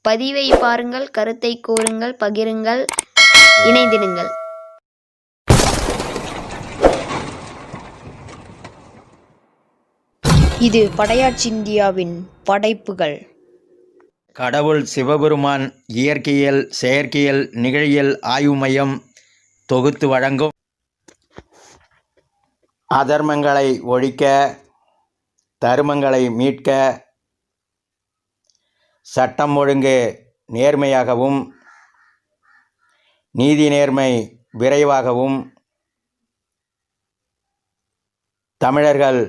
பதிவை பாருங்கள், கருத்தை கூறுங்கள், பகிருங்கள், இணைந்திடுங்கள். இது படையாட்சி இந்தியாவின் படைப்புகள். கடவுள் சிவபெருமான் இயற்கையியல் செயற்கையியல் நிகழியல் ஆய்வு மையம் தொகுத்து வழங்கும் அதர்மங்களை ஒழிக்க, தருமங்களை மீட்க, சட்டம் ஒழுங்கு நேர்மையாகவும் நீதி நேர்மை விரைவாகவும் தமிழர்கள்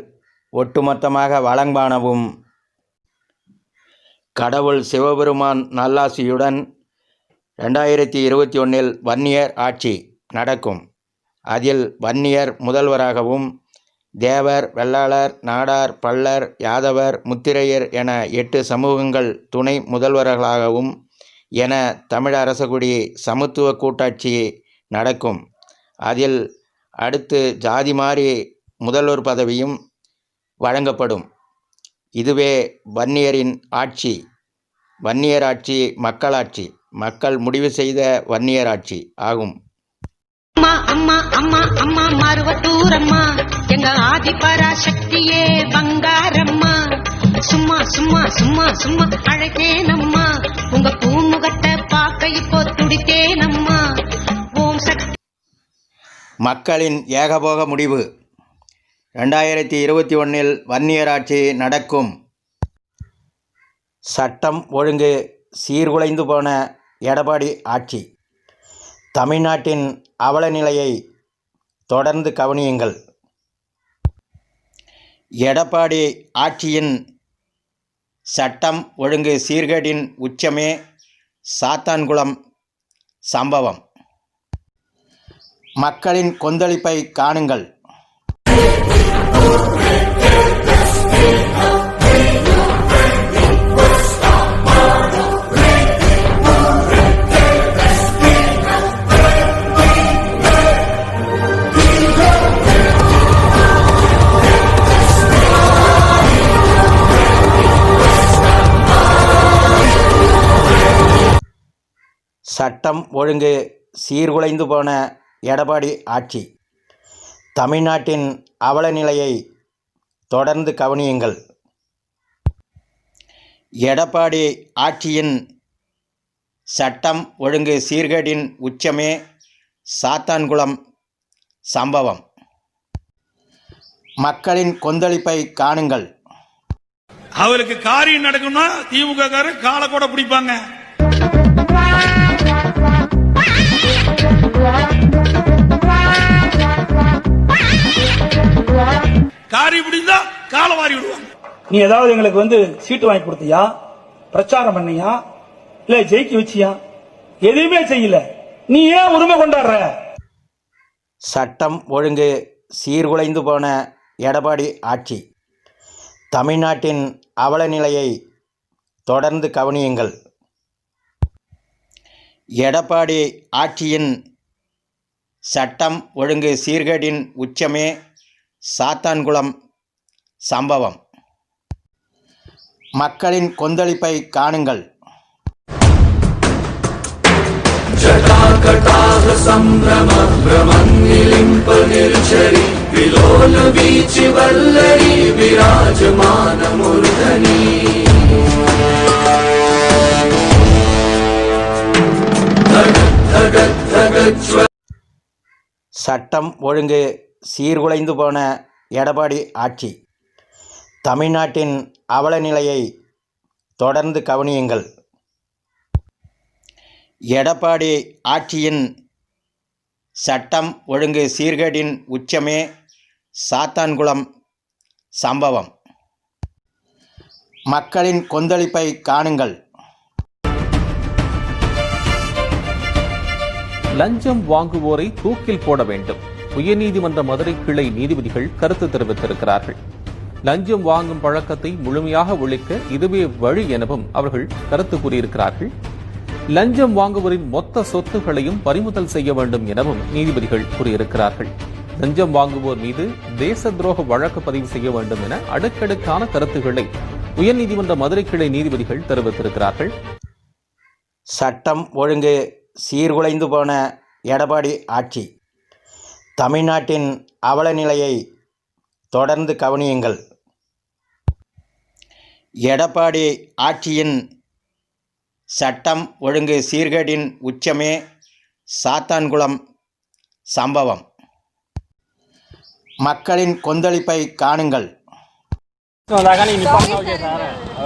ஒட்டுமொத்தமாக வளங்காணவும் கடவுள் சிவபெருமான் நல்லாசியுடன் 2021 வன்னியர் ஆட்சி நடக்கும். அதில் வன்னியர் முதல்வராகவும், தேவர், வெள்ளாளர், நாடார், பள்ளர், யாதவர், முத்திரையர் என 8 சமூகங்கள் துணை முதல்வர்களாகவும் என தமிழ் அரசகுடி சமத்துவ கூட்டாட்சி நடக்கும். அதில் அடுத்து ஜாதி மாறி முதல்வர் பதவியும் வழங்கப்படும். இதுவே வன்னியரின் ஆட்சி. வன்னியர் ஆட்சி மக்களாட்சி, மக்கள் முடிவு செய்த வன்னியர் ஆட்சி ஆகும். அம்மா அம்மா அம்மா அம்மா மருவத்தூரம்மா, எங்க ஆதிபராசக்தியே பங்காரம்மா, சும்மா சும்மா சும்மா சும்மா அழைத்தேனம்மா, உங்க பூமுகத்தை பார்க்க இப்போ துடித்தேனம்மா. ஓம் சக்தி. மக்களின் ஏகபோக முடிவு. 2021 வன்னியர் ஆட்சி நடக்கும். சட்டம் ஒழுங்கு சீர்குலைந்து போன எடப்பாடி ஆட்சி. தமிழ்நாட்டின் அவல நிலையை தொடர்ந்து கவனியுங்கள். எடப்பாடி ஆட்சியின் சட்டம் ஒழுங்கு சீர்கேட்டின் உச்சமே சாத்தான்குளம் சம்பவம். மக்களின் கொந்தளிப்பை காணுங்கள். சட்டம் ஒழுங்கு சீர்குலைந்து போன எடப்பாடி ஆட்சி. தமிழ்நாட்டின் அவல நிலையை தொடர்ந்து கவனியுங்கள். எடப்பாடி ஆட்சியின் சட்டம் ஒழுங்கு சீர்கேட்டின் உச்சமே சாத்தான்குளம் சம்பவம். மக்களின் கொந்தளிப்பை காணுங்கள். அவருக்கு காரியம் நடக்கும்னா திமுக காரர் காலை கூட பிடிப்பாங்க. காரி பிடிந்தா காலை வாரி விடுவாங்க. நீ ஏதாவது எங்களுக்கு சீட்டு வாங்கி கொடுத்தியா, பிரச்சாரம் பண்ணியா, இல்ல ஜெயிக்க வச்சியா? எதுவுமே செய்யல. நீ ஏன் உரிமை கொண்டாடுற? சட்டம் ஒழுங்கு சீர்குலைந்து போன எடப்பாடி ஆட்சி. தமிழ்நாட்டின் அவல நிலையை தொடர்ந்து கவனியுங்கள். எடப்பாடி ஆட்சியின் சட்டம் ஒழுங்கு சீர்கேட்டின் உச்சமே சாத்தான்குளம் சம்பவம். மக்களின் கொந்தளிப்பை காணுங்கள். சட்டம் ஒழுங்கு சீர்குலைந்து போன எடப்பாடி ஆட்சி. தமிழ்நாட்டின் அவல நிலையை தொடர்ந்து கவனியுங்கள். எடப்பாடி ஆட்சியின் சட்டம் ஒழுங்கு சீர்கேட்டின் உச்சமே சாத்தான்குளம் சம்பவம். மக்களின் கொந்தளிப்பை காணுங்கள். லஞ்சம் வாங்குவோரை தூக்கில் போட வேண்டும். உயர்நீதிமன்ற மதுரை கிளை நீதிபதிகள் கருத்து தெரிவித்திருக்கிறார்கள். லஞ்சம் வாங்கும் பழக்கத்தை முழுமையாக ஒழிக்க இதுவே வழி எனவும் அவர்கள் கருத்து கூறியிருக்கிறார்கள். லஞ்சம் வாங்குவோரின் மொத்த சொத்துக்களையும் பறிமுதல் செய்ய வேண்டும் எனவும் நீதிபதிகள் கூறியிருக்கிறார்கள். லஞ்சம் வாங்குவோர் மீது தேச துரோக வழக்கு பதிவு செய்ய வேண்டும் என அடுக்கடுக்கான கருத்துக்களை உயர்நீதிமன்ற மதுரை கிளை நீதிபதிகள் தெரிவித்திருக்கிறார்கள். சட்டம் ஒழுங்கு சீர்குலைந்து போன எடப்பாடி ஆட்சி. தமிழ்நாட்டின் அவல நிலையை தொடர்ந்து கவனியுங்கள். எடப்பாடி ஆட்சியின் சட்டம் ஒழுங்கு சீர்கேடின் உச்சமே சாத்தான்குளம் சம்பவம். மக்களின் கொந்தளிப்பை காணுங்கள்.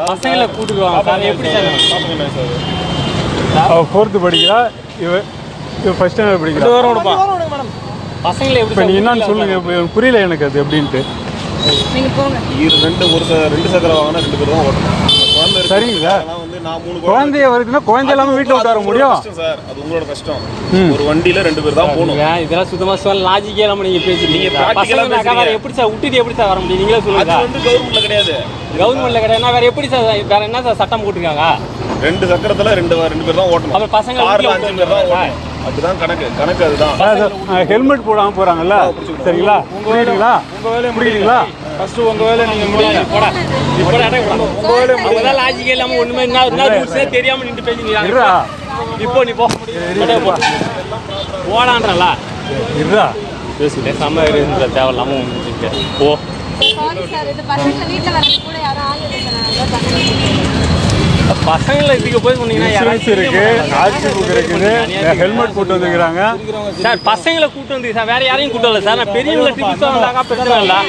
பசங்களை கூட்டுக்குவாங்க சார். எப்படி சார் அவள் 4th படிக்கிறா, இவ 1st ஸ்டாண்டர்ட் படிக்கிறா. பசங்களை எப்படி இப்போ நீங்கள் என்னன்னு சொல்லுங்க. இப்போ புரியல எனக்கு அது எப்படின்ட்டு. ரெண்டு சக்கர வாங்கினா 2 பேர் தான் ஓட்டணும். சரிங்களா? வந்து நான் 3 குழந்தைய வருதுன்னா குழந்தை இல்லாமல் வீட்டில் உட்கார முடியும் சார். அது உங்களோட கஷ்டம். ஒரு வண்டியில 2 பேர் தான் போகணும். இதெல்லாம் சுத்தமா சொல்ல லாஜிக்கே இல்லாம நீங்க பேசுறீங்க. வேற எப்படி சார் விட்டுட்டு எப்படி சார் வர முடியும்? நீங்களே சொல்லுங்க. அது வந்து கவர்மெண்ட்ல கிடையாது. கவர்மெண்ட்ல கிடையாது. வேற எப்படி சார் வேற என்ன சார் சட்டம் போட்டுருக்காங்க? 2 சக்கரத்துல 2 பேர் தான் ஓட்டணும். அப்புறம் பசங்க 5 பேர் தான் ஓட்டணும். அதுதான் கணக்கு அதுதான். ஹெல்மெட் போடாமல் போகிறாங்கல்ல. சரிங்களா? புரியுதுங்களா? புரியுதுங்களா? ஃபர்ஸ்ட் உங்க வேலை நீங்க முடியுங்க. உங்க வேலை முதல்ல லாஜிக்கே இல்லாம ஒண்ணுமே என்ன ரூல்ஸே தெரியாம நின்று பேசிக்கிறாங்க. இப்போ நீ போ போடான்றல இருடா பேசிட்டே சம இருந்த தேவையில்லாம போ. பசங்களை இதுக்கு போய் சொன்னீங்கன்னா இருக்கு, ஆட்சி புக் இருக்குது, ஹெல்மெட் போட்டு வந்துக்கிறாங்க சார். பசங்களை கூட்டு வந்து சார், வேற யாரையும் கூட்டு வரல சார். நான் பெரியவங்களை டிக்கெட் வந்தாக்கா பிரச்சனை இல்லை.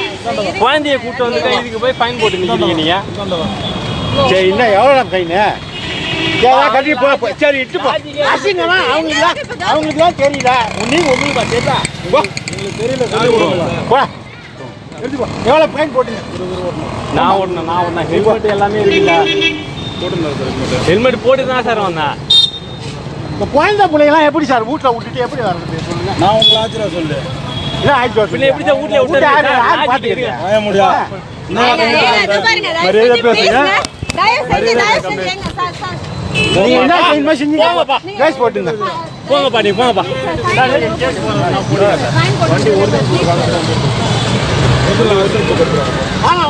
குழந்தைய கூட்டு வந்துட்டா இதுக்கு போய் ஃபைன் போட்டு நிற்கிறீங்க நீங்க. சரி, இன்னும் எவ்வளோ கைன்னு கட்டி போ. சரி, இட்டு போ. அசிங்கமா அவங்களுக்குலாம் தெரியல. உங்களுக்கு தெரியல. போடா, எவ்வளோ ஃபைன் போட்டுங்க. நான் ஒன்று ஹெல்மெட் எல்லாமே இருக்குல்ல. ஹெல்மெட் போட்டு தான் சார் வந்தேன். இப்போ குழந்தை பிள்ளைங்களாம் எப்படி சார் வீட்டில் விட்டுட்டு எப்படி வர்றது சொல்லுங்க. நான் உங்களை ஆச்சரியா சொல்லு. இல்லை ஆயிடுச்சு. பிள்ளை எப்படி சார் வீட்டில் விட்டு பார்த்துக்கிறேன். மரியாதை பேசுங்க. நீங்க என்ன செய்யணுமோ செஞ்சீங்க. கேஸ் போட்டுங்க. போங்கப்பா, நீ போங்கப்பா.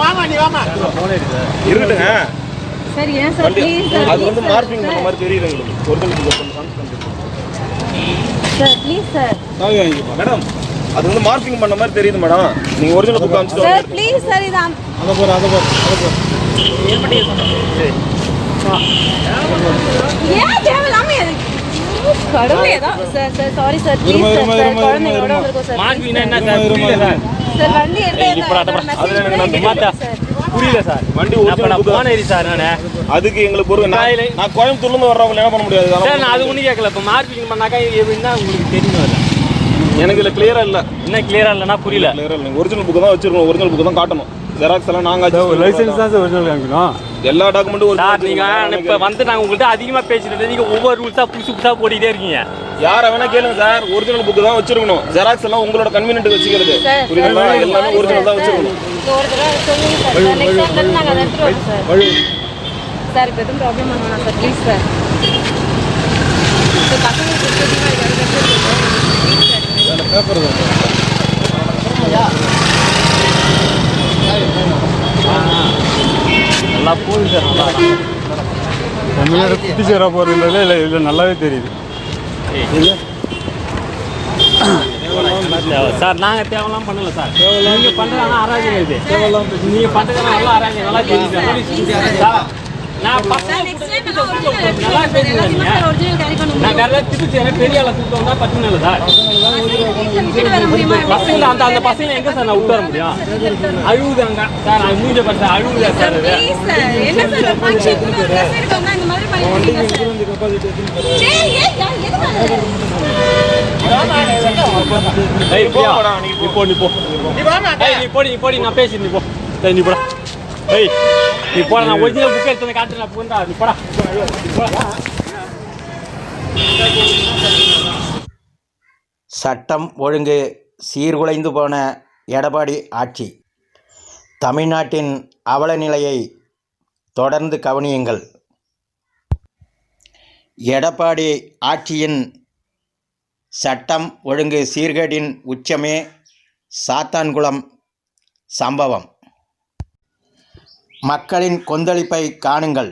வாமா நீ வாமா. இருக்கட்டுங்க. சரி ஏன் சார் ப்ளீஸ் சார். அது வந்து மார்க்கிங் பண்ண மாதிரி தெரியுது உங்களுக்கு. Original sir please sir. Madam, அது வந்து மார்க்கிங் பண்ண மாதிரி தெரியுது மேடம். நீங்க ஒரிஜினல் புக் காமிச்சிட்டு சார் ப்ளீஸ் சார். இது அத போற ஏன் தேவலாம கடவுளே தான் sir. Sir sorry sir please sir. குழந்தையோட வந்திருக்கோம் சார். மார்க்கிங் என்ன சார்? புரியல சார். சார் வண்டி புரியல சார். வண்டி போன ஏறி சார். அதுக்கு எங்களுக்கு பொறுங்க. நான் கோயம்புத்தூர்ல இருந்து வர்றவங்க என்ன பண்ண முடியாது சார். நான் அது ஒண்ணு கேட்கல. இப்போ மார்க்கிங் பண்ணாக்கா எப்படின்னா உங்களுக்கு தெரியும். எனக்கு இதுல கிளியரா இல்ல. என்ன கிளியரா இல்லைன்னா புரியல. கிளியரா இல்ல. ஒரிஜினல் புக் தான் வச்சிருக்கணும். ஒரிஜினல் புக் தான் காட்டணும். ஜெராக்ஸ் எல்லாம் நாங்க லைசன்ஸ் தான் சார் ஒரிஜினல் காமிக்கணும். எல்லா டாக்குமெண்ட்டும் சார் நீங்க இப்ப வந்து நாங்க உங்கள்கிட்ட அதிகமா பேசிட்டு நீங்க ஒவ்வொரு ரூல்ஸா புதுசா போட்டுட்டே இருக்கீங்க. யார வேணா கேளுங்க சார். ஒரிஜினல் புக் தான் வச்சிருக்கணும். ஜெராக்ஸ் எல்லாம் உங்களோட கன்வீனியன்ட் வச்சுக்கிறது. புரியுதுங்களா? எல்லாமே ஒரிஜினல் தான் வச்சிருக்கணும். ஒரு தடவை சொல்லுங்க சார். நெக்ஸ்ட் டைம் நாங்க அதை எடுத்துட்டு வரோம் சார். சார் இப்போ எதுவும் ப்ராப்ளம் பண்ணலாம் சார். Please sir. இப்போ பசங்களுக்கு பேப்பர் நல்லா போகுது சார். நல்லா தமிழ்நாடு குட்டி சேரா போகிறது இல்லை இல்லை நல்லாவே தெரியுது. சார் நாங்கள் தேவையெல்லாம் பண்ணல சார். நீங்கள் பண்ணுறாங்க அராஜகம் இது. நீங்கள் பண்ணுறதுலாம் நல்லா அராஜகம் நல்லா தெரியுது சார். நான் நல்லா பேசுகிறேன். நான் வேற திருச்சி பெரிய ஆளை கூப்பிட்டு வந்தால் பத்து நாள் சார். பசங்களை அந்த பசங்களை எங்கே சார் நான் விட்டு வர முடியும்? அழுகுதாங்க சார். நான் மூஞ்ச பார்த்து அழுகுதா சார். நான் பேசி நீ போ. நீ போடா. நீ போட. நான் ஒரிஜினல் புக் எடுத்து காட்டுறேன். போண்டா நீ போடா. சட்டம் ஒழுங்கு சீர்குலைந்து போன எடப்பாடி ஆட்சி. தமிழ்நாட்டின் அவல நிலையை தொடர்ந்து கவனியுங்கள். எடப்பாடி ஆட்சியின் சட்டம் ஒழுங்கு சீர்கேடின் உச்சமே சாத்தான்குளம் சம்பவம். மக்களின் கொந்தளிப்பை காணுங்கள்.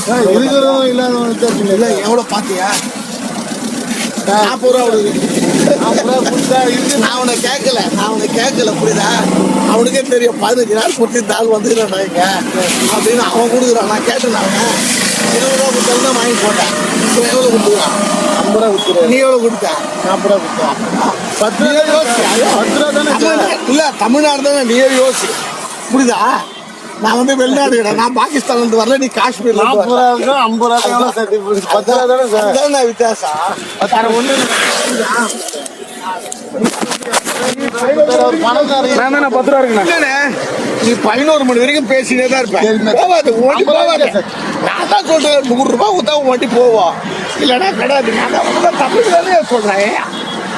இருக்கிறதும் இல்லாதவங்க இல்லை எவ்வளோ பார்த்தியா 40 ரூபா விடுது 40 ரூபா கொடுத்தா இருக்கு. நான் அவனை கேட்கல புரியுதா? அவனுக்கே தெரியும் 15 நாள் கொடுத்து இந்த ஆள் வந்துக்கிறான் இங்க அப்படின்னு அவன் கொடுக்குறான். நான் கேட்டேன் அவன் 20 ரூபா கொடுத்தாலும் தான் வாங்கி போட்டேன். இப்போ எவ்வளோ கொடுத்துக்கிறான்? 50 ரூபா கொடுத்துருவேன். நீ எவ்வளோ கொடுத்த? 40 ரூபா கொடுத்தேன். 10 ரூபா யோசி. 10 ரூபா தானே இல்லை, தமிழ்நாடு தானே. நீயே யோசி புரியுதா? நான் வந்து வெளிநாடு கிடையாது, நான் பாகிஸ்தான்ல இருந்து வரல, நீ காஷ்மீர்ல 40 ரூபா 50 ரூபா 10 ரூபா தானே சார் வித்தியாசம். ஒன்று நான் 10 ரூபா இருக்குண்ணா. நீ 11 மணி வரைக்கும் பேசினே தான் இருப்பேன். போவாது. நான் தான் சொல்றேன் 100 ரூபா கொடுத்தா வண்டி போவோம், இல்லைன்னா கிடையாது. நான் தமிழ் தானே சொல்றேன்.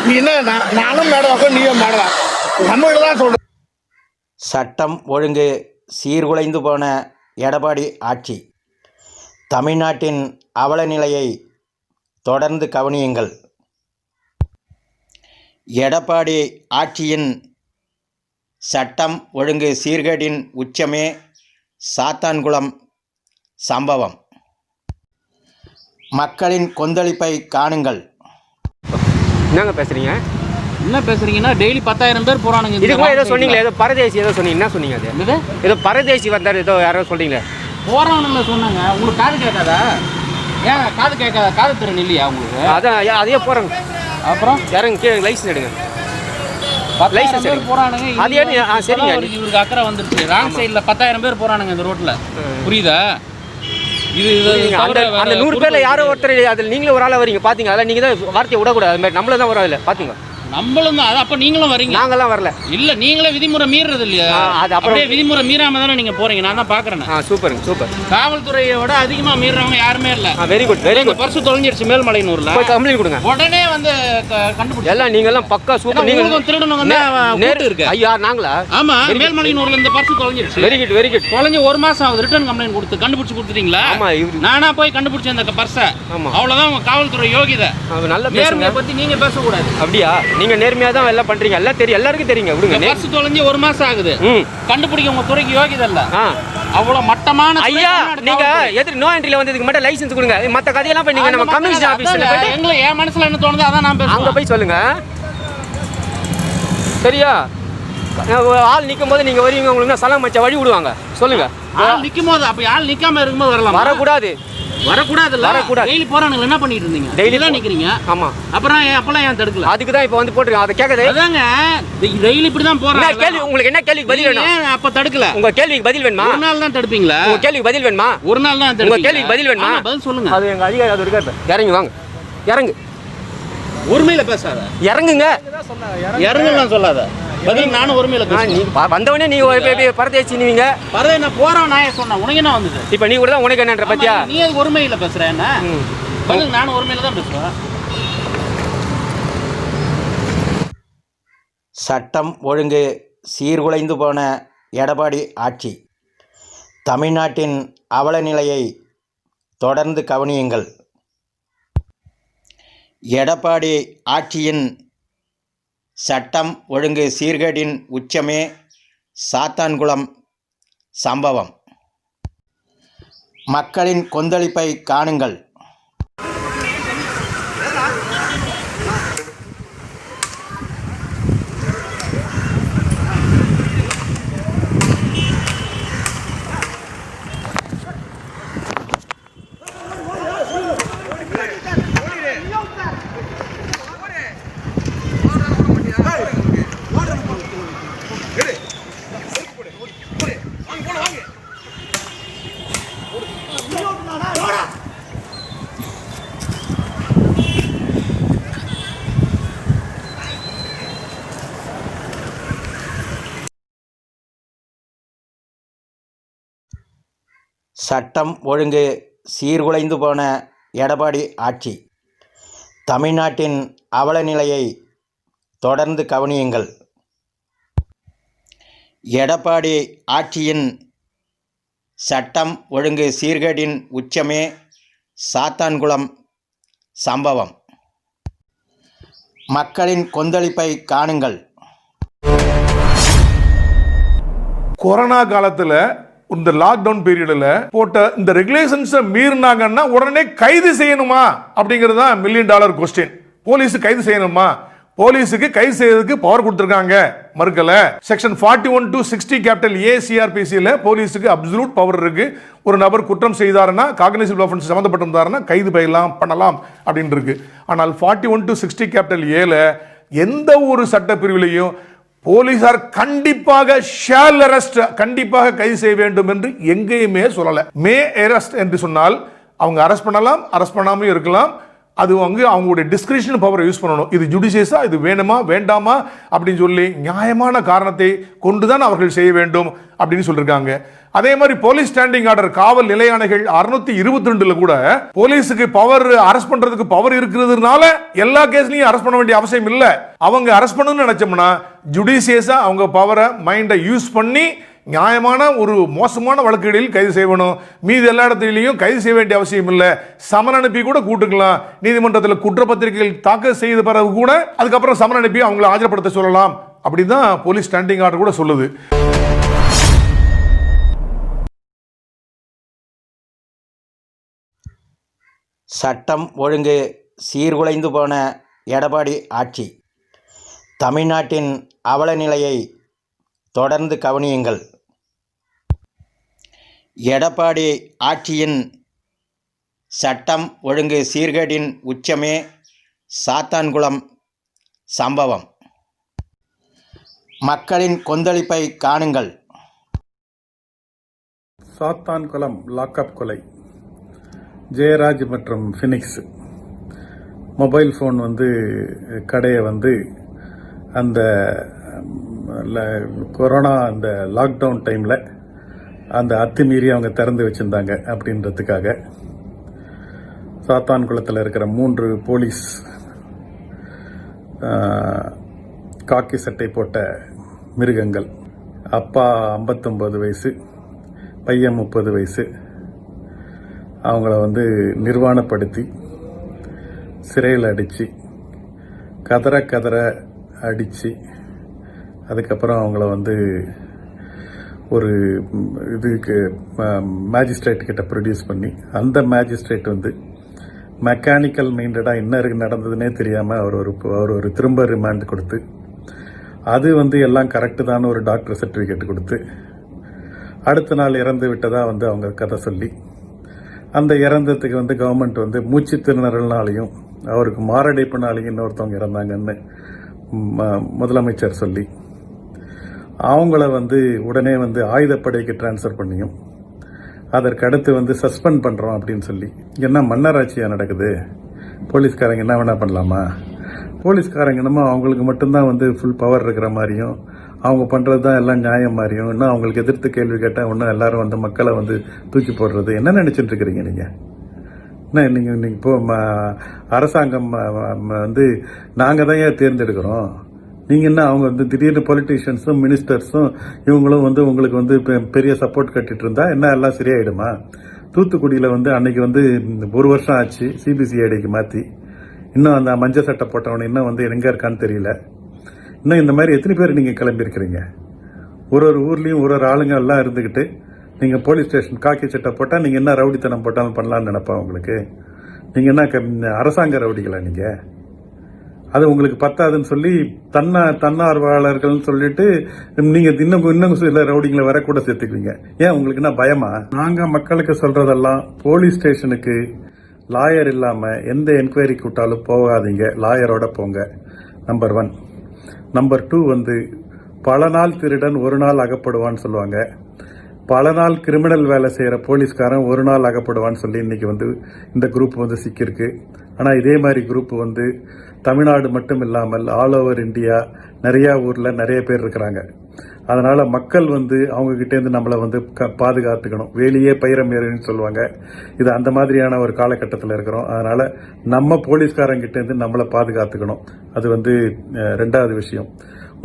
நீ என்ன நானும் மேடம் நீயும் மேடம் தமிழ் தான் சொல்றேன். சட்டம் ஒழுங்கு சீர்குலைந்து போன எடப்பாடி ஆட்சி. தமிழ்நாட்டின் அவல நிலையை தொடர்ந்து கவனியுங்கள். எடப்பாடி ஆட்சியின் சட்டம் ஒழுங்கு சீர்கேடின் உச்சமே சாத்தான்குளம் சம்பவம். மக்களின் கொந்தளிப்பை காணுங்கள். என்னங்க பேசுறீங்க? என்ன பேசுறீங்கன்னா டெய்லி 10,000 பேர் போறானுங்க. இதுக்கு ஏதோ சொன்னீங்களே, ஏதோ பரதேசி ஏதோ சொன்னீங்க. என்ன சொன்னீங்க? அது ஏதோ பரதேசி வந்தார் ஏதோ யாரோ சொல்றீங்களே. போறவனுங்கள சொன்னாங்க. உங்களுக்கு காது கேட்காதா? ஏன் காது கேட்காதா? காது திறன் இல்லையா உங்களுக்கு? அதான் அதே போறாங்க. அப்புறம் யாருங்க கீழே லைசன்ஸ் எடுங்க. லைசன்ஸ் எடுங்க போறானுங்க. அது ஏன் சரிங்க, இவருக்கு அக்கறை வந்துருச்சு. ராங் சைடுல 10,000 பேர் போறானுங்க இந்த ரோட்ல. புரியுதா? இது அந்த 100 பேர்ல யாரோ ஒருத்தர் அதில் நீங்களும் ஒரு ஆளா வரீங்க பாத்தீங்க. அதில் நீங்க தான் வார்த்தையை விடக்கூடாது. அது மாதிரி நம்மள தான் வரும் அதில் பாத்தீங்க. நம்மளும் தான். அது அப்ப நீங்களும் வரீங்க? நாங்கெல்லாம் வரல. இல்ல நீங்களே விதிமுறை மீறது இல்லையா? அது அப்படியே விதிமுறை மீறாம தானே நீங்க போறீங்க. நான் தான் பாக்குறேன். சூப்பருங்க சூப்பர். காவல்துறையை விட அதிகமா மீறவங்க யாருமே இல்ல. Very good very good. Purse தொலைஞ்சிருச்சு மேல்மலையனூர்ல. போய் கம்ப்ளைண்ட் கொடுங்க. உடனே வந்து கண்டுபிடிச்சு எல்லாம் நீங்க எல்லாம் பக்கா சூப்பர். நீங்க திருடணுங்க நேரு இருக்கு. ஐயா நாங்களா? ஆமா, மேல்மலையனூர்ல இந்த பர்ஸ் தொலைஞ்சிருச்சு. Very good very good. தொலைஞ்சு 1 மாசம் ஆகுது. ரிட்டர்ன் கம்ப்ளைண்ட் கொடுத்து கண்டுபிடிச்சு கொடுத்துட்டீங்களா? ஆமா, நானா போய் கண்டுபிடிச்சேன் அந்த பர்ஸை. அவ்வளவுதான் உங்க காவல்துறை யோகிதை. நல்ல நேர்மையை பத்தி நீங்க பேசக்கூடாது. அப்படியா? நீங்க நேர்மையா தான் எல்லாம் பண்றீங்க. எல்லாம் தெரியும், எல்லாருக்கும் தெரியுங்க. விடுங்க. பர்ஸ் தொலைஞ்சு 1 மாசம் ஆகுது. கண்டுபிடிக்க உங்க துறைக்கு யோகிதை இல்ல. அவ்வளவு மட்டமான ஐயா நீங்க எதிர் நோ என்ட்ரில வந்ததுக்கு மட்டும் லைசென்ஸ் கொடுங்க. மத்த கதையெல்லாம் போய் நீங்க நம்ம கமிஷன் ஆபீஸ்ல போய் எங்களை என் மனசுல என்ன தோணுதோ அதான் நான் பேசுறேன். அங்க போய் சொல்லுங்க. சரியா? ஆள் நிக்கும் போது நீங்க வருவீங்க, உங்களுக்கு சலாம் மச்ச வழி விடுவாங்க. சொல்லுங்க. ஆள் நிக்கும் போது அப்ப ஆள் நிக்காம இருக்கும்போது வரலாம். வரக்கூடாது. வரக்கூடாதுல்ல. டெய்லி போறானுங்க. என்ன பண்ணிட்டு இருந்தீங்க? டெய்லி தான் நிக்கிறீங்க. ஆமா. அப்புறம் அப்பலாம் ஏன் தடுக்கல? அதுக்கு தான் இப்போ வந்து போட்டுருக்கேன். அதை கேட்கறது. அதாங்க டெய்லி இப்படி தான் போறாங்க. கேள்வி உங்களுக்கு என்ன கேள்விக்கு பதில் வேணும்? ஏன் அப்ப தடுக்கல? உங்க கேள்விக்கு பதில் வேணுமா? ஒரு நாள் தான் தடுப்பீங்களா? உங்க கேள்விக்கு பதில் வேணுமா? ஒரு நாள் தான் தடுப்பீங்க. உங்க கேள்விக்கு பதில் வேணுமா? பதில் சொல்லுங்க. அது எங்க அதிகாரி அது இருக்காரு. இறங்கி வாங்க. இறங்கு. உரிமையில பேசாத. இறங்குங்க. இறங்குலாம் சொல்லாத. பதில் நானும் உரிமையில பேசுறேன். நீ வந்தவனே நீ பரதேசி நீங்க. பரதே நான் போறேன் நான் சொன்னேன். உனக்கு என்ன வந்தது? இப்போ நீ கூட தான் உனக்கு என்னன்ற பத்தியா? நீ அது உரிமையில பேசுற என்ன? பதில் நானும் உரிமையில தான் பேசுவேன். சட்டம் ஒழுங்கு சீர்குலைந்து போன எடப்பாடி ஆட்சி. தமிழ்நாட்டின் அவல நிலையை தொடர்ந்து கவனியுங்கள். எடப்பாடி ஆட்சியின் சட்டம் ஒழுங்கு சீர்கேடின் உச்சமே சாத்தான்குளம் சம்பவம். மக்களின் கொந்தளிப்பை காணுங்கள். சட்டம் ஒழுங்கு சீர்குலைந்து போன எடப்பாடி ஆட்சி. தமிழ்நாட்டின் அவல நிலையை தொடர்ந்து கவனியுங்கள். எடப்பாடி ஆட்சியின் சட்டம் ஒழுங்கு சீர்கேடின் உச்சமே சாத்தான்குளம் சம்பவம். மக்களின் கொந்தளிப்பை காணுங்கள். கொரோனா காலத்தில் இந்த லாக்டவுன் பீரியட்ல போட்ட இந்த ரெகுலேஷன்ஸை மீறினாங்கன்னா உடனே கைது செய்யணுமா அப்படிங்கிறது தான் $1 மில்லியன் கொஸ்டின். போலீஸ் கைது செய்யணுமா? போலீஸுக்கு கைது செய்யறதுக்கு பவர் கொடுத்திருக்காங்க, மறுக்கல. செக்ஷன் 41 to 60 கேபிட்டல் A CRPCல போலீஸுக்கு அப்சல்யூட் பவர் இருக்கு. ஒரு நபர் குற்றம் செய்தாருன்னா, காக்னிசிபிள் ஆஃபென்ஸ் சம்பந்தப்பட்டிருந்தாருன்னா கைது பண்ணலாம் அப்படின்னு இருக்கு. ஆனால் 41 to 60 கேபிட்டல் Aல எந்த ஒரு சட்ட பிரிவிலையும் போலீசார் கண்டிப்பாக ஷால் அரெஸ்ட், கண்டிப்பாக கைது செய்ய வேண்டும் என்று எங்கேயுமே சொல்லல. மே அரெஸ்ட் என்று சொன்னால் அவங்க அரெஸ்ட் பண்ணலாம், அரெஸ்ட் பண்ணாமலும் இருக்கலாம். அது அவங்களுடைய டிஸ்கிரிஷன் பவர் யூஸ் பண்ணணும். இது ஜுடிஷியஸா, இது வேணுமா வேண்டாமா அப்படின்னு சொல்லி நியாயமான காரணத்தை கொண்டுதான் அவர்கள் செய்ய வேண்டும் அப்படின்னு சொல்லியிருக்காங்க. அதே மாதிரி போலீஸ் ஸ்டாண்டிங் ஆர்டர், காவல் நிலை ஆணைகள் 622 கூட போலீஸுக்கு பவர், அரெஸ்ட் பண்றதுக்கு பவர் இருக்கிறதுனால எல்லா கேஸ்லயும் அரெஸ்ட் பண்ண வேண்டிய அவசியம் இல்லை. அவங்க அரெஸ்ட் பண்ணணும்னு நினைச்சோம்னா ஜுடிஷியஸா அவங்க பவரை மைண்டை யூஸ் பண்ணி நியாயமான ஒரு மோசமான வழக்குகளில் கைது செய்யணும். மீது எல்லா இடத்துலையும் கைது செய்ய வேண்டிய அவசியம் இல்லை. சமன் அனுப்பி கூட கூட்டுக்கலாம். நீதிமன்றத்தில் குற்றப்பத்திரிகைகள் தாக்கல் செய்த பிறகு கூட அதுக்கப்புறம் சமன் அனுப்பி அவங்களை ஆஜர்படுத்த சொல்லலாம். அப்படிதான் போலீஸ் ஸ்டாண்டிங் ஆர்டர் கூட சொல்லுது. சட்டம் ஒழுங்கு சீர்குலைந்து போன எடப்பாடி ஆட்சி. தமிழ்நாட்டின் அவல நிலையை தொடர்ந்து கவனியுங்கள். எடப்பாடி ஆட்சியின் சட்டம் ஒழுங்கு சீர்கேடின் உச்சமே சாத்தான்குளம் சம்பவம். மக்களின் கொந்தளிப்பை காணுங்கள். சாத்தான்குளம் லாக்அப் கொலை, ஜெயராஜ் மற்றும் ஃபினிக்ஸ் மொபைல் ஃபோன் கடையை அந்த கொரோனா அந்த லாக்டவுன் டைமில் அந்த அத்துமீறி அவங்க திறந்து வச்சுருந்தாங்க அப்படின்றதுக்காக சாத்தான்குளத்தில் இருக்கிற 3 போலீஸ் காக்கி சட்டை போட்ட மிருகங்கள், அப்பா 59 வயசு, பையன் 30 வயசு, அவங்கள நிர்வாணப்படுத்தி சிறையில் அடித்து கதற அடித்து அதுக்கப்புறம் அவங்கள ஒரு இதுக்கு மேஜிஸ்ட்ரேட் கிட்ட ப்ரொடியூஸ் பண்ணி அந்த மேஜிஸ்ட்ரேட் மெக்கானிக்கல் மைண்டடாக என்ன நடந்ததுன்னே தெரியாமல் அவர் ஒரு திரும்ப ரிமாண்ட் கொடுத்து அது எல்லாம் கரெக்டு தான் ஒரு டாக்டர் சர்டிஃபிகேட் கொடுத்து அடுத்த நாள் இறந்து விட்டதா அவங்க கதை சொல்லி அந்த இறந்ததுக்கு கவர்மெண்ட் மூச்சு திணறல்னாலையும் அவருக்கு மாரடைப்புனாலையும் இன்னொருத்தவங்க இறந்தாங்கன்னு முதலமைச்சர் சொல்லி அவங்கள உடனே ஆயுதப்படைக்கு டிரான்ஸ்ஃபர் பண்ணியும் அதற்கு அடுத்து சஸ்பெண்ட் பண்றோம் அப்படின்னு சொல்லி, என்ன மன்னராட்சியா நடக்குது? போலீஸ்காரங்க என்ன வேணா பண்ணலாமா? போலீஸ்காரங்க என்னமோ அவங்களுக்கு மட்டும்தான் ஃபுல் பவர் இருக்கிற மாதிரியும் அவங்க பண்றதுதான் எல்லாம் நியாயம் மாதிரியும், இன்னும் அவங்களுக்கு எதிர்த்து கேள்வி கேட்டா இன்னும் எல்லாரும் மக்களை தூக்கி போடுறது என்ன நினைச்சிட்டு இருக்கிறீங்க நீங்க? நீங்க இப்போ அரசாங்கம் நாங்க தான் ஏன் தேர்ந்தெடுக்கிறோம், நீங்க என்ன அவங்க திடீர்னு பொலிட்டீஷியன்ஸும் மினிஸ்டர்ஸும் இவங்களும் உங்களுக்கு பெரிய சப்போர்ட் கட்டிட்டு இருந்தா என்ன எல்லாம் சரியாயிடுமா? தூத்துக்குடியில அன்னைக்கு 1 வருஷம் ஆச்சு சிபிசிஐடிக்கு மாத்தி, இன்னும் அந்த மஞ்சள் சட்டை போட்டவன இன்னும் எங்க இருக்கான்னு தெரியல. இன்னும் இந்த மாதிரி எத்தனை பேர் நீங்க கிளம்பி இருக்கிறீங்க? ஒரு ஊர்லயும் ஒரு ஆளுங்க எல்லாம் இருந்துகிட்டு நீங்க போலீஸ் ஸ்டேஷன் காக்கி சட்டை போட்டா நீங்க என்ன ரவுடித்தனம் போட்டாலும் பண்ணலாம்னு நினைப்பா உங்களுக்கு? நீங்க என்ன அரசாங்க ரவுடிகளா நீங்க? அது உங்களுக்கு பத்தாதுன்னு சொல்லி தன்னார்வலர்கள் சொல்லிட்டு நீங்க இன்னும் சில ரவுடிங்களை வர கூட சேர்த்துக்குவீங்க. ஏன் உங்களுக்கு என்ன பயமா? நாங்க மக்களுக்கு சொல்றதெல்லாம் போலீஸ் ஸ்டேஷனுக்கு லாயர் இல்லாம எந்த என்கொயரி கூட்டாலும் போகாதீங்க, லாயரோட போங்க. நம்பர் 1. நம்பர் 2 பல நாள் திருடன் ஒரு நாள் அகப்படுவான்னு சொல்லுவாங்க. பல நாள் கிரிமினல் வேலை செய்யற போலீஸ்காரன் ஒரு நாள் அகப்படுவான்னு சொல்லி இன்னைக்கு இந்த குரூப் சிக்கிருக்கு. ஆனா இதே மாதிரி குரூப் தமிழ்நாடு மட்டும் இல்லாமல் ஆல் ஓவர் இந்தியா நிறைய ஊர்ல நிறைய பேர் இருக்கிறாங்க. அதனால மக்கள் அவங்க கிட்ட இருந்து நம்மள பாதுகாத்துக்கணும். வேலியே பயிரமேறுன்னு சொல்லுவாங்க. இது அந்த மாதிரியான ஒரு காலகட்டத்தில் இருக்கிறோம். அதனால நம்ம போலீஸ்காரங்க கிட்ட இருந்து நம்மளை பாதுகாத்துக்கணும். அது 2வது விஷயம்.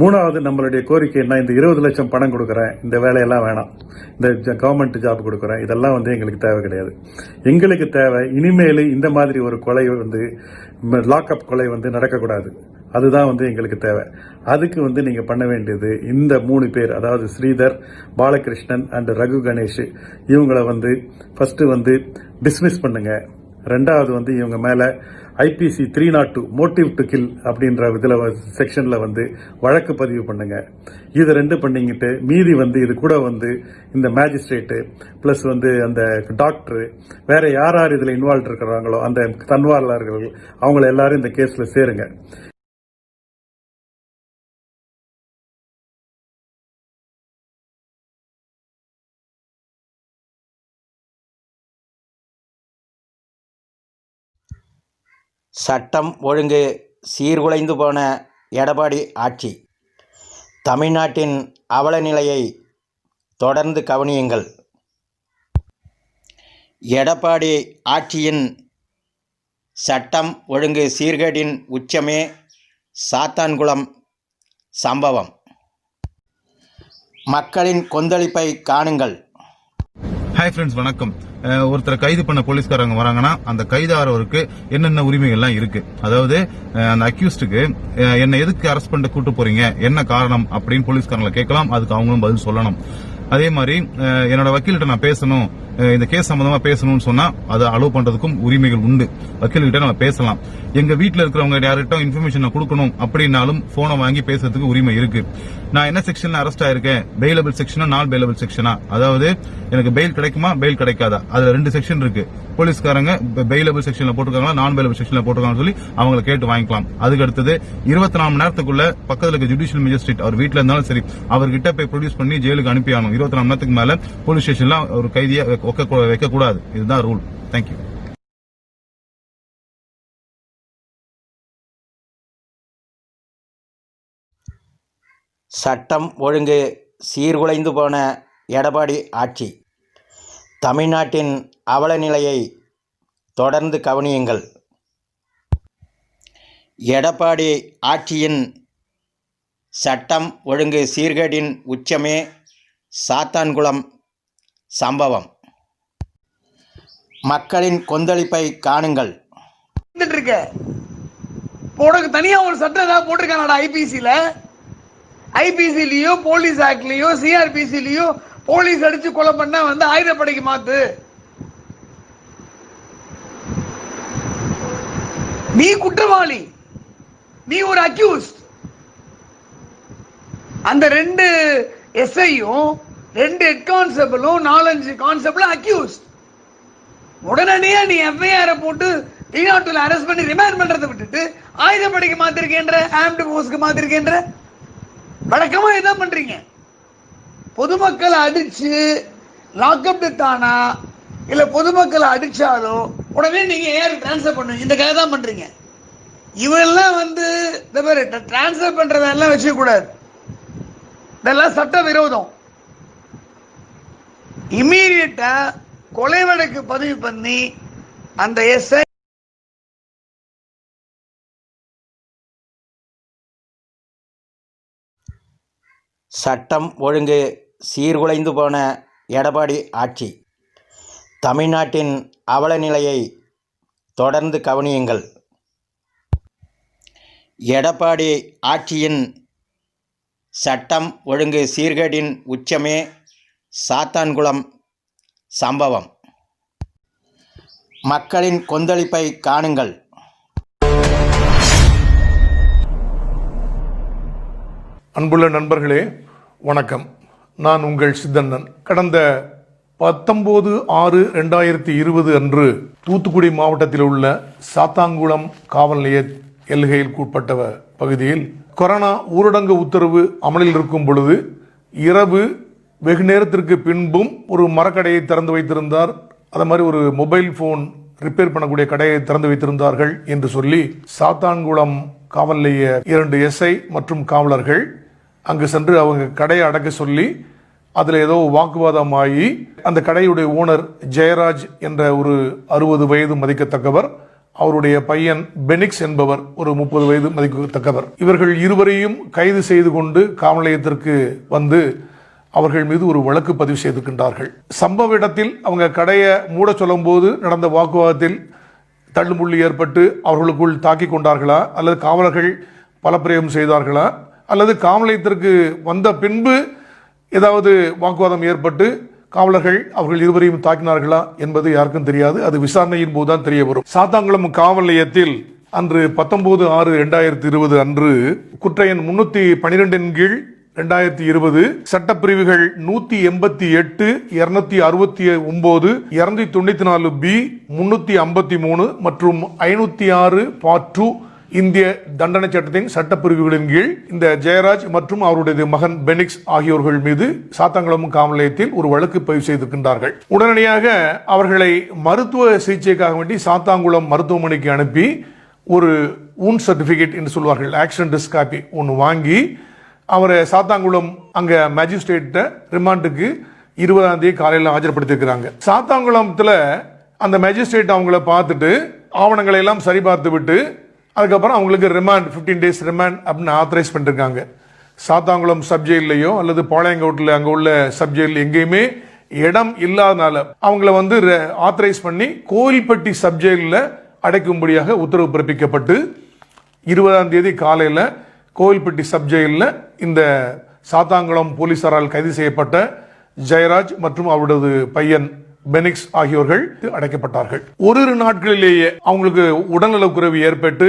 3வது நம்மளுடைய கோரிக்கை என்ன, இந்த 20 லட்சம் பணம் கொடுக்குறேன், இந்த வேலையெல்லாம் வேணாம், இந்த கவர்மெண்ட் ஜாப் கொடுக்குறேன், இதெல்லாம் எங்களுக்கு தேவை கிடையாது. எங்களுக்கு தேவை இனிமேல் இந்த மாதிரி ஒரு கொலை லாக்அப் கொலை நடக்கக்கூடாது. அதுதான் வந்து எங்களுக்கு தேவை. அதுக்கு வந்து நீங்க பண்ண வேண்டியது இந்த 3 பேர், அதாவது ஸ்ரீதர், பாலகிருஷ்ணன் அண்ட் ரகு கணேஷ், இவங்களை வந்து ஃபர்ஸ்ட் வந்து டிஸ்மிஸ் பண்ணுங்க. ரெண்டாவது வந்து இவங்க மேல IPC 302 மோட்டிவ் டு கில் அப்படின்ற இதுல செக்ஷன்ல வந்து வழக்கு பதிவு பண்ணுங்க. இது 2 பண்ணிக்கிட்டு மீதி வந்து இது கூட வந்து இந்த மேஜிஸ்ட்ரேட்டு பிளஸ் வந்து அந்த டாக்டர், வேற யார் இதுல இன்வால்வ் இருக்கிறாங்களோ அந்த தன்வாளர்கள், அவங்கள எல்லாரும் இந்த கேஸ்ல சேருங்க. சட்டம் ஒழுங்கு சீர்குலைந்து போன எடப்பாடி ஆட்சி. தமிழ்நாட்டின் அவல நிலையை தொடர்ந்து கவனியுங்கள். எடப்பாடி ஆட்சியின் சட்டம் ஒழுங்கு சீர்கேடின் உச்சமே சாத்தான்குளம் சம்பவம். மக்களின் கொந்தளிப்பை காணுங்கள். ஹாய் ஃப்ரெண்ட்ஸ், வணக்கம். ஒருத்தரை கைது பண்ண போலீஸ்காரங்க வராங்கன்னா அந்த கைதாரவருக்கு என்னென்ன உரிமைகள்லாம் இருக்கு, அதாவது அந்த அக்யூஸ்டுக்கு என்ன எதுக்கு அரெஸ்ட் பண்ணிட்டு கூட்டு போறீங்க, என்ன காரணம் அப்படின்னு போலீஸ்காரங்களை கேட்கலாம். அதுக்கு அவங்களும் பதில் சொல்லணும். அதே மாதிரி என்னோட வக்கீல்கிட்ட நான் பேசணும், இந்த கேஸ் சம்பந்தமா பேசணும்னு சொன்னா அதை அலோவ் பண்றதுக்கும் உரிமைகள் உண்டு. வக்கீல்கிட்ட நம்ம பேசலாம். எங்க வீட்டில் இருக்கிறவங்க யார்கிட்ட இன்ஃபர்மேஷன் கொடுக்கணும் அப்படின்னாலும் போனை வாங்கி பேசுறதுக்கு உரிமை இருக்கு. நான் என்ன செக்ஷன்ல அரெஸ்ட் ஆயிருக்கேன், பெயிலபிள் செக்ஷனா நான் பெயிலபிள் செக்ஷனா, அதாவது எனக்கு பெயில் கிடைக்குமா பெயில் கிடைக்காதா, அதுல 2 செக்ஷன் இருக்கு. போலீஸ்காரங்க பெயிலபிள் செக்ஷன்ல போட்டுருக்காங்களா நான் பெயிலபிள் செக்ஷன்ல போட்டுருக்காங்கன்னு சொல்லி அவங்களை கேட்டு வாங்கிக்கலாம். அதுக்கு அடுத்தது 24 மணி நேரத்துக்குள்ள பக்கத்துல இருக்க ஜுடிஷியல் மேஜிஸ்ட்ரேட் அவர் வீட்டுல இருந்தாலும் சரி அவர்கிட்ட போய் ப்ரொடியூஸ் பண்ணி ஜெயிலுக்கு அனுப்பி ஆகணும். 24 மணி நேரத்துக்கு மேல போலீஸ் ஸ்டேஷன்ல ஒரு கைதியை வைக்க கூடாது. இதுதான் ரூல். தேங்க்யூ. சட்டம் ஒழுங்கு சீர்குலைந்து போன எடப்பாடி ஆட்சி. தமிழ்நாட்டின் அவல நிலையை தொடர்ந்து கவனியுங்கள். எடப்பாடி ஆட்சியின் சட்டம் ஒழுங்கு சீர்கேடின் உச்சமே சாத்தான்குளம் சம்பவம். மக்களின் கொந்தளிப்பை காணுங்கள். உனக்கு தனியா ஒரு சட்டம் ஏதாவது போட்டிருக்கானடா ஐபிசிலயோ போலீஸ் ஆக்ட்லயோ சிஆர்பிசிலயோ போலீஸ் அடிச்சு கொலை பண்ண வந்து ஆயுதப்படைக்கு மாத்து. நீ குற்றவாளி, நீ ஒரு அக்யூஸ்ட். அந்த 2 எஸ்ஐயும் 2 ஹெட் கான்ஸ்டபிளும் 4-5 கான்ஸ்டபிளும் அக்யூஸ்ட். உடனடியா நீ எஃப்ஐஆர் போட்டு 302 அரெஸ்ட் பண்ணி ரிமாண்ட் பண்றதை விட்டுட்டு ஆயுதப்படைக்கு மாத்திருக்கேன்ற, ஆர்ம்டு போர்ஸ்க்கு மாத்திருக்கேன்ற, வழக்கமா இதான் பண்றீங்க. பொதுமக்களை அடிச்சு லாக்அப் டெத்தானா இல்ல பொதுமக்களை அடிச்சாலும் உடனே நீங்க ஏர் டிரான்ஸ்பர் பண்ணுங்க. இந்த கதை தான் பண்றீங்க. இவெல்லாம் வந்து இந்த மாதிரி டிரான்ஸ்பர் பண்றதெல்லாம் வச்சுக்க கூடாது. இதெல்லாம் சட்ட விரோதம். இம்மீடியட்டா கொலை வழக்கு பதிவு பண்ணி அந்த எஸ்ஐ சட்டம் ஒழுங்கு சீர்குலைந்து போன எடப்பாடி ஆட்சி. தமிழ்நாட்டின் அவல நிலையை தொடர்ந்து கவனியுங்கள். எடப்பாடி ஆட்சியின் சட்டம் ஒழுங்கு சீர்கேடின் உச்சமே சாத்தான்குளம் சம்பவம். மக்களின் கொந்தளிப்பை காணுங்கள். அன்புள்ள நண்பர்களே, வணக்கம். நான் உங்கள் சித்தண்ணன். கடந்த 19/6/2020 அன்று தூத்துக்குடி மாவட்டத்தில் உள்ள சாத்தான்குளம் காவல் நிலைய எல்கையில் பகுதியில் கொரோனா ஊரடங்கு உத்தரவு அமலில் இருக்கும் பொழுது இரவு வெகு நேரத்திற்கு பின்பும் ஒரு மரக்கடையை திறந்து வைத்திருந்தார். அது மாதிரி ஒரு மொபைல் போன் ரிப்பேர் பண்ணக்கூடிய கடையை திறந்து வைத்திருந்தார்கள் என்று சொல்லி சாத்தான்குளம் காவல் நிலைய 2 எஸ்ஐ மற்றும் காவலர்கள் அங்கு சென்று அவங்க கடையை அடக்க சொல்லி அதில் ஏதோ வாக்குவாதம் ஆகி அந்த கடையுடைய ஓனர் ஜெயராஜ் என்ற ஒரு 60 வயது மதிக்கத்தக்கவர், அவருடைய பையன் பெனிக்ஸ் என்பவர் ஒரு 30 வயது மதிக்கத்தக்கவர், இவர்கள் இருவரையும் கைது செய்து கொண்டு காவல் நிலையத்திற்கு வந்து அவர்கள் மீது ஒரு வழக்கு பதிவு செய்திருக்கின்றார்கள். சம்பவ இடத்தில் அவங்க கடையை மூட சொல்லும் போது நடந்த வாக்குவாதத்தில் தள்ளுமுள்ளி ஏற்பட்டு அவர்களுக்குள் தாக்கி கொண்டார்களா அல்லது காவலர்கள் பலப்பிரயோகம் செய்தார்களா அல்லது காவல் நிலையத்திற்கு வந்த பின்பு ஏதாவது வாக்குவாதம் ஏற்பட்டு காவலர்கள் அவர்கள் இருவரையும் தாக்கினார்களா என்பது யாருக்கும் தெரியாது. அது விசாரணையின் போதுதான் தெரிய வரும். சாத்தான்குளம் காவல் நிலையத்தில் அன்று 19/6/2020 அன்று குற்ற எண் 312 கீழ் 2020 சட்டப்பிரிவுகள் 188, 269, 294 பி, 353 மற்றும் 506 பார்ட் 2 இந்திய தண்டனை சட்டத்தின் சட்டப்பிரிவுகளின் கீழ் இந்த ஜெயராஜ் மற்றும் அவருடைய மகன் பெனிக்ஸ் ஆகியோர்கள் மீது சாத்தான்குளம் காவல் நிலையத்தில் ஒரு வழக்கு பதிவு செய்திருக்கின்றார்கள். உடனடியாக அவர்களை மருத்துவ சிகிச்சைக்காக வேண்டி சாத்தான்குளம் மருத்துவமனைக்கு அனுப்பி ஒரு ஊன் சர்டிபிகேட் என்று சொல்வார்கள், ஆக்சிடென்ட் ரிஸ்க் காப்பி ஒன்று வாங்கி அவரை சாத்தான்குளம் அங்க மேஜிஸ்ட்ரேட் ரிமாண்டுக்கு 20ஆம் தேதி காலையில் ஆஜர்படுத்திருக்கிறாங்க. சாத்தான்குளத்தில் அந்த மேஜிஸ்ட்ரேட் அவங்கள பார்த்துட்டு ஆவணங்களை எல்லாம் சரிபார்த்து விட்டு அதுக்கப்புறம் அவங்களுக்கு ரிமாண்ட் 15 days ரிமாண்ட் அப்படின்னு ஆத்தரைஸ் பண்ணிருக்காங்க. சாத்தான்குளம் சப்ஜெயிலையோ அல்லது பாளையங்கோட்டில் அங்கே உள்ள சப்ஜெயில் எங்கேயுமே இடம் இல்லாதனால அவங்கள வந்து ஆத்தரைஸ் பண்ணி கோயில்பட்டி சப்ஜெயிலில் அடைக்கும்படியாக உத்தரவு பிறப்பிக்கப்பட்டு 20ஆம் தேதி காலையில் கோவில்பட்டி சப்ஜெயிலில் இந்த சாத்தான்குளம் போலீசாரால் கைது செய்யப்பட்ட ஜெயராஜ் மற்றும் அவரது பையன் பெனிக்ஸ் ஆகியோர்கள் அடைக்கப்பட்டார்கள். ஒரு நாட்களிலேயே அவங்களுக்கு உடல்நலக்குறைவு ஏற்பட்டு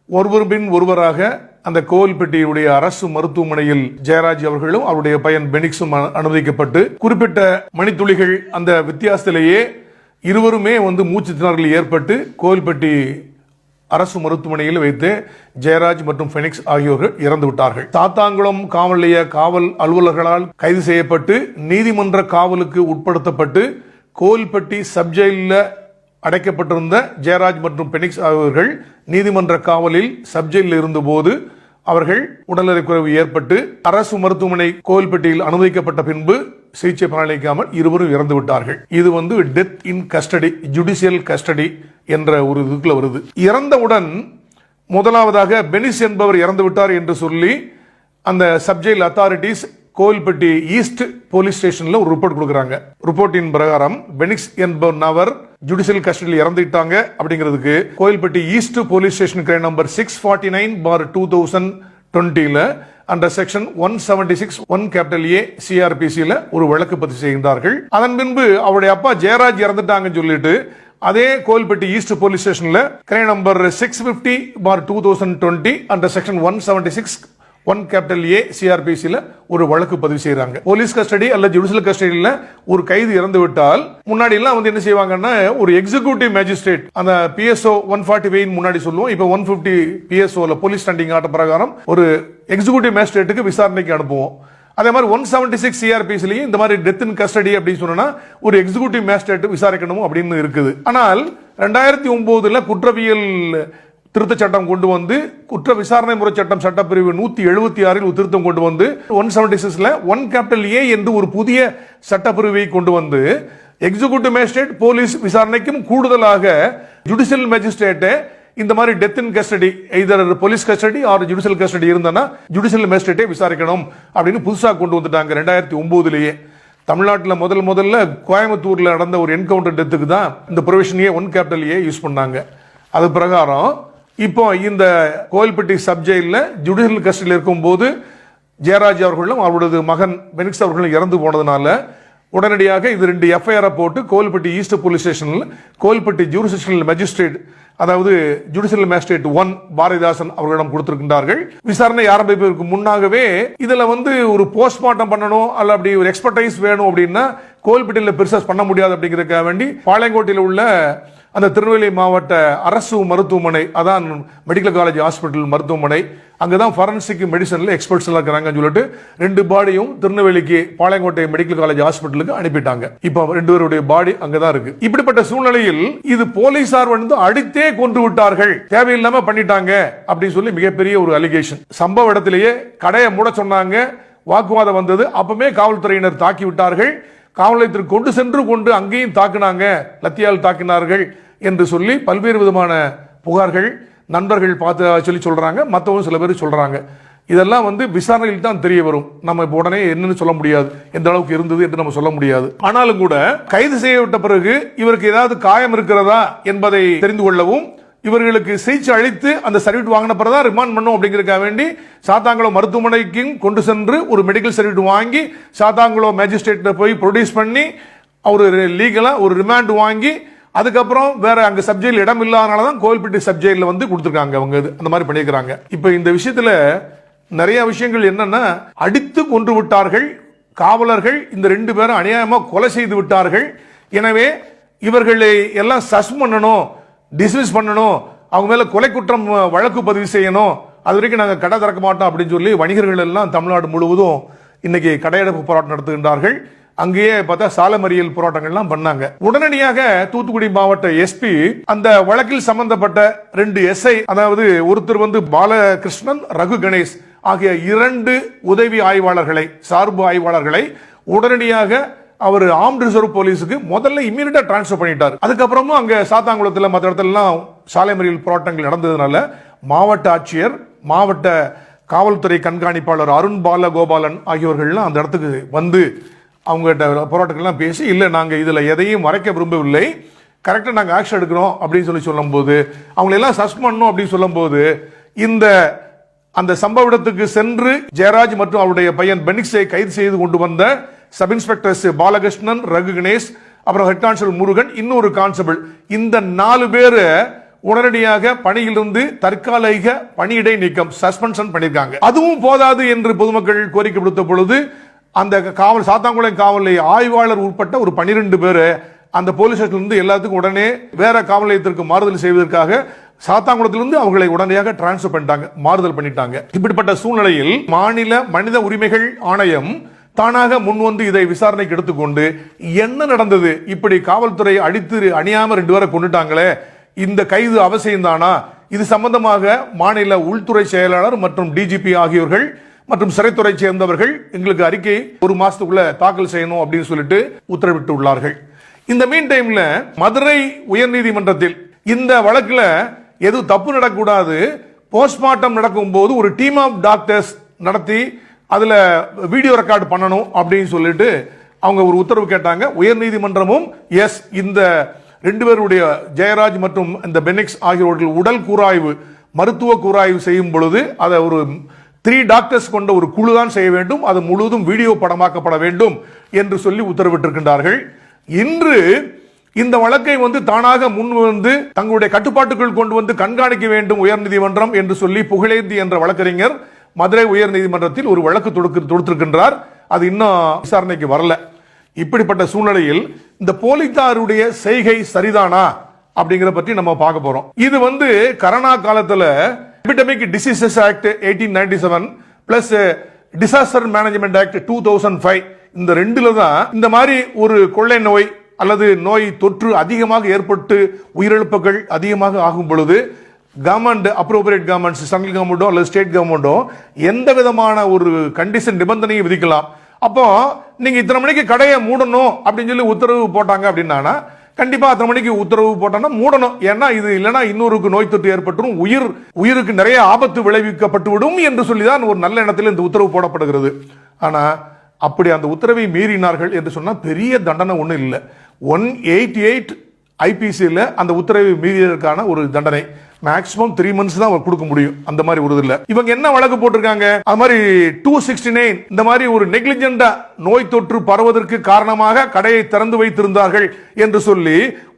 ஒருவர் பின் ஒருவராக அந்த கோவில்பட்டியுடைய அரசு மருத்துவமனையில் ஜெயராஜ் அவர்களும் அவருடைய பையன் பெனிக்ஸும் அனுமதிக்கப்பட்டு குறிப்பிட்ட மணித்துளிகள் அந்த வித்தியாசத்திலேயே இருவருமே வந்து மூச்சு திணறல் ஏற்பட்டு கோவில்பட்டி அரசு மருத்துவமனையில் வைத்து ஜெயராஜ் மற்றும் பெனிக்ஸ் ஆகியோர்கள் இறந்து விட்டார்கள். சாத்தான்குளம் காவல் நிலைய காவல் அலுவலர்களால் கைது செய்யப்பட்டு நீதிமன்ற காவலுக்கு உட்படுத்தப்பட்டு கோவில்பட்டி சப்ஜெயிலில் அடைக்கப்பட்டிருந்த ஜெயராஜ் மற்றும் பெனிக்ஸ் ஆகியோர்கள் நீதிமன்ற காவலில் சப்ஜெயிலில் இருந்தபோது அவர்கள் உடல்நலக்குறைவு ஏற்பட்டு அரசு மருத்துவமனை கோவில்பட்டியில் அனுமதிக்கப்பட்ட பின்பு சிகிச்சை பலனளிக்காமல் இருவரும் இறந்து விட்டார்கள். இது வந்து death in custody, judicial custody என்ற ஒரு இதுக்குள்ள வருது. இறந்தவுடன் முதலாவதாக பெனிஸ் என்பவர் இறந்து விட்டார் என்று சொல்லி அந்த subjail authorities Kovilpatti east police ஸ்டேஷன்ல ஒரு ரிப்போர்ட் கொடுக்கறாங்க. ரிப்போர்ட்டின் பிரகாரம் பெனிக்ஸ் என்பவர் ஜுடிஷியல் கஸ்டடியில் இறந்துட்டாங்க அப்படிங்கிறதுக்கு Kovilpatti east police station crime number 649/2020 under section 176(1) CRPC ஒரு வழக்கு பதிவு செய்கின்றார்கள். அதன் பின்பு அவருடைய அப்பா ஜெயராஜ் இறந்துட்டாங்கன்னு சொல்லிட்டு அதே கோவில்பட்டி ஈஸ்ட் போலீஸ் ஸ்டேஷன்ல crime number 650/2020 under section 176(1) CRPC ஒரு வழக்கு பதிவு செய்யறாங்க. போலீஸ் கஸ்டடி அல்லது ஜுடிஷியல் கஸ்டடியில் ஒரு கைது இறந்து விட்டால் முன்னாடி எல்லாம் வந்து என்ன செய்வாங்கன்னா ஒரு எக்ஸிகியூட்டிவ் மேஜிஸ்ட்ரேட் அந்த PSO 145 முன்னாடி சொல்லுவோம், இப்ப 150 PSO போலீஸ் ஸ்டாண்டிங் ஆர்டர் பிரகாரம் ஒரு எக்ஸிகியூட்டிவ் மேஜிஸ்ட்ரேட்டுக்கு விசாரணைக்கு அனுப்புவோம். அதே மாதிரி 176 CRPCலையும் இந்த மாதிரி டெத் இன் கஸ்டடி அப்படின்னு சொன்னா ஒரு எக்ஸிகியூட்டிவ் மேஜிஸ்ட்ரேட் விசாரிக்கணும் அப்படின்னு இருக்குது. ஆனால் 2009 குற்றவியல் திருத்த சட்டம் கொண்டு வந்து குற்ற விசாரணை முறை சட்டம் சட்டப்பிரிவு 176 திருத்தம் கொண்டு வந்து 176 1A என்று ஒரு புதிய சட்டப்பிரிவை கொண்டு வந்து எக்ஸிகியூட்டிவ் மேஜிஸ்ட்ரேட் போலீஸ் விசாரணைக்கும் கூடுதலாக ஜுடிஷியல் மேஜிஸ்ட்ரேட் இந்த மாதிரி death in custody either police custody or judicial custody இருந்தா ஜுடிஷியல் மேஜிஸ்ட்ரேட்டே விசாரிக்கணும் அப்படின்னு புதுசாக கொண்டு வந்துட்டாங்க 2009. தமிழ்நாட்டில் முதல்ல கோயம்புத்தூர்ல நடந்த ஒரு என்கவுண்டர் டெத்துக்கு தான் இந்த ப்ரொவிஷனையே 1A யூஸ் பண்ணாங்க. அது பிரகாரம் இப்போ இந்த கோவில்பட்டி சப்ஜெயிலில் ஜுடிஷியல் கஸ்டடியில் இருக்கும்போது ஜெயராஜ் அவர்களும் அவரது மகன் பெனிக்ஸ் அவர்களும் இறந்து போனதுனால உடனடியாக இது 2 FIR போட்டு கோவில்பட்டி ஈஸ்ட் போலீஸ் ஸ்டேஷனில் கோவில்பட்டி ஜூரிஸ்டிக்ஷனல் மேஜிஸ்ட்ரேட் அதாவது ஜுடிஷியல் மேஜிஸ்ட்ரேட் 1 பாரதிதாசன் அவர்களிடம் கொடுத்திருக்கின்றார்கள். விசாரணை ஆரம்பிப்பதற்கு முன்னாகவே இதுல வந்து ஒரு போஸ்ட்மார்ட்டம் பண்ணணும் அல்ல அப்படி ஒரு எக்ஸ்பர்டைஸ் வேணும் அப்படின்னா கோவில்பட்டியில் பெருசா பண்ண முடியாது அப்படிங்கிறதுக்காக வேண்டி பாளையங்கோட்டையில் உள்ள அந்த திருநெல்வேலி மாவட்ட அரசு மருத்துவமனை அதான் மெடிக்கல் காலேஜ் ஹாஸ்பிட்டல் மருத்துவமனை அங்கதான் ஃபாரன்சிக் மெடிசன்ல எக்ஸ்பர்ட்ஸ் எல்லாம் இருக்கிறாங்கன்னு சொல்லிட்டு 2 பாடியும் திருநெல்வேலிக்கு பாளையங்கோட்டை மெடிக்கல் காலேஜ் ஹாஸ்பிட்டலுக்கு அனுப்பிட்டாங்க. இப்போ 2 பேருடைய பாடி அங்கதான் இருக்கு. இப்படிப்பட்ட சூழ்நிலையில் இது போலீசார் வந்து அடித்தே கொன்று விட்டார்கள், தேவையில்லாம பண்ணிட்டாங்க அப்படின்னு சொல்லி மிகப்பெரிய ஒரு அலிகேஷன். சம்பவ இடத்திலேயே கடையை மூட சொன்னாங்க, வாக்குவாதம் வந்தது, அப்பவே காவல்துறையினர் தாக்கி விட்டார்கள். காவல் நிலையத்திற்கு கொண்டு சென்று கொண்டு அங்கேயும் தாக்கினாங்க, லத்தியால் தாக்கினார்கள் என்று சொல்லி பல்வேறு விதமான புகார்கள் நண்பர்கள் பார்த்து சொல்லி சொல்றாங்க, மற்றவங்க சில பேர் சொல்றாங்க. இதெல்லாம் வந்து விசாரணையில் தான் தெரிய வரும். நம்ம இப்போ உடனே என்னன்னு சொல்ல முடியாது, எந்த அளவுக்கு இருந்தது என்று நம்ம சொல்ல முடியாது. ஆனாலும் கூட கைது செய்யப்பட்ட பிறகு இவருக்கு ஏதாவது காயம் இருக்கிறதா என்பதை தெரிந்து கொள்ளவும் இவர்களுக்கு சிகிச்சை அளித்து அந்த சர்டிஃபிகேட் வாங்கின பிறகு தான் ரிமாண்ட் பண்ணும் அப்படிங்கிறதுக்காக வேண்டி சாத்தாங்குளம் மருத்துவமனைக்கும் கொண்டு சென்று ஒரு மெடிக்கல் சர்டிஃபிகேட் வாங்கி சாத்தாங்குளம் மேஜிஸ்ட்ரேட் போய் ப்ரொடியூஸ் பண்ணி ஒரு லீகலா ஒரு ரிமாண்ட் வாங்கி அதுக்கப்புறம் வேற அங்க சப்ஜெக்ட்ல இடம் இல்லாதனால தான் கோவில்பட்டி சப்ஜெக்ட்ல வந்து கொடுத்துருக்காங்க. அவங்க அந்த மாதிரி பண்ணியிருக்கிறாங்க. இப்ப இந்த விஷயத்துல நிறைய விஷயங்கள் என்னன்னா, அடித்து கொன்று விட்டார்கள் காவலர்கள், இந்த 2 பேரும் அநியாயமா கொலை செய்து விட்டார்கள். எனவே இவர்களை எல்லாம் சஸ்பெண்ட் பண்ணணும், டிஸ்மிஸ் பண்ணணும், அவங்க மேல கொலை குற்றம் வழக்கு பதிவு செய்யணும், அது வரைக்கும் நாங்கள் கடை திறக்க மாட்டோம் அப்படின்னு சொல்லி வணிகர்கள் எல்லாம் தமிழ்நாடு முழுவதும் இன்னைக்கு கடையடைப்பு போராட்டம் நடத்துகின்றார்கள். அங்கேயே பார்த்தா சாலை மறியல் போராட்டங்கள்லாம் பண்ணாங்க. உடனடியாக தூத்துக்குடி மாவட்ட எஸ்பி அந்த வழக்கில் சம்பந்தப்பட்ட 2 எஸ்ஐ, அதாவது ஒருத்தர் வந்து பாலகிருஷ்ணன், ரகு கணேஷ் ஆகிய 2 உதவி ஆய்வாளர்களை, சார்பு ஆய்வாளர்களை உடனடியாக அவர் ஆர்ம்டு ரிசர்வ் போலீஸுக்கு முதல்ல இம்மீடியட்டா டிரான்ஸ்பர் பண்ணிட்டார். அதுக்கப்புறமும் அங்க சாத்தாங்குளத்தில் மற்ற இடத்துல சாலை மறியல் போராட்டங்கள் நடந்ததுனால மாவட்ட ஆட்சியர், மாவட்ட காவல்துறை கண்காணிப்பாளர் அருண் பாலகோபாலன் ஆகியோர்கள்லாம் அந்த இடத்துக்கு வந்து அவங்ககிட்ட போராட்டங்கள்லாம் பேசி, இல்லை நாங்கள் இதில் எதையும் மறைக்க விரும்பவில்லை, கரெக்டாக நாங்கள் ஆக்ஷன் எடுக்கிறோம் அப்படின்னு சொல்லும்போது, அவங்களெல்லாம் சஸ்பெண்ட் பண்ணணும் அப்படின்னு சொல்லும்போது, அந்த சம்பவ இடத்துக்கு சென்று ஜெயராஜ் மற்றும் அவருடைய பையன் பெனிக்ஸை கைது செய்து கொண்டு வந்த சப் இன்ஸ்பெக்டர்ஸ் பாலகிருஷ்ணன், ரகு கணேஷ், அப்புறம் ஹெட் கான்ஸ்டபிள் முருகன், இன்னொரு கான்ஸ்டபிள், இந்த 4 பேர் உடனடியாக பணியிலிருந்து தற்காலிக பணியிடை நீக்கம், சஸ்பென்ஷன் பண்ணிருக்காங்க. அதுவும் போதாது என்று பொதுமக்கள் கோரிக்கை விடுத்த பொழுது அந்த காவல் சாத்தாங்குளம் காவல் ஆய்வாளர் உட்பட்ட ஒரு 12 பேர் அந்த போலீஸ் ஸ்டேஷன்ல எல்லாத்துக்கும் உடனே வேற காவல் நிலையத்திற்கு மாறுதல் செய்வதற்காக சாத்தாங்குளத்திலிருந்து அவர்களை உடனடியாக டிரான்ஸ்பர் பண்ணிட்டாங்க, மாறுதல் பண்ணிட்டாங்க. இப்படிப்பட்ட சூழ்நிலையில் மாநில மனித உரிமைகள் ஆணையம் தானாக முன்வந்து இதை விசாரணைக்கு எடுத்துக்கொண்டு என்ன நடந்தது, இப்படி காவல்துறை அடித்து அணியாம 2 பேரை கொண்டுட்டாங்களே, இந்த கைது அவசியம் தானா, இது சம்பந்தமாக மாநில உள்துறை செயலாளர் மற்றும் டிஜிபி ஆகியோர்கள் மற்றும் சிறைத்துறை சேர்ந்தவர்கள் எங்களுக்கு அறிக்கை 1 மாசத்துக்குள்ள தாக்கல் செய்யணும் அப்படின்னு சொல்லிட்டு உத்தரவிட்டு உள்ளார்கள். இந்த மீன் டைம்ல மதுரை உயர்நீதிமன்றத்தில் இந்த வழக்குல எதுவும் தப்பு நடக்கக்கூடாது, போஸ்ட்மார்ட்டம் நடக்கும் போது ஒரு டீம் ஆஃப் டாக்டர்ஸ் நடத்தி அதுல வீடியோ ரெக்கார்டு பண்ணணும் அப்படின்னு சொல்லிட்டு அவங்க ஒரு உத்தரவு கேட்டாங்க. உயர்நீதிமன்றமும் எஸ், இந்த 2 பேருடைய ஜெயராஜ் மற்றும் இந்த பெனிக்ஸ் ஆகியோர்கள் உடல் கூராய்வு, மருத்துவ கூராய்வு செய்யும் பொழுது அதை ஒரு 3 டாக்டர்ஸ் கொண்ட ஒரு குழு தான் செய்ய வேண்டும், அது முழுவதும் வீடியோ படமாக்கப்பட வேண்டும் என்று சொல்லி உத்தரவிட்டிருக்கின்றார்கள். இன்று இந்த வழக்கை தானாக முன் வந்து தங்களுடைய கட்டுப்பாட்டுக்குள் கொண்டு வந்து கண்காணிக்க வேண்டும் உயர்நீதிமன்றம் என்று சொல்லி புகழேந்தி என்ற வழக்கறிஞர் மதுரை உயர்நீதிமன்றத்தில் ஒரு வழக்கு தொடுத்திருக்கின்றார். அது இன்னும் விசாரணைக்கு வரல. இப்படிப்பட்ட சூழ்நிலையில் இந்த போலீசாருடைய செய்கை சரிதானா அப்படிங்கிற பற்றி நம்ம பார்க்க போறோம். இது கரோனா காலத்துல epidemic diseases act 1897 plus disaster management act 2005 இந்த 2ல தான் இந்த மாதிரி ஒரு கொள்ளை நோய் அல்லது நோய் தொற்று அதிகமாக ஏற்பட்டு உயிரிழப்புகள் அதிகமாக ஆகும் பொழுது கவர்மெண்ட், அப்ரோப்ரியேட் கவர்மெண்ட்ஸ், சென்ட்ரல் கவர்மெண்டோ அல்லது ஸ்டேட் கவர்மெண்டோ எந்த விதமான ஒரு கண்டிஷன் நிபந்தனையை விதிக்கலாம். அப்போ நீங்க இத்தனை மணிக்கு கடையை மூடணும் அப்படின்னு சொல்லி உத்தரவு போட்டாங்க அப்படின்னா கண்டிப்பா அத்தனை மணிக்கு உத்தரவு போட்டோம்னா மூடணும். ஏன்னா இது இல்லைன்னா இன்னொருக்கு நோய் தொற்று ஏற்பட்டுரும், உயிருக்கு நிறைய ஆபத்து விளைவிக்கப்பட்டு விடும் என்று சொல்லிதான் ஒரு நல்ல எண்ணத்தில் இந்த உத்தரவு போடப்படுகிறது. ஆனா அப்படி அந்த உத்தரவை மீறினார்கள் என்று சொன்னா பெரிய தண்டனை ஒன்றும் இல்லை. 188 ஐபிசியில் அந்த உத்தரவை மீறியதற்கான ஒரு தண்டனை மேக்ஸிமம் 3 months தான் கொடுக்க முடியும். அந்த மாதிரி ஒரு இல்ல. இவங்க என்ன வழக்கு போட்டிருக்காங்க, அது மாதிரி 269 இந்த மாதிரி ஒரு நெக்லிஜென்டா நோய் தொற்று பரவதற்கு காரணமாக கடையை திறந்து வைத்திருந்தார்கள் என்று சொல்லி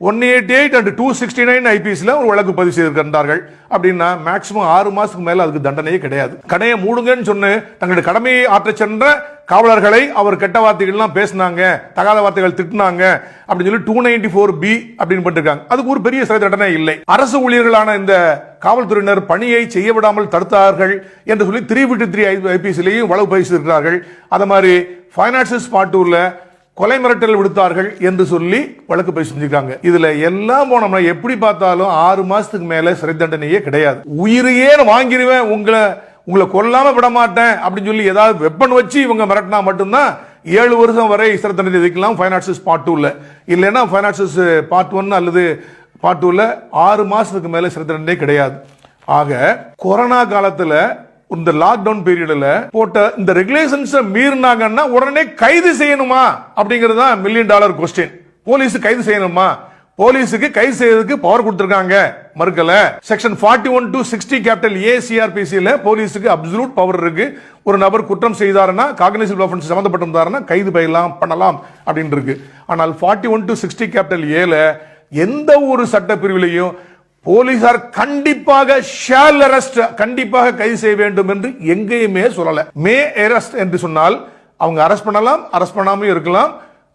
188 and 269 ஐபிசியில் ஒரு வழக்கு பதிவு செய்திருக்கின்றார்கள். அப்படின்னா மேக்ஸிமம் 6 மாசத்துக்கு மேல அதுக்கு தண்டனையே கிடையாது. கடையை மூடுங்கன்னு சொன்ன தங்களுடைய கடமையை ஆற்ற சென்ற காவலர்களை அவர் கெட்ட வார்த்தைகள்லாம் பேசினாங்க, தகாத வார்த்தைகள் திட்டினாங்க அப்படின்னு சொல்லி 294B அப்படின்னு பண்ணிருக்காங்க. அதுக்கு ஒரு பெரிய சிறை தண்டனை இல்லை. அரசு ஊழியர்களான இந்த காவல்துறையினர் பணியை செய்ய விடாமல் தடுத்தார்கள் என்று சொல்லி 353 ஐபிசிலையும் வழக்கு பதிவு செய்திருக்கிறார்கள். அது மாதிரி ஃபைனான்சியஸ் பார்ட் 2ல கொலை மிரட்டல் விடுத்தார்கள் என்று சொல்லி வழக்கு பதிவு செஞ்சிருக்காங்க. இதுல எல்லாம் போனோம்னா எப்படி பார்த்தாலும் 6 மாசத்துக்கு மேல சிறை தண்டனையே கிடையாது. உயிரையே வாங்கிடுவேன், உங்களை கொல்லாம விட மாட்டேன் அப்படின்னு சொல்லி ஏதாவது வெப்பன் வச்சு இவங்க மிரட்டினா மட்டும்தான் 7 வருஷம் வரை சிறை தண்டனை விதிக்கலாம் ஃபைனான்சியஸ் பார்ட் 2ல. இல்லைன்னா ஃபைனான்சியஸ் பார்ட் 1 அல்லது பார்ட் 2ல 6 மாசத்துக்கு மேல சிறை தண்டனை கிடையாது. ஆக கொரோனா காலத்துல இந்த லாக்டவுன் பீரியட்ல போட்ட இந்த ரெகுலேஷன்ஸ் மீறினாங்கன்னா உடனே கைது செய்யணுமா அப்படிங்கிறது தான் $1 மில்லியன் கொஸ்டின். போலீஸ் கைது செய்யணுமா? போலீஸுக்கு கைது செய்யறதுக்கு பவர் கொடுத்திருக்காங்க, மறுக்கல. செக்ஷன் 41 to 60 கேபிட்டல் ஏ சிஆர்பிசில போலீஸுக்கு அப்சல்யூட் பவர் இருக்கு. ஒரு நபர் குற்றம் செய்தாருன்னா, காக்னிசிபிள் ஆஃபென்ஸ் சம்பந்தப்பட்டிருந்தாருன்னா கைது பண்ணலாம் அப்படின்னு இருக்கு. ஆனால் 41 to 60 கேபிட்டல் ஏல எந்த ஒரு சட்ட பிரிவிலையும் போலீசார் கண்டிப்பாக ஷால் அரெஸ்ட், கண்டிப்பாக கைது செய்ய வேண்டும் என்று எங்கேயுமே சொல்லல. மே அரெஸ்ட் என்று சொன்னால் அவங்க அரெஸ்ட் பண்ணலாம், அரெஸ்ட் பண்ணாம இருக்கலாம்.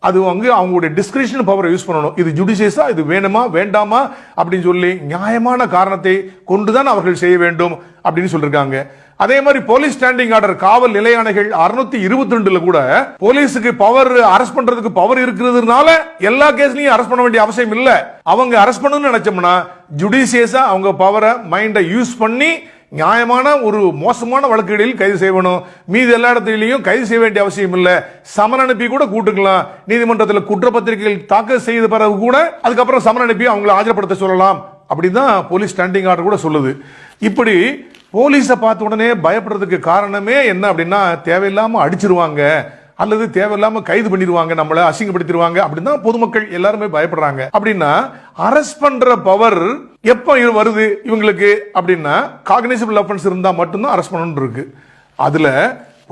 அது அவங்களுடைய டிஸ்கிரிஷன் பவரை யூஸ் பண்ணணும். இது ஜுடிஷியஸா, இது வேணுமா வேண்டாமா அப்படின்னு சொல்லி நியாயமான காரணத்தை கொண்டுதான் அவர்கள் செய்ய வேண்டும் அப்படின்னு சொல்லிருக்காங்க. அதே மாதிரி போலீஸ் ஸ்டாண்டிங் ஆர்டர், காவல் நிலை ஆணைகள் 622 கூட போலீஸுக்கு பவர், அரெஸ்ட் பண்றதுக்கு பவர் இருக்கிறதுனால எல்லா கேஸ்லயும் அரெஸ்ட் பண்ண வேண்டிய அவசியம் இல்ல. அவங்க அரெஸ்ட் பண்ணணும்னு நினைச்சோம்னா ஜுடிஷியஸா அவங்க பவரை மைண்டை யூஸ் பண்ணி நியாயமான ஒரு மோசமான வழக்குகளில் கைது செய்யணும். மீது எல்லா இடத்திலையும் கைது செய்ய வேண்டிய அவசியம் இல்ல. சமன் அனுப்பி கூட கூட்டுக்கலாம். நீதிமன்றத்தில் குற்றப்பத்திரிகைகள் தாக்கல் செய்த பிறகு கூட அதுக்கப்புறம் சமன் அனுப்பி அவங்களை ஆஜர்படுத்த சொல்லலாம். அப்படிதான் போலீஸ் ஸ்டாண்டிங் ஆர்டர் கூட சொல்லுது. இப்படி போலீஸை பார்த்த உடனே பயப்படுறதுக்கு காரணமே என்ன அப்படின்னா, தேவையில்லாம அடிச்சிருவாங்க அல்லது தேவையில்லாம கைது பண்ணிடுவாங்க, நம்மள அசிங்கப்படுத்திடுவாங்க அப்படின்னு தான் பொதுமக்கள் எல்லாருமே பயப்படுறாங்க. அப்படின்னா அரெஸ்ட் பண்ற பவர் எப்ப வருது இவங்களுக்கு அப்படின்னா, காக்னிசிபிள் ஆஃபென்ஸ் இருந்தா மட்டும்தான் அரெஸ்ட் பண்ணணும் இருக்கு. அதுல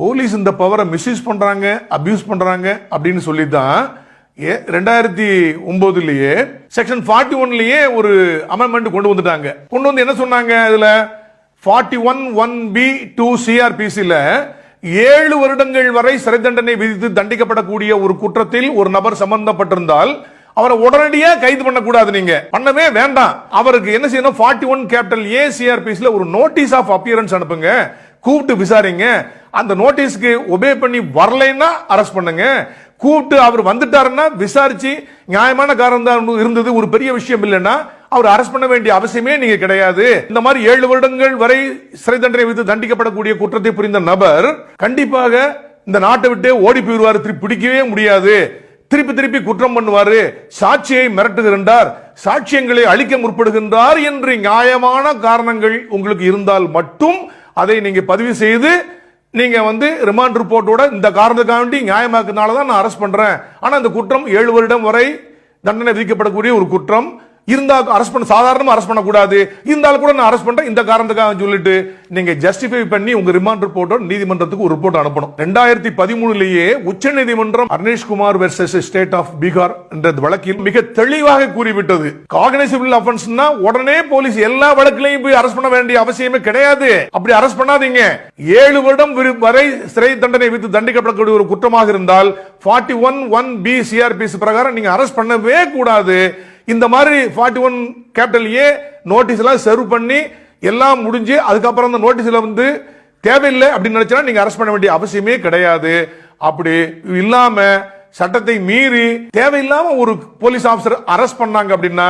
போலீஸ் இந்த பவரை மிஸ்யூஸ் பண்றாங்க, அபியூஸ் பண்றாங்க அப்படின்னு சொல்லி தான் 2009 செக்ஷன் 41 ஒரு அமெண்ட்மெண்ட் கொண்டு வந்துட்டாங்க. கொண்டு வந்து என்ன சொன்னாங்க, அதுல 41(1)(b)(2) சிஆர்பிசில 7 வருடங்கள் வரை சிறை தண்டனை விதித்து தண்டிக்கப்படக்கூடிய ஒரு குற்றத்தில் ஒரு நபர் சம்பந்தப்பட்டிருந்தால் அவரை உடனடியாக கைது பண்ணக்கூடாது, நீங்க பண்ணவே வேண்டாம். அவருக்கு என்ன செய்யணும், 41 கேபிட்டல் ஏ சிஆர்பிசில ஒரு நோட்டீஸ் ஆஃப் அப்பியரன்ஸ் அனுப்புங்க, கூப்பிட்டு விசாரிங்க. அந்த நோட்டீஸ்க்கு ஒபே பண்ணி வரலைன்னா அரெஸ்ட் பண்ணுங்க. கூப்பிட்டு அவர் வந்துட்டாருன்னா விசாரிச்சு நியாயமான காரணம் தான் இருந்தது, ஒரு பெரிய விஷயம் இல்லைன்னா அவர் அரெஸ்ட் பண்ண வேண்டிய அவசியமே நீங்க கிடையாது. இந்த மாதிரி 7 வருடங்கள் வரை சிறை தண்டனை விதித்து தண்டிக்கப்படக்கூடிய குற்றத்தை புரிந்த நபர் கண்டிப்பாக இந்த நாட்டை விட்டு ஓடி போயிடுவார், திருப்பி பிடிக்கவே முடியாது, திருப்பி திருப்பி குற்றம் பண்ணுவாரு, சாட்சியை மிரட்டுகின்றார், சாட்சியங்களை அழிக்க முற்படுகின்றார் என்று நியாயமான காரணங்கள் உங்களுக்கு இருந்தால் மட்டும் அதை நீங்க பதிவு செய்து நீங்க ரிமாண்ட் ரிப்போர்ட்டோட இந்த காரணத்துக்காண்டி நியாயமாக்குனால தான் நான் அரெஸ்ட் பண்றேன். ஆனா இந்த குற்றம் 7 வருடம் வரை தண்டனை விதிக்கப்படக்கூடிய ஒரு குற்றம் இருந்தா அரெஸ்ட் பண்ண, சாதாரணமா அரெஸ்ட் பண்ணக்கூடாது, இருந்தாலும் கூட நான் அரெஸ்ட் பண்றேன் இந்த காரணத்துக்காக சொல்லிட்டு நீங்க ஜஸ்டிஃபை பண்ணி உங்க ரிமாண்ட் ரிப்போர்ட்டோ நீதிமன்றத்துக்கு ஒரு ரிப்போர்ட் அனுப்பணும். 2013 உச்ச நீதிமன்றம் Arneshkumar versus state of Bihar என்ற வழக்கில் மிக தெளிவாக கூறிவிட்டது, காக்னிசிபிள் ஆஃபென்ஸ்னா உடனே போலீஸ் எல்லா வழக்கிலையும் போய் அரெஸ்ட் பண்ண வேண்டிய அவசியமே கிடையாது. அப்படி அரெஸ்ட் பண்ணாதீங்க. 7 வருடம் வரை சிறை தண்டனை விதித்து தண்டிக்கப்படக்கூடிய ஒரு குற்றமாக இருந்தால் 41(1)(b) சிஆர்பிசி பிரகாரம் நீங்க அரெஸ்ட் பண்ணவே கூடாது. இந்த மாதிரி 41 கேபிட்டல் ஏ நோட்டீஸ் எல்லாம் சர்வ் பண்ணி எல்லாம் முடிஞ்சு அதுக்கப்புறம் அந்த நோட்டீஸ்ல தேவையில்லை அப்படின்னு நினைச்சா நீங்க அரெஸ்ட் பண்ண வேண்டிய அவசியமே கிடையாது. அப்படி இல்லாம சட்டத்தை மீறி தேவையில்லாம ஒரு போலீஸ் ஆபீசர் அரெஸ்ட் பண்ணாங்க அப்படின்னா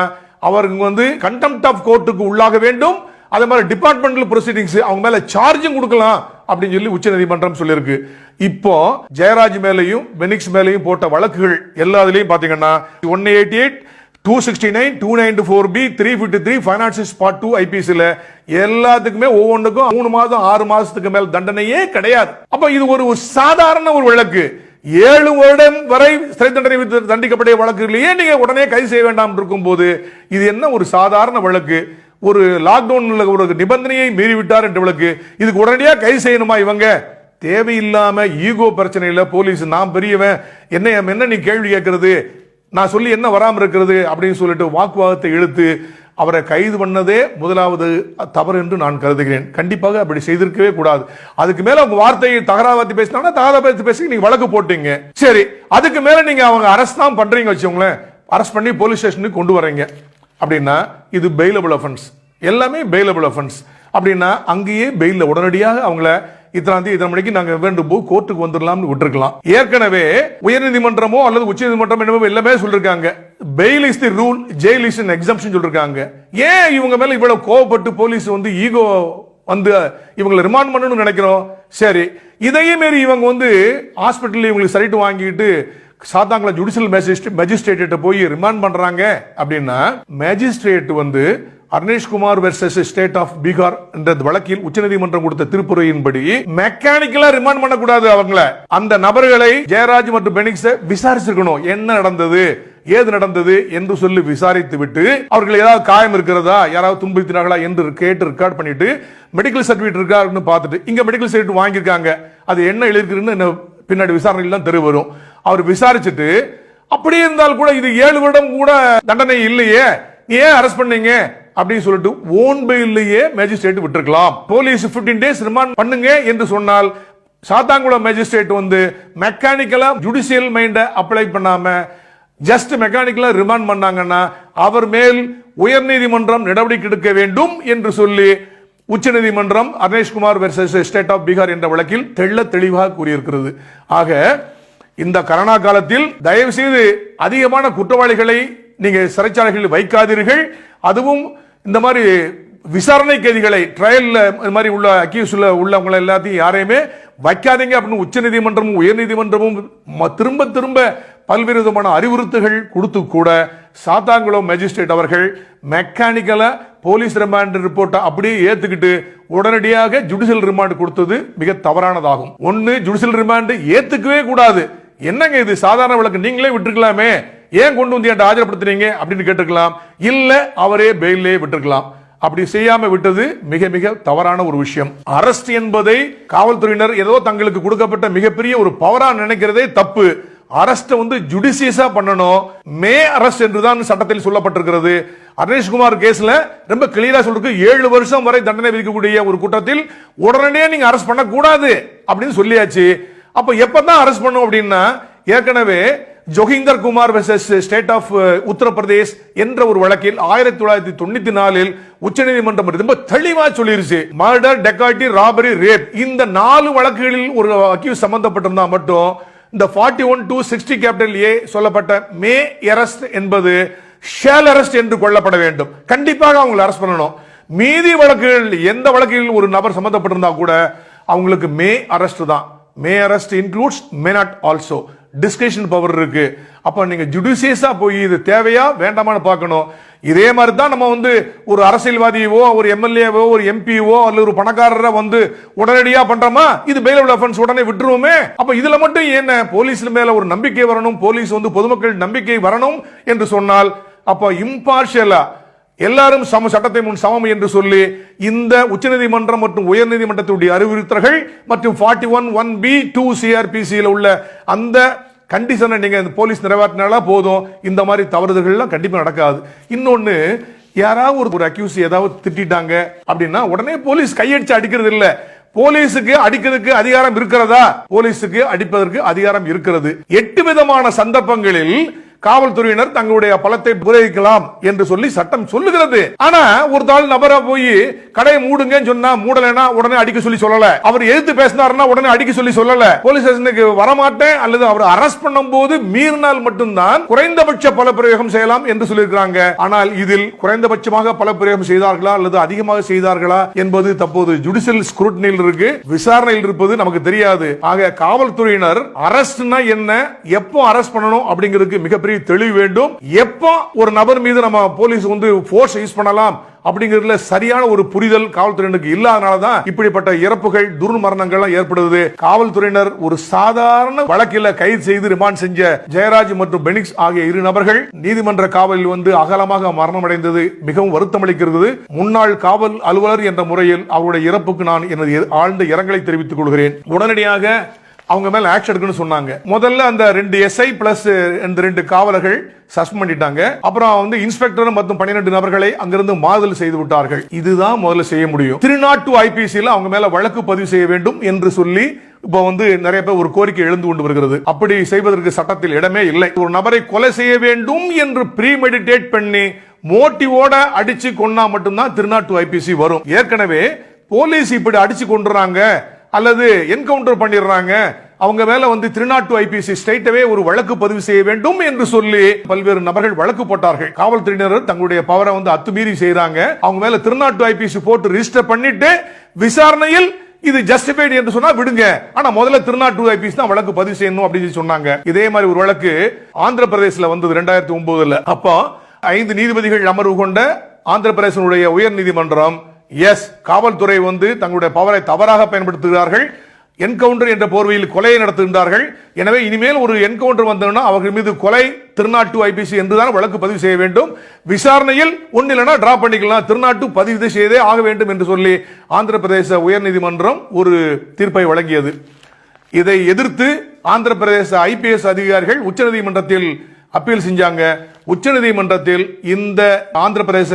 அவருக்கு கண்டெம்ட் ஆஃப் கோர்ட்டுக்கு உள்ளாக வேண்டும். அதே மாதிரி டிபார்ட்மெண்டல் ப்ரொசீடிங்ஸ் அவங்க மேல சார்ஜும் கொடுக்கலாம் அப்படின்னு சொல்லி உச்ச நீதிமன்றம் சொல்லியிருக்கு. இப்போ ஜெயராஜ் மேலையும் பெனிக்ஸ் மேலையும் போட்ட வழக்குகள் எல்லாத்துலயும் பாத்தீங்கன்னா 188, 269, 294B, 353 ஃபைனான்சியல் பார்ட் 2 ஐபிசில எல்லாத்துக்குமே ஒவ்வொன்றுக்கும் 3 மாதம் 6 மாசத்துக்கு மேல் தண்டனையே கிடையாது. அப்ப இது ஒரு சாதாரண ஒரு வழக்கு. 7 வருடம் வரை சிறை தண்டனை தண்டிக்கப்பட்ட வழக்குகளையே நீங்க உடனே கைது செய்ய வேண்டாம் இருக்கும் போது இது என்ன ஒரு சாதாரண வழக்கு? ஒரு லாக்டவுன்ல ஒரு நிபந்தனையை மீறிவிட்டார் என்ற வழக்கு, இதுக்கு உடனடியாக கைது செய்யணுமா? இவங்க தேவையில்லாம ஈகோ பிரச்சனையில போலீஸ் நான் பெரியவன், என்ன நீ கேள்வி கேட்கறது, நான் சொல்லி என்ன வராம இருக்கிறது அப்படின்னு சொல்லிட்டு வாக்குவாதத்தை இழுத்து அவரை கைது பண்ணதே முதலாவது தவறு என்று நான் கருதுகிறேன். கண்டிப்பாக அப்படி செய்திருக்கவே கூடாது. அதுக்கு மேல உங்க வார்த்தையை தகராறு பேசினா தகராறு பேசி நீங்க வழக்கு போட்டீங்க, சரி, அதுக்கு மேல நீங்க அவங்க அரெஸ்ட் தான் பண்றீங்க வச்சுக்கோங்களேன், அரெஸ்ட் பண்ணி போலீஸ் ஸ்டேஷனுக்கு கொண்டு வரீங்க அப்படின்னா இது பெயிலபிள் அஃபென்ஸ், எல்லாமே பெயிலபிள் அஃபென்ஸ். அப்படின்னா அங்கேயே பெயில உடனடியாக அவங்கள இத்தனை மணிக்கு நாங்க வேண்டும் போது கோர்ட்டுக்கு வந்துடலாம்னு விட்டுருக்கலாம். ஏற்கனவே உயர்நீதிமன்றமோ அல்லது உச்ச நீதிமன்றம் என்னமோ எல்லாமே சொல்லிருக்காங்க, fail is the rule, jail is an exemption சொல்லிருக்காங்க. ஏன் இவங்க மேல இவ்வளவு கோவப்பட்டு போலீஸ் ஈகோ இவங்களை ரிமாண்ட் பண்ணணும்னு நினைக்கிறோம்? சரி, இதையே மீறி இவங்க ஹாஸ்பிட்டல் இவங்களுக்கு சரிட்டு வாங்கிட்டு சாத்தாங்கள ஜுடிஷியல் மேஜிஸ்ட்ரேட் போய் ரிமாண்ட் பண்றாங்க அப்படின்னா magistrate Arneshkumar versus state of Bihar என்ற வழக்கில் உச்சநீதிமன்றம் கொடுத்த திருப்புரையின்படி மெக்கானிக்கலா ரிமாண்ட் பண்ணக்கூடாது. அவங்கள அந்த நபர்களை ஜெயராஜ் மற்றும் பெனிக்ஸ் விசாரிச்சிருக்கணும், என்ன நடந்தது, ஏது நடந்தது என்று சொல்லி விசாரித்து விட்டு அவர்கள் ஏதாவது காயம் இருக்கிறதா, யாராவது துன்புறுத்தினார்களா என்று கேட்டு ரெக்கார்ட் பண்ணிட்டு மெடிக்கல் சர்டிபிகேட் இருக்காருன்னு பார்த்துட்டு இங்க மெடிக்கல் சர்டிபிகேட் வாங்கியிருக்காங்க, அது என்ன எழுதிருக்குன்னு பின்னாடி விசாரணையில் தெரிய வரும். அவர் விசாரிச்சுட்டு அப்படியே இருந்தால் கூட இது 7 வருடம் கூட தண்டனை இல்லையே, ஏன் அரெஸ்ட் பண்ணீங்க அப்படின்னு சொல்லிட்டு ஓன் பெயிலேயே மேஜிஸ்ட்ரேட் விட்டுருக்கலாம். போலீஸ் 15 days ரிமாண்ட் பண்ணுங்க என்று சொன்னால் சாத்தான்குளம் மேஜிஸ்ட்ரேட் வந்து மெக்கானிக்கலா ஜுடிஷியல் மைண்ட அப்ளை பண்ணாம ஜஸ்ட் மெக்கானிக்கலா ரிமாண்ட் பண்ணாங்கன்னா அவர் மேல் உயர்நீதிமன்றம் நடவடிக்கை எடுக்க வேண்டும் என்று சொல்லி உச்சநீதிமன்றம் Arneshkumar versus state of Bihar என்ற வழக்கில் தெளிவாக கூறியிருக்கிறது. ஆக இந்த கரோனா காலத்தில் தயவு செய்து அதிகமான குற்றவாளிகளை நீங்க சிறைச்சாலைகளில் வைக்காதீர்கள். அதுவும் இந்த மாதிரி விசாரணை கைதிகளை ட்ரையல்ல இந்த மாதிரி உள்ள அக்யூஸ்ல உள்ளவங்க எல்லாத்தையும் யாரையுமே வைக்காதீங்க அப்படின்னு உச்சநீதிமன்றமும் உயர்நீதிமன்றமும் திரும்ப திரும்ப பல்வேறு விதமான அறிவுறுத்தல்கள் கொடுத்து கூட சாத்தான்குளம் மேஜிஸ்ட்ரேட் அவர்கள் மெக்கானிக்கலா போலீஸ் ரிமாண்ட் ரிப்போர்ட்டை அப்படியே ஏத்துக்கிட்டு உடனடியாக ஜுடிஷியல் ரிமாண்ட் கொடுத்தது மிக தவறானதாகும். ஒன்னு ஜுடிஷியல் ரிமாண்ட் ஏத்துக்கவே கூடாது. என்னங்க இது சாதாரண வழக்கு, நீங்களே விட்டுருக்கலாமே, ஏன் கொண்டு வந்து என்கிட்ட ஆஜர்படுத்துறீங்க அப்படின்னு கேட்டிருக்கலாம். இல்ல அவரே பெயிலே விட்டுருக்கலாம். அப்படி செய்யாம விட்டது மிக மிக தவறான ஒரு விஷயம். அரஸ்ட் என்பதை காவல்துறையினர் ஏதோ தங்களுக்கு கொடுக்கப்பட்ட மிகப்பெரிய ஒரு பவரா நினைக்கிறதே தப்பு. அரஸ்ட் வந்து ஜுடிஷியஸா பண்ணணும். மே அரஸ்ட் என்றுதான் சட்டத்தில் சொல்லப்பட்டிருக்கிறது. அர்னேஷ்குமார் கேஸ்ல ரொம்ப கிளியரா சொல்லிருக்கு, 7 வருஷம் வரை தண்டனை விதிக்கக்கூடிய ஒரு குற்றத்தில் உடனே நீங்க அரஸ்ட் பண்ணக்கூடாது அப்படின்னு சொல்லியாச்சு. அப்ப எப்பதான் அரஸ்ட் பண்ணும் அப்படின்னா, ஏற்கனவே Joginder Kumar versus state of Uttar Pradesh என்ற ஒரு வழக்கில் 1994 உச்சநீதிமன்றம் ரொம்ப தெளிவா சொல்லிருச்சு, மர்டர், டெக்காய்டி, ராபரி, ரேப் இந்த 4 வழக்குகளில் ஒரு அக்யூஸ் சம்பந்தப்பட்டிருந்தா மட்டும் இந்த 41 to 60 கேபிட்டல் ஏ சொல்லப்பட்ட மே அரஸ்ட் என்பது ஷேல் அரஸ்ட் என்று கொள்ளப்பட வேண்டும். கண்டிப்பாக அவங்களை அரஸ்ட் பண்ணணும். மீதி வழக்குகள் எந்த வழக்கில் ஒரு நபர் சம்பந்தப்பட்டிருந்தா கூட அவங்களுக்கு மே அரஸ்ட் தான். May arrest includes may not also. Discussion power இருக்கு. அப்ப நீங்க ஜுடிஷியஸா போய் இது தேவையா வேண்டாமான்னு பார்க்கணும். இதே மாதிரி தான் நம்ம வந்து ஒரு அரசியல்வாதியவோ ஒரு எம்எல்ஏவோ ஒரு எம்பிவோ அல்லது ஒரு பணக்காரரை வந்து உடனடியா பண்றோமா, இது பெயிலபிள் அஃபென்ஸ் உடனே விட்டுருவோமே. அப்ப இதுல மட்டும் என்ன போலீஸ் மேல ஒரு நம்பிக்கை வரணும், போலீஸ் வந்து பொதுமக்கள் நம்பிக்கை வரணும் என்று சொன்னால் அப்ப இம்பார்ஷியலா எல்லாரும் சட்டத்தை முன் சமம் என்று சொல்லி இந்த உச்சநீதிமன்றம் மற்றும் உயர்நீதிமன்றத்துடைய அறிவுறுத்தல்கள் மற்றும் 41(1)(b)(2) சிஆர்பிசியில் உள்ள அந்த கண்டிஷனை நீங்க போலீஸ் நிறைவேற்றினால போதும், இந்த மாதிரி தவறுதல்கள் கண்டிப்பா நடக்காது. இன்னொன்னு, யாராவது ஒரு அக்யூஸ் ஏதாவது திட்டாங்க அப்படின்னா உடனே போலீஸ் கையடிச்சு அடிக்கிறது இல்ல. போலீஸுக்கு அடிக்கிறதுக்கு அதிகாரம் இருக்கிறதா? போலீஸுக்கு அடிப்பதற்கு அதிகாரம் இருக்கிறது. 8 விதமான சந்தர்ப்பங்களில் காவல்துறையினர் தங்களுடைய பலத்தை பிரயோகிக்கலாம் என்று சொல்லி சட்டம் சொல்லுகிறது. ஆனா ஒரு தாள் நபரா போய் கடையை மூடுங்கன்னு சொன்னா மூடலைன்னா உடனே அடிக்க சொல்லி சொல்லல. அவர் எதிர்த்து பேசினாருன்னா உடனே அடிக்க சொல்லி சொல்லல. போலீஸ் ஸ்டேஷனுக்கு வரமாட்டேன் அல்லது அவர் அரெஸ்ட் பண்ணும் போது மீறினால் மட்டும்தான் குறைந்தபட்ச பல பிரயோகம் செய்யலாம் என்று சொல்லியிருக்கிறாங்க. ஆனால் இதில் குறைந்தபட்சமாக பல பிரயோகம் செய்தார்களா அல்லது அதிகமாக செய்தார்களா என்பது தற்போது ஜுடிஷியல் ஸ்க்ரூட்டினியில் இருக்கு, விசாரணையில் இருப்பது நமக்கு தெரியாது. ஆக காவல்துறையினர் அரஸ்ட்னா என்ன, எப்போ அரெஸ்ட் பண்ணணும் அப்படிங்கிறதுக்கு மிகப்பெரிய தெளிவு வேண்டும். எப்போ ஒரு நபர் மீது நம்ம போலீஸ் வந்து ஃபோர்ஸ் யூஸ் பண்ணலாம் அப்படிங்கிறதுல சரியான ஒரு புரிதல் காவல்துறையினருக்கு இல்லாதனாலதான் இப்படிப்பட்ட இறப்புகள் துர்மரணங்கள் ஏற்படுது. காவல்துறையினர் ஒரு சாதாரண வழக்கில் கைது செய்து ரிமாண்ட் செஞ்ச ஜெயராஜ் மற்றும் பெனிக்ஸ் ஆகிய 2 நபர்கள் நீதிமன்ற காவலில் வந்து அகலமாக மரணம் அடைந்தது மிகவும் வருத்தம் அளிக்கிறது. முன்னாள் காவல் அலுவலர் என்ற முறையில் அவருடைய இறப்புக்கு நான் எனது ஆழ்ந்த இரங்கலை தெரிவித்துக் கொள்கிறேன். உடனடியாக அவங்க மேல ஆக்ஷன் எடுக்கணும்னு சொன்னாங்க. முதல்ல அந்த 2 எஸ்ஐ பிளஸ் இந்த 2 காவலர்கள் சஸ்பெண்ட் பண்ணிட்டாங்க. அப்புறம் வந்து இன்ஸ்பெக்டர் மற்றும் 12 நபர்களை அங்கிருந்து மாறுதல் செய்து விட்டார்கள். இதுதான் முதல்ல செய்ய முடியும். 302 ஐபிசியில் அவங்க மேல வழக்கு பதிவு செய்ய வேண்டும் என்று சொல்லி இப்ப வந்து நிறைய பேர் ஒரு கோரிக்கை எழுந்து கொண்டு வருகிறது. அப்படி செய்வதற்கு சட்டத்தில் இடமே இல்லை. ஒரு நபரை கொலை செய்ய வேண்டும் என்று ப்ரீமெடிடேட் பண்ணி மோட்டிவோட அடிச்சு கொன்னா மட்டும்தான் 302 ஐபிசி வரும். ஏற்கனவே போலீஸ் இப்படி அடிச்சு கொண்டுறாங்க அல்லது என்கவுண்டர் பண்ணிடுறாங்க, அவங்க மேல வந்து 302 ஐபிசி ஸ்ட்ரைட்டாவே ஒரு வழக்கு பதிவு செய்ய வேண்டும் என்று சொல்லி பல்வேறு நபர்கள் வழக்கு போட்டார்கள். காவல்துறையினர் தங்களுடைய பவரை வந்து அத்துமீறி செய்றாங்க. அவங்க மேல 302 ஐபிசி போட்டு ரெஜிஸ்டர் பண்ணிட்டு விசாரணையில் இது ஜஸ்டிஃபைடு என்று சொன்னா விடுங்க, ஆனா முதல்ல 302 ஐபிசி தான் வழக்கு பதிவு செய்யணும் அப்படின்னு சொன்னாங்க. இதே மாதிரி ஒரு வழக்கு ஆந்திர பிரதேசல வந்தது 2009. அப்போ 5 நீதிபதிகள் அமர்வு கொண்ட ஆந்திர பிரதேசனுடைய உயர் நீதிமன்றம் காவல்துறை வந்து தங்களுடைய பவரை தவறாக பயன்படுத்துகிறார்கள், என்கவுண்டர் என்ற போர்வையில் கொலையை நடத்துகின்றார்கள். எனவே இனிமேல் ஒரு என்கவுண்டர் வந்தோம்னா அவர்கள் மீது கொலை திருநாட்டு ஐபிசி என்றுதான் வழக்கு பதிவு செய்ய வேண்டும். விசாரணையில் ஒன்னு இல்லைன்னா டிராப் பண்ணிக்கலாம், திருநாட்டு பதிவு செய்தே ஆக வேண்டும் என்று சொல்லி ஆந்திர பிரதேச உயர்நீதிமன்றம் ஒரு தீர்ப்பை வழங்கியது. இதை எதிர்த்து ஆந்திர பிரதேச ஐபிஎஸ் அதிகாரிகள் உச்சநீதிமன்றத்தில் அப்பீல் செஞ்சாங்க. உச்சநீதிமன்றத்தில் இந்த ஆந்திர பிரதேச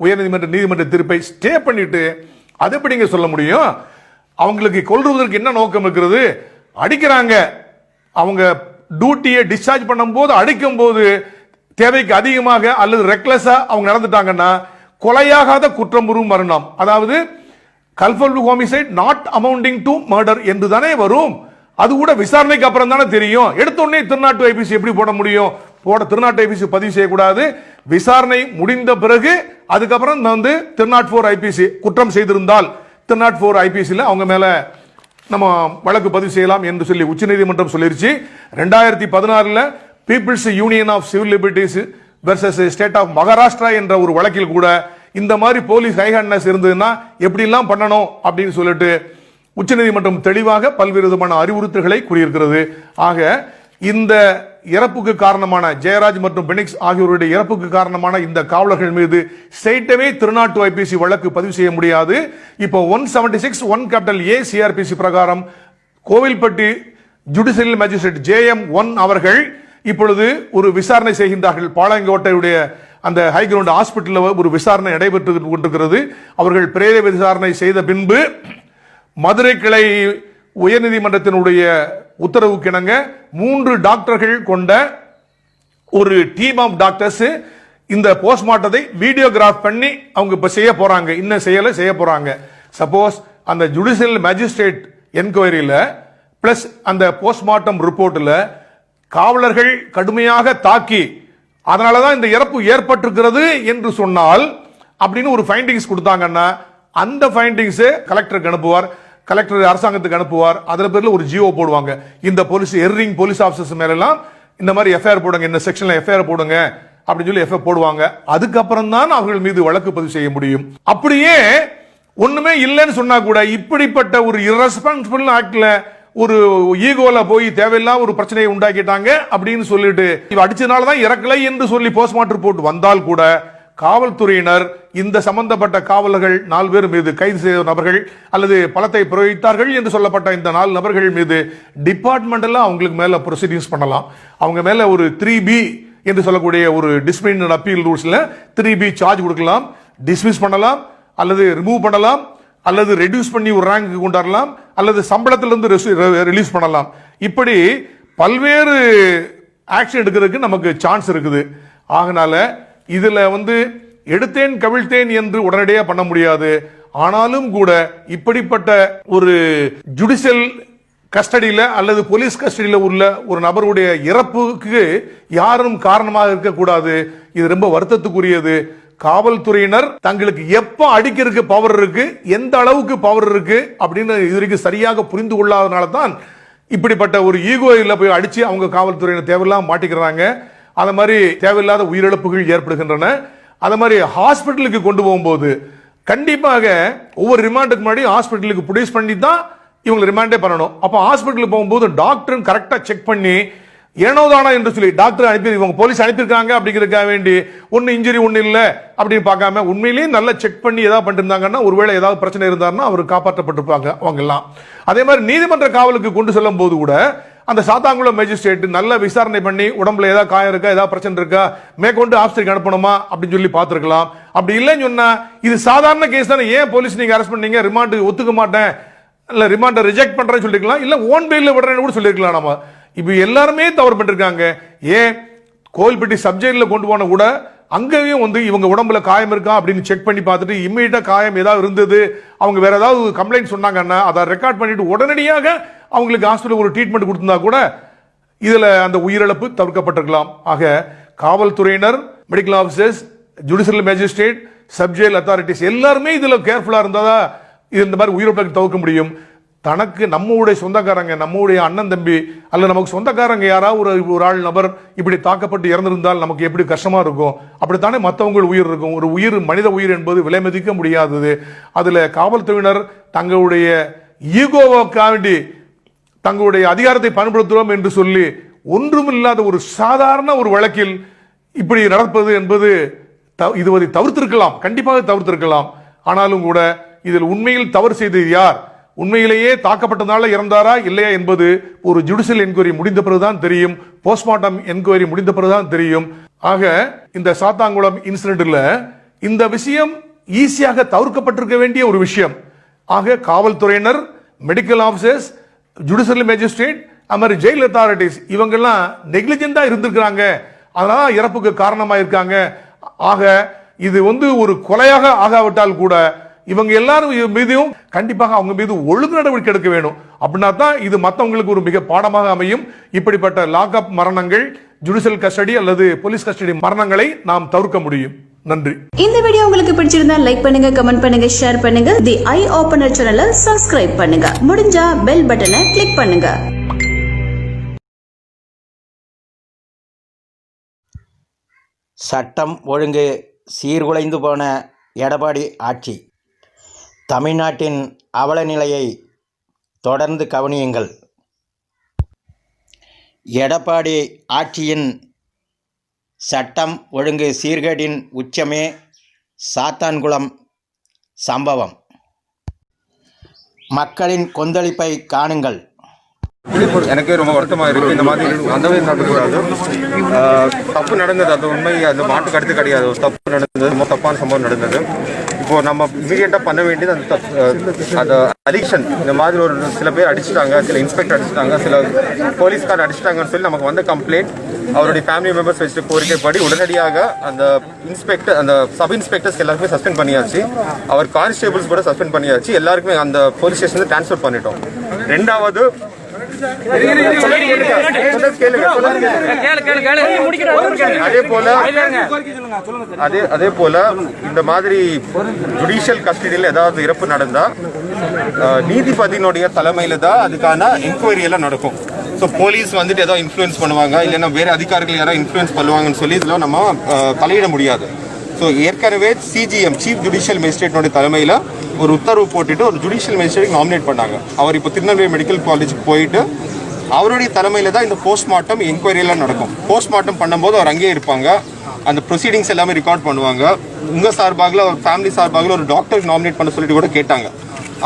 உயர்நீதிமன்ற நீதிமன்ற தீர்ப்பை ஸ்டே பண்ணிட்டு அது எப்படிங்க சொல்ல முடியும்? அவங்களுக்கு கொல்றதற்கு என்ன நோக்கம் இருக்கிறது? அடிக்கிறாங்க, அவங்க டியூட்டியை டிஸ்சார்ஜ் பண்ணும்போது அடிக்கும் போது தேவைக்கு அதிகமாக அல்லது ரெக்லெஸ்ஸா அவங்க நடந்துட்டாங்கன்னா கொலையாகாத குற்றமுறும் மரணம், அதாவது culpable homicide not amounting to murder என்று தானே வரும். அது கூட விசாரணைக்கு அப்புறம் தானே தெரியும். எடுத்தோடனே திருநாட்டு ஐபிசி எப்படி போட முடியும்? திருநாட்டு ஐபிசி பதிவு செய்யக்கூடாது. விசாரணை முடிந்த பிறகு அதுக்கப்புறம் வந்து திருநாட் 4 ஐபிசி குற்றம் செய்திருந்தால் திருநாட் 4 ஐபிசியில் அவங்க மேல நம்ம வழக்கு பதிவு செய்யலாம் என்று சொல்லி உச்சநீதிமன்றம் சொல்லிருச்சு. 2016 People's Union of Civil Liberties versus state of Maharashtra என்ற ஒரு வழக்கில் கூட இந்த மாதிரி போலீஸ் ஹைஹேண்ட்னஸ் இருந்ததுன்னா எப்படிலாம் பண்ணணும் அப்படின்னு சொல்லிட்டு உச்சநீதிமன்றம் தெளிவாக பல்வேறு விதமான அறிவுறுத்தல்களை கூறியிருக்கிறது. ஆக இந்த இறப்புக்கு காரணமான ஜெயராஜ் மற்றும் பெனிக்ஸ் ஆகியோருடைய இறப்புக்கு காரணமான இந்த காவலர்கள் மீது ஸ்ட்ரெயிட்டவே திருநாட்டு ஐபிசி வழக்கு பதிவு செய்ய முடியாது. இப்போ 176 1 சிஆர்பிசி பிரகாரம் கோவில்பட்டி ஜுடிஷியல் மேஜிஸ்ட்ரேட் JM1 அவர்கள் இப்பொழுது ஒரு விசாரணை செய்கின்றார்கள். பாளையங்கோட்டையுடைய அந்த ஹைகிரவுண்ட் ஹாஸ்பிட்டலில் ஒரு விசாரணை நடைபெற்று கொண்டிருக்கிறது. அவர்கள் பிரேத விசாரணை செய்த பின்பு மதுரை கிளை உயர்நீதிமன்றத்தினுடைய உத்தரவுக்கிணங்க 3 டாக்டர்கள் கொண்ட ஒரு டீம் ஆஃப் டாக்டர்ஸ் இந்த போஸ்ட்மார்ட்டத்தை வீடியோகிராஃப் பண்ணி அவங்க இப்ப செய்ய போறாங்க. இன்னும் செய்ய போறாங்க. சப்போஸ் அந்த ஜுடிஷியல் மேஜிஸ்ட்ரேட் என்கொயரியில பிளஸ் அந்த போஸ்ட்மார்ட்டம் ரிப்போர்ட்ல காவலர்கள் கடுமையாக தாக்கி அதனாலதான் இந்த இறப்பு ஏற்பட்டிருக்கிறது என்று சொன்னால் அப்படின்னு ஒரு ஃபைண்டிங்ஸ் கொடுத்தாங்கன்னா அந்த ஃபைண்டிங்ஸ் கலெக்டருக்கு அனுப்புவார், கலெக்டர் அரசாங்கத்துக்கு அனுப்புவார். அதுல பேர்ல ஒரு ஜிஓ போடுவாங்க. இந்த போலீஸ் எர்ரிங் போலீஸ் ஆபீசர்ஸ் மேல எல்லாம் இந்த மாதிரி எஃப்ஐஆர் போடுங்க, இந்த செக்ஷன்ல எஃப்ஐஆர் போடுங்க அப்படின்னு சொல்லி எஃப்ஐஆர் போடுவாங்க. அதுக்கப்புறம் தான் அவர்கள் மீது வழக்கு பதிவு செய்ய முடியும். அப்படியே ஒண்ணுமே இல்லைன்னு சொன்னா கூட இப்படிப்பட்ட ஒரு இரஸ்பான்சிபிள் ஆக்ட்ல ஒரு ஈகோல போய் தேவையில்லாம ஒரு பிரச்சனையை உண்டாக்கிட்டாங்க அப்படின்னு சொல்லிட்டு இவ அடிச்சதுனால தான் இறக்கலை என்று சொல்லி போஸ்ட்மார்ட்டம் ரிப்போர்ட் வந்தால் கூட காவல்துறையினர் இந்த சம்பந்தப்பட்ட காவலர்கள் 4 பேர் மீது கைது செய்த நபர்கள் அல்லது பலத்தை பிரயோகித்தார்கள் என்று சொல்லப்பட்ட இந்த 4 நபர்கள் மீது டிபார்ட்மெண்ட்ல அவங்களுக்கு மேல ப்ரொசீடிங்ஸ் பண்ணலாம். அவங்க மேல ஒரு 3B என்று சொல்லக்கூடிய ஒரு டிசிப்ளினரி அப்பீல் ரூல்ஸ்ல 3B சார்ஜ் கொடுக்கலாம், டிஸ்மிஸ் பண்ணலாம் அல்லது ரிமூவ் பண்ணலாம் அல்லது ரெடியூஸ் பண்ணி ஒரு ரேங்க் கொண்டாடலாம் அல்லது சம்பளத்திலிருந்து ரிலீஸ் பண்ணலாம். இப்படி பல்வேறு ஆக்ஷன் எடுக்கிறதுக்கு நமக்கு சான்ஸ் இருக்குது. ஆகனால இதுல வந்து எடுத்தேன் கவிழ்த்தேன் என்று உடனடியாக பண்ண முடியாது. ஆனாலும் கூட இப்படிப்பட்ட ஒரு ஜுடிஷியல் கஸ்டடியில அல்லது போலீஸ் கஸ்டடியில உள்ள ஒரு நபருடைய இறப்புக்கு யாரும் காரணமாக இருக்கக்கூடாது. இது ரொம்ப வருத்தத்துக்குரியது. காவல்துறையினர் தங்களுக்கு எப்ப அடிக்கிறதுக்கு பவர் இருக்கு, எந்த அளவுக்கு பவர் இருக்கு அப்படின்னு இதுவரைக்கும் சரியாக புரிந்து கொள்ளாதனால தான் இப்படிப்பட்ட ஒரு ஈகோயில போய் அடிச்சு அவங்க காவல்துறையினர் தேவையில்லாம மாட்டிக்கிறாங்க. அது மாதிரி தேவையில்லாத உயிரிழப்புகள் ஏற்படுகின்றன. அது மாதிரி ஹாஸ்பிட்டலுக்கு கொண்டு போகும்போது கண்டிப்பாக ஒவ்வொரு ரிமாண்டுக்கு முன்னாடி ஹாஸ்பிட்டலுக்கு ப்ரொடியூஸ் பண்ணி தான் இவங்க ரிமாண்டே பண்ணணும். அப்போ ஹாஸ்பிட்டலுக்கு போகும்போது டாக்டர் கரெக்டா செக் பண்ணி ஏனோதானா என்று சொல்லி டாக்டர் அனுப்பி இவங்க போலீஸ் அனுப்பியிருக்காங்க அப்படிங்கிறதுக்காக வேண்டி ஒன்னு இன்ஜுரி ஒன்னு இல்ல அப்படின்னு பார்க்காம உண்மையிலேயே நல்லா செக் பண்ணி ஏதாவது பண்ணிருந்தாங்கன்னா ஒருவேளை ஏதாவது பிரச்சனை இருந்தாருன்னா அவர் காப்பாற்றப்பட்டிருப்பாங்க அவங்க எல்லாம். அதே மாதிரி நீதிமன்ற காவலுக்கு கொண்டு செல்லும் போது கூட அந்த சாத்தாங்குளம் மேஜிஸ்ட்ரேட் நல்ல விசாரணை பண்ணி உடம்புல ஏதாவது காயம் இருக்கா, ஏதாவது பிரச்சனை இருக்கா, மேற்கொண்டு ஆஸ்பத்திரிக்கு அனுப்பணுமா அப்படின்னு சொல்லி பார்த்திருக்கலாம். அப்படி இல்லைன்னு சொன்னா இது சாதாரண கேஸ் தானே, ஏன் போலீஸ் நீங்க அரெஸ்ட் பண்ணீங்க, ரிமாண்ட் ஒத்துக்க மாட்டேன் இல்ல ரிமாண்டை ரிஜெக்ட் பண்றேன்னு சொல்லிருக்கலாம், இல்ல ஓன் பெயில விடுறேன்னு கூட சொல்லிருக்கலாம். நம்ம இப்ப எல்லாருமே தவறு பண்ணிருக்காங்க. ஏன் கோவில்பட்டி சப்ஜெக்ட்ல கொண்டு போன கூட அங்கேயும் வந்து இவங்க உடம்புல காயம் இருக்கா அப்படின்னு செக் பண்ணி பார்த்துட்டு இம்மீடியட்டா காயம் ஏதாவது இருந்தது, அவங்க வேற ஏதாவது கம்ப்ளைண்ட் சொன்னாங்கன்னா அதை ரெக்கார்ட் பண்ணிட்டு உடனடியாக அவங்களுக்கு ஹாஸ்பிட்டல் ஒரு ட்ரீட்மெண்ட் கொடுத்திருந்தா கூட இதுல அந்த உயிரிழப்பு தவிர்க்கப்பட்டிருக்கலாம். ஆக காவல்துறையினர், medical officers, judicial magistrate, sub-jail authorities எல்லாருமே இதுல கேர்ஃபுல்லா இருந்தா இந்த மாதிரி உயிரிழப்புக்கு தவிர்க்க முடியும். தனக்கு நம்முடைய சொந்தக்காரங்க, நம்முடைய அண்ணன் தம்பி அல்ல நமக்கு சொந்தக்காரங்க யாராவது ஒரு ஆள் நபர் இப்படி தாக்கப்பட்டு இறந்திருந்தால் நமக்கு எப்படி கஷ்டமா இருக்கும். அப்படித்தானே மற்றவங்க உயிர் இருக்கும். ஒரு உயிர், மனித உயிர் என்பது விலை மதிக்க முடியாதது. அதுல காவல்துறையினர் தங்களுடைய ஈகோவுக்காண்டி தங்களுடைய அதிகாரத்தை பயன்படுத்துகிறோம் என்று சொல்லி ஒன்றுமில்லாத ஒரு சாதாரண ஒரு வழக்கில் இப்படி நடப்பது என்பது இதுவரை தவிர்த்திருக்கலாம், கண்டிப்பாக தவிர்த்திருக்கலாம். ஆனாலும் கூட இதில் உண்மையில் தவறு செய்தது யார், உண்மையிலேயே தாக்கப்பட்டதால இறந்தாரா இல்லையா என்பது ஒரு ஜுடிஷியல் என்கொயரி முடிந்த பிறகுதான் தெரியும், போஸ்ட்மார்ட்டம் என்கொயரி முடிந்த பிறகுதான் தெரியும். ஆக இந்த சாத்தான்குளம் இன்சிடென்ட்ல இந்த விஷயம் ஈஸியாக தவிர்க்கப்பட்டிருக்க வேண்டிய ஒரு விஷயம். ஆக காவல்துறையினர், medical officers, judicial magistrate, Amar jail authorities இவங்கெல்லாம் நெக்லிஜென்டா இருந்திருக்கிறாங்க, அதனால இறப்புக்கு காரணமா இருக்காங்க. ஆக இது ஒரு கொலையாக ஆகாவிட்டால் கூட இவங்க எல்லாரும் மீதும் கண்டிப்பாக அவங்க மீது ஒழுங்கு நடவடிக்கை எடுக்க வேணும். அப்படின்னா தான் இது மற்றவங்களுக்கு ஒரு மிக பாடமாக அமையும். இப்படிப்பட்ட லாக்அப் மரணங்கள், ஜுடிஷியல் கஸ்டடி அல்லது போலீஸ் கஸ்டடி மரணங்களை நாம் தவிர்க்க முடியும். நன்றி. இந்த வீடியோ உங்களுக்கு பிடிச்சிருந்தா லைக் பண்ணுங்க, கமெண்ட் பண்ணுங்க, ஷேர் பண்ணுங்க. தி ஐ ஓபனர் சேனலை சப்ஸ்கிரைப் பண்ணுங்க. முடிஞ்சா பெல் பட்டனை கிளிக் பண்ணுங்க. சட்டம் ஒழுங்கு சீர்குலைந்து போன எடப்பாடி ஆட்சி. தமிழ்நாட்டின் அவல நிலையை தொடர்ந்து கவனியுங்கள். எடப்பாடி ஆட்சியின் சட்டம் ஒழுங்கு சீர்கேடின் உச்சமே சாத்தான்குளம் சம்பவம். மக்களின் கொந்தளிப்பை காணுங்கள். எனக்கே ரொம்ப வருத்தமாக இருக்குது. இந்த மாதிரி அந்த மாதிரி நடக்கக்கூடாது. தப்பு நடந்தது, அது உண்மை, அந்த மாட்டு கருத்து கிடையாது. தப்பு நடந்தது, ரொம்ப தப்பான சம்பவம் நடந்தது. இப்போ நம்ம இமீடியட்டாக பண்ண வேண்டியது அந்த அடிக்ஷன். இந்த மாதிரி ஒரு சில பேர் அடிச்சுட்டாங்க, சில இன்ஸ்பெக்டர் அடிச்சுட்டாங்க, சில போலீஸ்கார் அடிச்சுட்டாங்கன்னு சொல்லி நமக்கு வந்த கம்ப்ளைண்ட், அவருடைய ஃபேமிலி மெம்பர்ஸ் வச்சுட்டு கோரிக்கைப்படி உடனடியாக அந்த இன்ஸ்பெக்டர், அந்த சப் இன்ஸ்பெக்டர்ஸ் எல்லாருக்குமே சஸ்பெண்ட் பண்ணியாச்சு. அவர் கான்ஸ்டேபிள்ஸ் கூட சஸ்பெண்ட் பண்ணியாச்சு. எல்லாருக்குமே அந்த போலீஸ் ஸ்டேஷனில் ட்ரான்ஸ்ஃபர் பண்ணிட்டோம். ரெண்டாவது, அதே போல இந்த மாதிரி ஜுடிஷியல் கஸ்டடியில் ஏதாவது இறப்பு நடந்தா நீதிபதியினுடைய தலைமையில தான் அதுக்கான என்கொயரி எல்லாம் நடக்கும். ஸோ போலீஸ் ஏதோ இன்ஃப்ளூயன்ஸ் பண்ணுவாங்க, இல்லைன்னா வேற அதிகாரிகள் யாராவது இன்ஃப்ளூயன்ஸ் பண்ணுவாங்கன்னு சொல்லி இதெல்லாம் நம்ம தலையிட முடியாது. ஸோ ஏற்கனவே சிஜிஎம், சீஃப் ஜுடிஷியல் மேஜிஸ்ட்ரேட்னுடைய தலைமையில் ஒரு உத்தரவு போட்டுட்டு ஒரு ஜுடிஷியல் மேஜிஸ்ட்ரேட் நாமினேட் பண்ணாங்க. அவர் இப்போ திருநெல்வேலி மெடிக்கல் காலேஜுக்கு போயிட்டு அவருடைய தலைமையில் தான் இந்த போஸ்ட்மார்ட்டம் என்கொயரியெல்லாம் நடக்கும். போஸ்ட்மார்ட்டம் பண்ணும்போது அவர் அங்கேயே இருப்பாங்க, அந்த ப்ரொசீடிங்ஸ் எல்லாமே ரெக்கார்ட் பண்ணுவாங்க. உங்கள் சார்பாக, ஒரு ஃபேமிலி சார்பாக ஒரு டாக்டர் நாமினேட் பண்ண சொல்லிட்டு கூட கேட்டாங்க.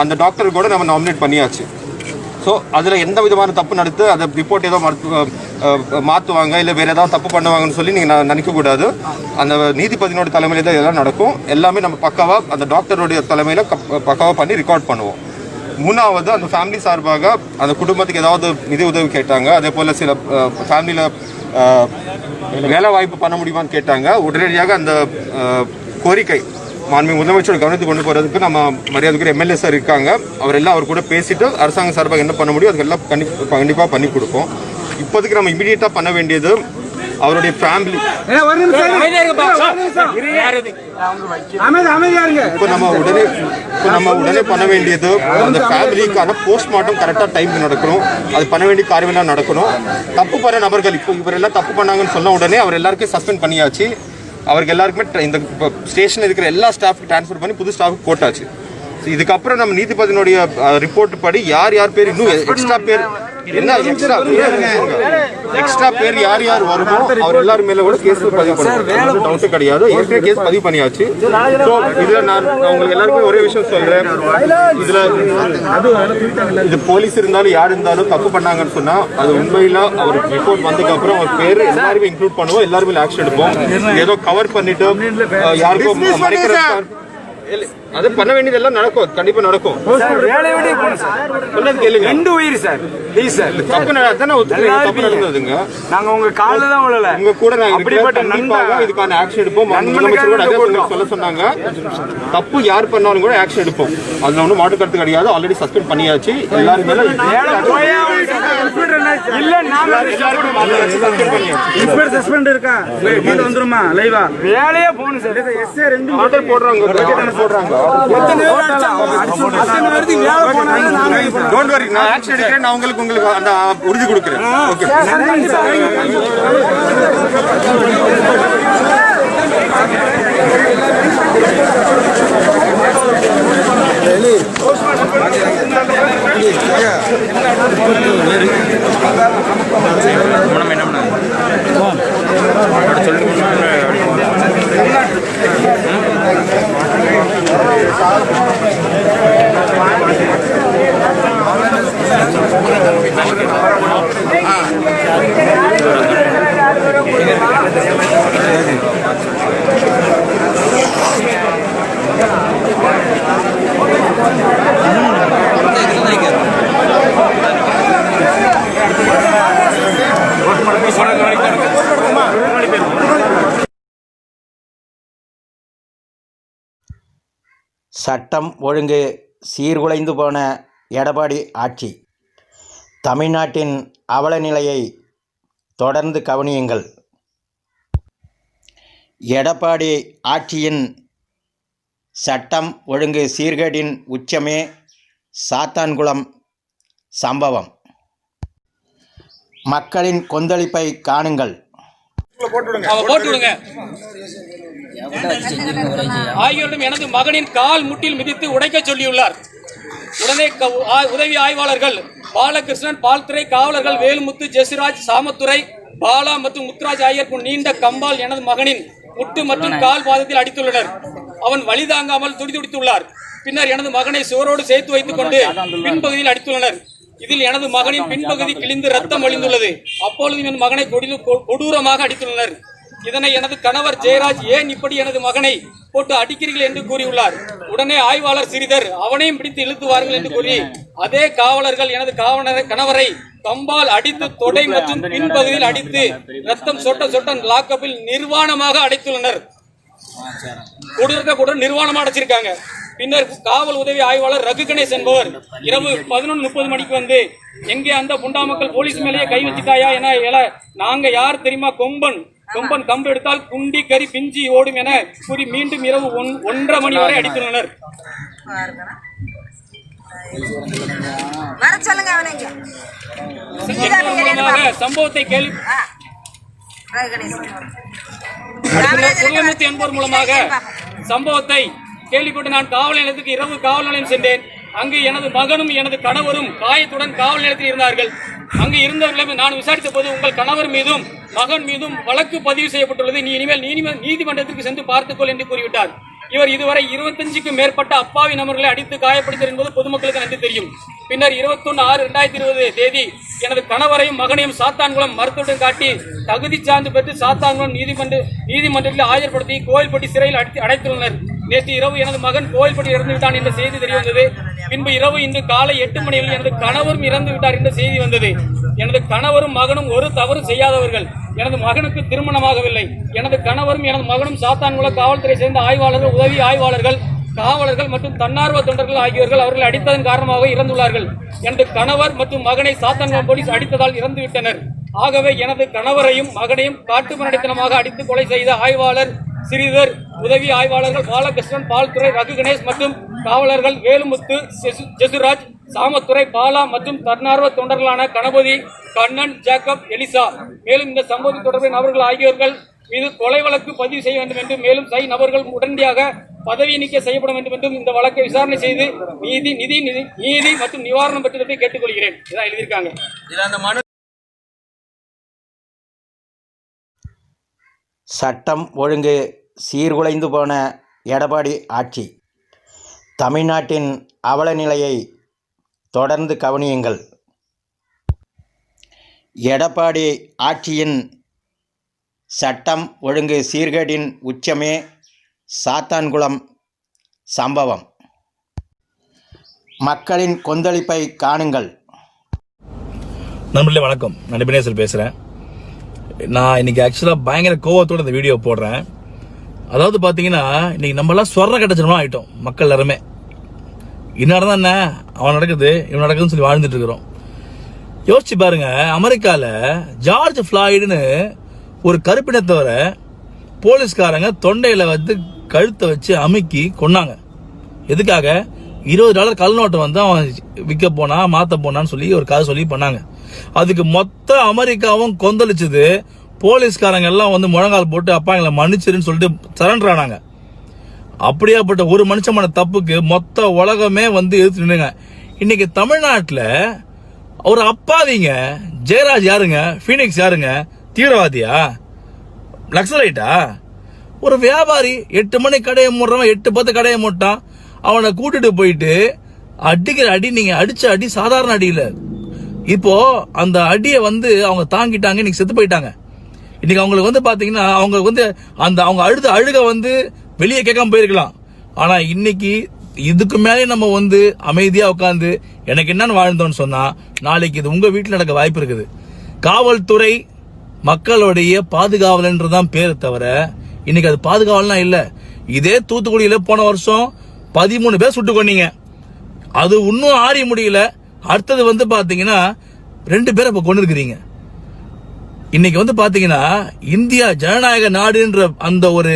அந்த டாக்டர் கூட நம்ம நாமினேட் பண்ணியாச்சு. ஸோ அதில் எந்த விதமான தப்பு நடத்து அதை ரிப்போர்ட் ஏதோ மாற்றுவாங்க, இல்லை வேறு ஏதாவது தப்பு பண்ணுவாங்கன்னு சொல்லி நீங்கள் நினைக்கக்கூடாது. அந்த நீதிபதியினோட தலைமையில் தான் இதெல்லாம் நடக்கும். எல்லாமே நம்ம பக்காவாக அந்த டாக்டருடைய தலைமையில் பக்காவாக பண்ணி ரெக்கார்ட் பண்ணுவோம். மூணாவது, அந்த ஃபேமிலி சார்பாக அந்த குடும்பத்துக்கு ஏதாவது நிதி உதவி கேட்டாங்க, அதே போல் சில ஃபேமிலியில் வேலை வாய்ப்பு பண்ண முடியுமான்னு கேட்டாங்க. உடனடியாக அந்த கோரிக்கை மாண்புமிகு முதலமைச்சர் கவனத்துக்கு கொண்டு போகிறதுக்கு நம்ம மரியாதைக்குரிய எம்எல்ஏ சார் இருக்காங்க. அவர் கூட பேசிட்டு அரசாங்க சார்பாக என்ன பண்ண முடியும் அதுக்கெல்லாம் கண்டிப்பாக பண்ணி கொடுப்போம். இப்போதைக்கு நம்ம இமீடியட்டாக பண்ண வேண்டியது அவருடைய ஃபேமிலி. இப்போ நம்ம உடனே பண்ண வேண்டியது அந்த ஃபேமிலிக்கான போஸ்ட்மார்ட்டம் கரெக்டாக டைமுக்கு நடக்கணும். அது பண்ண வேண்டிய காரியமெல்லாம் நடக்கணும். தப்பு பண்ண நபர்கள், இப்போ இவரெல்லாம் தப்பு பண்ணாங்கன்னு சொன்ன உடனே அவர் எல்லாருக்கும் சஸ்பெண்ட் பண்ணியாச்சு. அவருக்கு எல்லாருக்குமே இந்த ஸ்டேஷனில் இருக்கிற எல்லா ஸ்டாஃப்க்கு ட்ரான்ஸ்ஃபர் பண்ணி புது ஸ்டாஃப்க்கு போட்டாச்சு. இதுக்கப்புறம் நம்ம நீதிபதியினுடைய ரிப்போர்ட் படி யார் பேர் இன்னும் எக்ஸ்ட்ரா பேர் யார் வருமோ அவர் எல்லாரும் மேல கூட கேஸ் பதிவு பண்ணுவோம். டவுட் கிடையாது, ஏற்கனவே கேஸ் பதிவு பண்ணியாச்சு. இதுல நான் உங்களுக்கு எல்லாருக்கும் ஒரே விஷயம் சொல்றேன், இது போலீஸ் இருந்தாலும் யார் இருந்தாலும் தப்பு பண்ணாங்கன்னு சொன்னா அது உண்மையில அவர் ரிப்போர்ட் வந்ததுக்கு அப்புறம் அவர் பேர் எல்லாருமே இன்க்ளூட் பண்ணுவோம், எல்லாருமே ஆக்ஷன் எடுப்போம். ஏதோ கவர் பண்ணிட்டு யாருக்கும் அது பண்ண வேண்டியதெல்லாம் நடக்கும், கண்டிப்பா நடக்கும். ரெண்டு உயிர் சார், ப்ளீஸ் சார். தப்பு நடந்ததுங்க. நாங்க உங்க கால்ல தான் விழல, உங்க கூட நாங்க அப்படிப்பட்ட நண்பா இதுக்கான ஆக்ஷன் எடுப்போம். முதலமைச்சர் கூட அதே சொல்ல சொன்னாங்க. தப்பு யார் பண்ணாலும் கூட ஆக்ஷன் எடுப்போம், அதுல ஒன்றும் மாட்டு கருத்து கிடையாது. ஆல்ரெடி சஸ்பெண்ட் பண்ணியாச்சு எல்லாருமே. இல்ல நாங்க சஸ்பெண்ட் இருக்கா கீழ வந்துருமா லைவா வேலையே போணும் சார். எஸ்ஏ ரெண்டு ஆர்டர் போடுறாங்க. டோன்ட் வரி, நான் ஆக்ஷன் எடுக்கிறேன். நான் உங்களுக்கு அந்த உறுதி கொடுக்கிறேன். ஓகே. Really? சட்டம் ஒழுங்கு சீர்குலைந்து போன எடப்பாடி ஆட்சி. தமிழ்நாட்டின் அவல நிலையை தொடர்ந்து கவனியுங்கள். எடப்பாடி ஆட்சியின் சட்டம் ஒழுங்கு சீர்கேடின் உச்சமே சாத்தான்குளம் சம்பவம். மக்களின் கொந்தளிப்பை காணுங்கள். ஆகியோரிடம் எனது மகனின் கால் முட்டில் மிதித்து உடைக்க சொல்லியுள்ளார். உடனே உதவி ஆய்வாளர்கள் பாலகிருஷ்ணன், பால்துறை காவலர்கள் வேலுமுத்து, ஜெசிராஜ், சாமத்துறை, பாலா மற்றும் முத்துராஜ் ஆகியோர் நீண்ட கம்பால் எனது மகனின் முட்டு மற்றும் கால் பாதத்தில் அடித்துள்ளனர். அவன் வலி தாங்காமல் துடிதுடித்துள்ளார். பின்னர் எனது மகனை சுவரோடு சேர்த்து வைத்துக் கொண்டு பின்பகுதியில் அடித்துள்ளனர். இதில் எனது மகனின் பின்பகுதி கிழிந்து ரத்தம் வழிந்துள்ளது. அப்பொழுது என் மகனை கொடூரமாக அடித்துள்ளனர். இதனை எனது கணவர் ஜெயராஜ் ஏன் இப்படி எனது மகனை போட்டு அடிக்கிறீர்கள் என்று கூறியுள்ளார். உடனே ஆய்வாளர் சிறிதர் அவனையும் பிடித்து இழுத்துவார்கள் என்று கூறி அதே காவலர்கள் எனது கணவரை கம்பால் அடித்து தொடை மற்றும் பின்பகுதியில் அடித்து ரத்தம் சொட்ட சொட்ட லாக்கப்பில் நிர்வாணமாக அடைத்துள்ளனர். கொடூர நிர்வாணமாக அடைச்சிருக்காங்க. பின்னர் காவல் உதவி ஆய்வாளர் ரகு கணேஷ் என்பவர் இரவு 11:30 மணிக்கு வந்து எங்கே அந்த புண்டா மக்கள் போலீஸ் மேலேயே கை வச்சுட்டாயா என நாங்க யார் தெரியுமா, கொம்பன் கம்பு எடுத்தால் குண்டி கறி பிஞ்சி ஓடும் என கூறி மீண்டும் இரவு 1:30 மணி வரை அடித்துள்ளனர். சம்பவத்தை என்பவர் மூலமாக சம்பவத்தை கேள்விப்பட்டு நான் காவல் நிலையத்துக்கு இரவு காவல் நிலையம் சென்றேன். அங்கு எனது மகனும் எனது கணவரும் காயத்துடன் காவல் நிலையத்தில் இருந்தார்கள். அங்கு இருந்தவர்களை நான் விசாரித்த போது உங்கள் கணவர் மீதும் மகன் மீதும் வழக்கு பதிவு செய்யப்பட்டுள்ளது, நீ இனிமேல் நீதிமன்றத்திற்கு சென்று பார்த்துக்கொள் என்று கூறிவிட்டார். இவர் இதுவரை 25க்கும் மேற்பட்ட அப்பாவி நபர்களை அடித்து காயப்படுத்தார் என்பது பொதுமக்களுக்கு நன்கு தெரியும். பின்னர் 21/6/2020 தேதி எனது கணவரையும் மகனையும் சாத்தான்குளம் மருத்துவம் காட்டி தகுதி சான்று பெற்று சாத்தான்குளம் நீதிமன்றத்தில் ஆஜர்படுத்தி கோயில்பட்டி சிறையில் அடைத்துள்ளனர். நேற்று இரவு எனது மகன் கோயில்பட்டி இறந்து விட்டான் என்ற செய்தி தெரிய வந்தது. பின்பு இரவு இன்று காலை 8 மணியில் எனது கணவரும் இறந்து விட்டார் என்ற செய்தி வந்தது. எனது கணவரும் மகனும் ஒரு தவறு செய்யாதவர்கள். எனது மகனுக்கு திருமணமாகவில்லை. எனது கணவரும் எனது மகனும் சாத்தான்குளம் காவல்துறை சேர்ந்த ஆய்வாளர்கள், உதவி ஆய்வாளர்கள், காவலர்கள் மற்றும் தன்னார்வ தொண்டர்கள் ஆகியோர்கள் அவர்கள் அடித்ததன் காரணமாக இறந்துள்ளார்கள். எனது கணவர் மற்றும் மகனை சாத்தான்குளம் போலீஸ் அடித்ததால் இறந்துவிட்டனர். ஆகவே எனது கணவரையும் மகனையும் காட்டுமிராண்டித்தனமாக அடித்து கொலை செய்த ஆய்வாளர் சிறிதர், உதவி ஆய்வாளர்கள் பாலகிருஷ்ணன், பால்துறை, ரகு கணேஷ் மற்றும் காவலர்கள் வேலுமுத்து, ஜெசுராஜ், சாமத்துறை, பாலா மற்றும் தன்னார்வ தொண்டர்களான கணபதி, கண்ணன், ஜேக்கப், எலிசா. மேலும் இந்த சம்பவத்தில் தொடர்புடைய நபர்கள் ஆகியோர்கள் மீது கொலை வழக்கு பதிவு செய்ய வேண்டும் என்றும் மேலும் நபர்கள் உடனடியாக பதவி நீக்க செய்யப்பட வேண்டும் என்றும் இந்த வழக்கை விசாரணை செய்து நீதி மற்றும் நிவாரணம் பெற்றதை கேட்டுக்கொள்கிறேன். இதான் எழுதியிருக்காங்க. சட்டம் ஒழுங்கு சீர்குலைந்து போன எடப்பாடி ஆட்சி. தமிழ்நாட்டின் அவல நிலையை தொடர்ந்து கவனியுங்கள். எடப்பாடி ஆட்சியின் சட்டம் ஒழுங்கு சீர்கேடின் உச்சமே சாத்தான்குளம் சம்பவம். மக்களின் கொந்தளிப்பை காணுங்கள். நண்பர்களே வணக்கம், நான் நிபுணேசர் பேசுகிறேன். நான் இன்னைக்கு ஆக்சுவலாக பயங்கர கோவத்தோட இந்த வீடியோ போடுறேன். அதாவது பார்த்தீங்கன்னா இன்னைக்கு நம்மளாம் சொர்ண கட்டச்சனமா ஆகிட்டோம். மக்கள் எல்லாருமே இன்னும் என்ன அவன் நடக்குது இவன் நடக்குதுன்னு சொல்லி வாழ்ந்துட்டு இருக்கிறோம். யோசிச்சு பாருங்க, அமெரிக்கால ஜார்ஜ் ஃபிளாய்டுன்னு ஒரு கருப்பினத்தவரை போலீஸ்காரங்க தொண்டையில வந்து கழுத்தை வச்சு அமுக்கி கொன்னாங்க. எதுக்காக? $20 கல்நோட்டை வந்து அவன் விற்க போனா மாத்த போனான்னு சொல்லி ஒரு கதை சொல்லி பண்ணாங்க. அதுக்கு மொத்த அமெரிக்காவும் கொந்தளிச்சது. போலீஸ்காரங்க எல்லாம் வந்து முழங்கால் போட்டு அப்பா எங்களை மன்னிச்சிருன்னு சொல்லிட்டு சரண்டர் ஆனாங்க. அப்படியாப்பட்ட ஒரு மனுஷமான தப்புக்கு மொத்த உலகமே வந்து எதிர்த்து நின்னுங்க. இன்னைக்கு தமிழ்நாட்டில் ஒரு அப்பாவிங்க. ஜெயராஜ் யாருங்க? பீனிக்ஸ் யாருங்க? தீவிரவாதியா? நக்சலைட்டா? ஒரு வியாபாரி 8 மணி கடையை மூடுறவன் 8-10 கடையை மூட்டான். அவனை கூட்டிட்டு போயிட்டு அடிக்கிற அடி, நீங்க அடிச்ச அடி சாதாரண அடி இல்ல. இப்போ அந்த அடியை அவங்க தாங்கிட்டாங்க, இன்னைக்கு செத்து போயிட்டாங்க. இன்னைக்கு அவங்களுக்கு பாத்தீங்கன்னா அவங்க அந்த அவங்க அழுக வெளியே கேட்காம போயிருக்கலாம். ஆனா இன்னைக்கு இதுக்கு மேலே நம்ம அமைதியா உட்காந்து எனக்கு என்னன்னு வாழ்ந்தோம்னு சொன்னா நாளைக்கு இது உங்க வீட்டுல நடக்க வாய்ப்பு இருக்குது. காவல்துறை மக்களுடைய பாதுகாவலன்றதான் பேரு தவிர இன்னைக்கு அது பாதுகாவலாம் இல்ல. இதே தூத்துக்குடியில போன வருஷம் 13 பேர் சுட்டு கொன்னீங்க. அது இன்னும் ஆறிய முடியல. அடுத்தது பாத்தீங்கன்னா 2 பேரை இப்ப கொண்டு இருக்கிறீங்க. இன்னைக்கு பாத்தீங்கன்னா இந்தியா ஜனநாயக நாடுன்ற அந்த ஒரு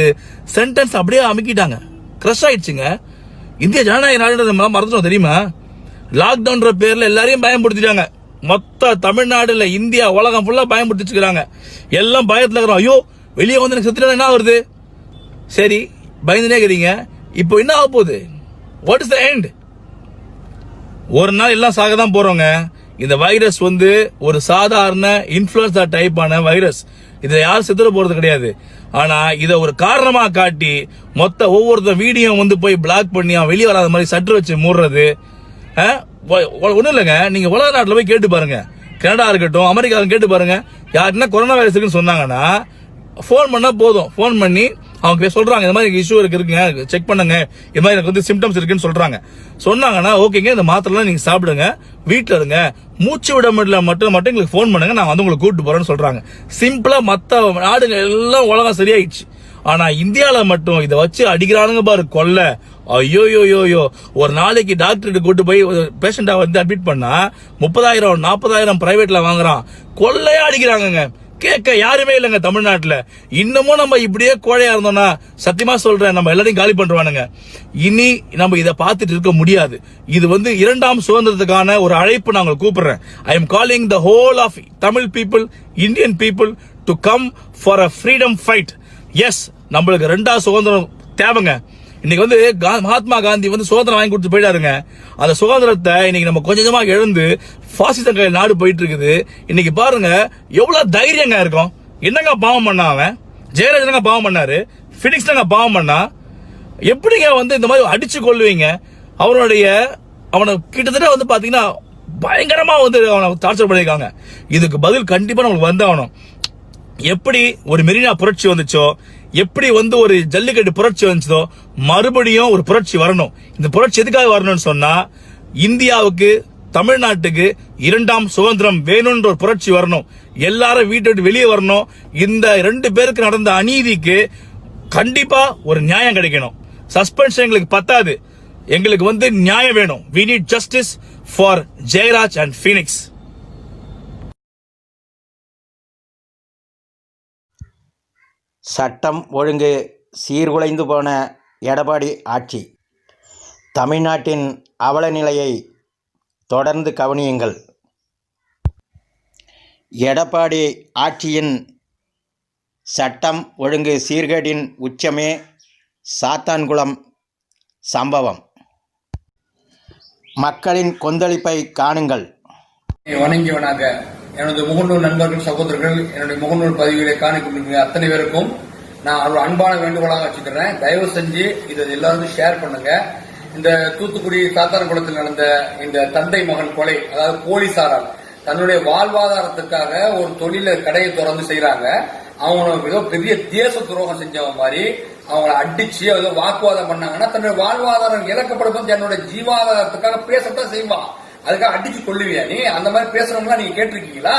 சென்டென்ஸ் அப்படியே அமைக்கிட்டாங்க. கிரஷ் ஆயிடுச்சுங்க. இந்தியா ஜனநாயக நாடுன்றது மறந்துட்டோம் தெரியுமா? லாக்டவுன்ற பேர்ல எல்லாரையும் பயன்படுத்திட்டாங்க. மொத்த தமிழ்நாடுல இந்தியா உலகம் ஃபுல்லா பயன்படுத்திச்சுக்கிறாங்க. எல்லாம் பயத்துல இருக்கிறோம். ஐயோ வெளியே எனக்கு செத்துட்டா என்ன வருது? சரி பயந்துனே இருக்கிறீங்க. இப்போ என்ன ஆக போகுது? What is the end? ஒரு நாள் எல்லாம் சாக தான் போறோங்க. இந்த வைரஸ் ஒரு சாதாரண இன்ஃபுளுன்சா டைப்பான வைரஸ். இதை யாரும் செத்துற போறது கிடையாது. ஆனா இதை ஒரு காரணமா காட்டி மொத்த ஒவ்வொருத்த வீடியோ போய் பிளாக் பண்ணி வெளியே வராத மாதிரி சற்று வச்சு மூடுறது ஒண்ணும் இல்லைங்க. நீங்க உலக நாட்டுல போய் கேட்டு பாருங்க. கனடா இருக்கட்டும், அமெரிக்கா கேட்டு பாருங்க. யாருன்னா கொரோனா வைரஸ் இருக்குன்னு சொன்னாங்கன்னா போன் பண்ணா போதும். போன் பண்ணி அவங்க சொல்றாங்க இந்த மாதிரி இஷ்யூ இருக்குங்க, செக் பண்ணுங்க, இந்த மாதிரி எனக்கு சிம்டம்ஸ் இருக்குன்னு சொல்றாங்க. சொன்னாங்கன்னா ஓகேங்க, இந்த மாத்திரை நீங்க சாப்பிடுங்க, வீட்டுல இருங்க, மூச்சு விட முடியல மட்டும் எங்களுக்கு போன் பண்ணுங்க, நான் உங்களுக்கு கூப்பிட்டு போறேன்னு சொல்றாங்க. சிம்பிளா மத்த நாடுங்க எல்லாம் உலகம் சரியாயிடுச்சு. ஆனா இந்தியால மட்டும் இதை வச்சு அடிக்கிறானுங்க பாரு கொல்ல. ஐயோயோயோ, ஒரு நாளைக்கு டாக்டர்கிட்ட கூட்டு போய் பேஷண்டா அட்மிட் பண்ணா 30,000 40,000 பிரைவேட்ல வாங்குறான். கொள்ளையா அடிக்கிறாங்க. கேட்க யாருமே இல்லைங்க தமிழ்நாட்டுல. இன்னமும் நம்ம இப்படியே கோழையா இருந்தோம்னா சத்தியமா சொல்றேன் நம்ம எல்லாரையும் காலி பண்றானுங்க. இனி நம்ம இதை பார்த்துட்டு இருக்க முடியாது. இது 2ஆம் சுதந்திரத்துக்கான ஒரு அழைப்பு நான் உங்களுக்கு கூப்பிடுறேன். I am calling the whole of Tamil people, Indian people to come for a freedom fight. Yes, நம்மளுக்கு 2ஆம் சுதந்திரம் தேவைங்க. இன்னைக்கு மகாத்மா காந்தி சுதந்திரம் வாங்கி கொடுத்து போயிட்டாருங்க. அந்த சுதந்திரத்தை இன்னைக்கு நம்ம கொஞ்சமா எழுந்து பாசிச கையில் நாடு போயிட்டு இருக்குது. இன்னைக்கு பாருங்க எவ்வளவு தைரியங்க இருக்கும். என்னங்க பாவம் பண்ணா அவன்? ஜெயராஜ் பாவம் பண்ணாரு, பினிக்ஸ் பாவம் பண்ணா. எப்படிங்க இந்த மாதிரி அடிச்சு கொள்ளுவீங்க? அவனை கிட்டத்தட்ட பாத்தீங்கன்னா பயங்கரமா அவனை டார்ச்சர் பண்ணிருக்காங்க. இதுக்கு பதில் கண்டிப்பா நம்மளுக்கு வந்தாகணும். எப்படி ஒரு மெரினா புரட்சி வந்துச்சோ, எப்படி ஒரு ஜல்லிக்கட்டு புரட்சி வந்துச்சோ, மறுபடியும் ஒரு புரட்சி வரணும். இந்த புரட்சி எதுக்காக வரணும்னு சொன்னா இந்தியாவுக்கு, தமிழ்நாட்டுக்கு 2ஆம் சுதந்திரம் வேணும்ன்ற ஒரு புரட்சி வரணும். எல்லாரும் வீட்டை விட்டு வெளியே வரணும். இந்த 2 பேருக்கு நடந்த அநீதிக்கு கண்டிப்பா ஒரு நியாயம் கிடைக்கணும். சஸ்பென்ஷன் எங்களுக்கு பத்தாது, எங்களுக்கு நியாயம் வேணும். we need justice for Jayaraj and Bennix. சட்டம் ஒழுங்கு சீர்குலைந்து போன எடப்பாடி ஆட்சி. தமிழ்நாட்டின் அவல நிலையை தொடர்ந்து கவனியுங்கள். எடப்பாடி ஆட்சியின் சட்டம் ஒழுங்கு சீர்கேட்டின் உச்சமே சாத்தான்குளம் சம்பவம். மக்களின் கொந்தளிப்பை காணுங்கள். வணங்கியவனாக எனது முகநூல் நண்பர்கள், சகோதரர்கள், என்னுடைய முகநூல் பதிவுகளை காணிக்கொண்டிருக்கிற அத்தனை பேருக்கும் நான் ஒரு அன்பான வேண்டுகோளாக வச்சுக்கிறேன். தயவு செஞ்சு இதை எல்லாரும் ஷேர் பண்ணுங்க. இந்த தூத்துக்குடி சாத்தான்குளத்தில் நடந்த இந்த தந்தை மகன் கொலை, அதாவது போலீசாரால் தன்னுடைய வாழ்வாதாரத்துக்காக ஒரு தொழில கடையை திறந்து செய்யறாங்க. அவங்க ஏதோ பெரிய தேச துரோகம் செஞ்சவங்க மாதிரி அவங்களை அடிச்சு ஏதோ வாக்குவாதம் பண்ணாங்கன்னா தன்னுடைய வாழ்வாதாரம் இழக்கப்படும்போது தன்னுடைய ஜீவாதாரத்துக்காக பேசத்தான் செய்வான். அதுக்காக அடிச்சு கொள்ளுவியா நீ? அந்த மாதிரி பேசுறவங்களா நீங்க கேட்டிருக்கீங்களா?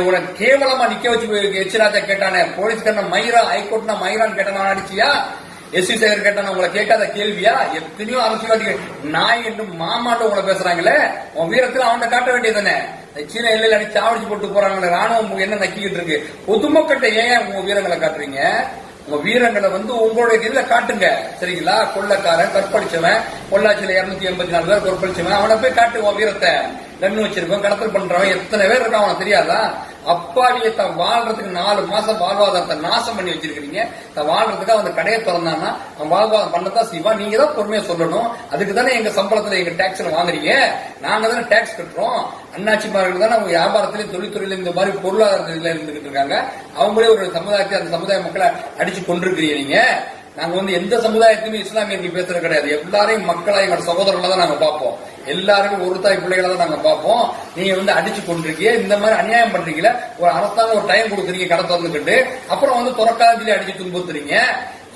உனக்கு கேவலமா நிக்க வச்சு எச்ராஜா கேட்டானே, போலீஸ்காரன மயிரா, ஹைகோர்ட்னா மயிரான்னு கேட்டான அடிச்சியா? எஸ்வி சேகர் கேட்டான உங்களை கேட்காத கேள்வியா? எத்தனையோ அரசியல்வாதிகள் நாய் என்று மாமாட்ட உங்களை பேசுறாங்களே, உன் வீரத்தில் அவனை காட்ட வேண்டியதானே? சீன எல்லையில அடிச்சு சாவடிச்சு போட்டு போறாங்க, ராணுவம் என்ன நக்கிக்கிட்டு இருக்கு? பொதுமக்கள்கிட்ட ஏன் உங்க வீரங்களை காட்டுறீங்க? உங்க வீரங்களை உங்களுடைய இதுல காட்டுங்க, சரிங்களா? கொள்ளக்காரன், கற்பழிச்சவன், பொள்ளாச்சியில 284 பேர் கொற்பழிச்சவன், அவனை போய் காட்டு உன் வீரத்தை. கண்ணு வச்சிருக்கோம், கடத்தல் பண்றவன் எத்தனை பேர் இருக்கான் அவனுக்கு தெரியாதா? அப்பாவிய தான் வாழ்றதுக்கு 4 மாசம் வாழ்வாதாரத்தை நாசம் பண்ணி வச்சிருக்கீங்க. வாழ்றதுக்கு அந்த கடையை திறந்தான்னா அவன் வாழ்வாதாரம் பண்ணதான் செய்வான். நீங்க தான் பொறுமையா சொல்லணும். அதுக்கு தானே எங்க சம்பளத்துல எங்க டாக்ஸ் வாங்குறீங்க. நாங்க தானே டாக்ஸ் கட்டுறோம். அண்ணாச்சிமார்கள் தானே அவங்க வியாபாரத்திலையும் தொழில்துறையில இந்த மாதிரி பொருளாதாரத்துல இருந்துகிட்டு இருக்காங்க. அவங்களே ஒரு சமுதாயத்தை அந்த சமுதாய மக்களை அடிச்சு கொண்டிருக்கிறீங்க நீங்க. நாங்க எந்த சமுதாயத்தையுமே இஸ்லாமியர்கள் பேசுறது கிடையாது. எல்லாரையும் மக்களா எங்களோட சகோதரர்களா தான் நாங்க பார்ப்போம். எல்லாருமே ஒரு தாய் பிள்ளைகளை தான் நாங்க பார்ப்போம். நீங்க அடிச்சு கொண்டிருக்கீங்க. இந்த மாதிரி அநியாயம் பண்றீங்களா? ஒரு அரசாங்கம் ஒரு டைம் கொடுக்குறீங்க கடை திறந்துக்கிட்டு, அப்புறம் துறக்காதே அடிச்சு துன்புறுத்துறீங்க.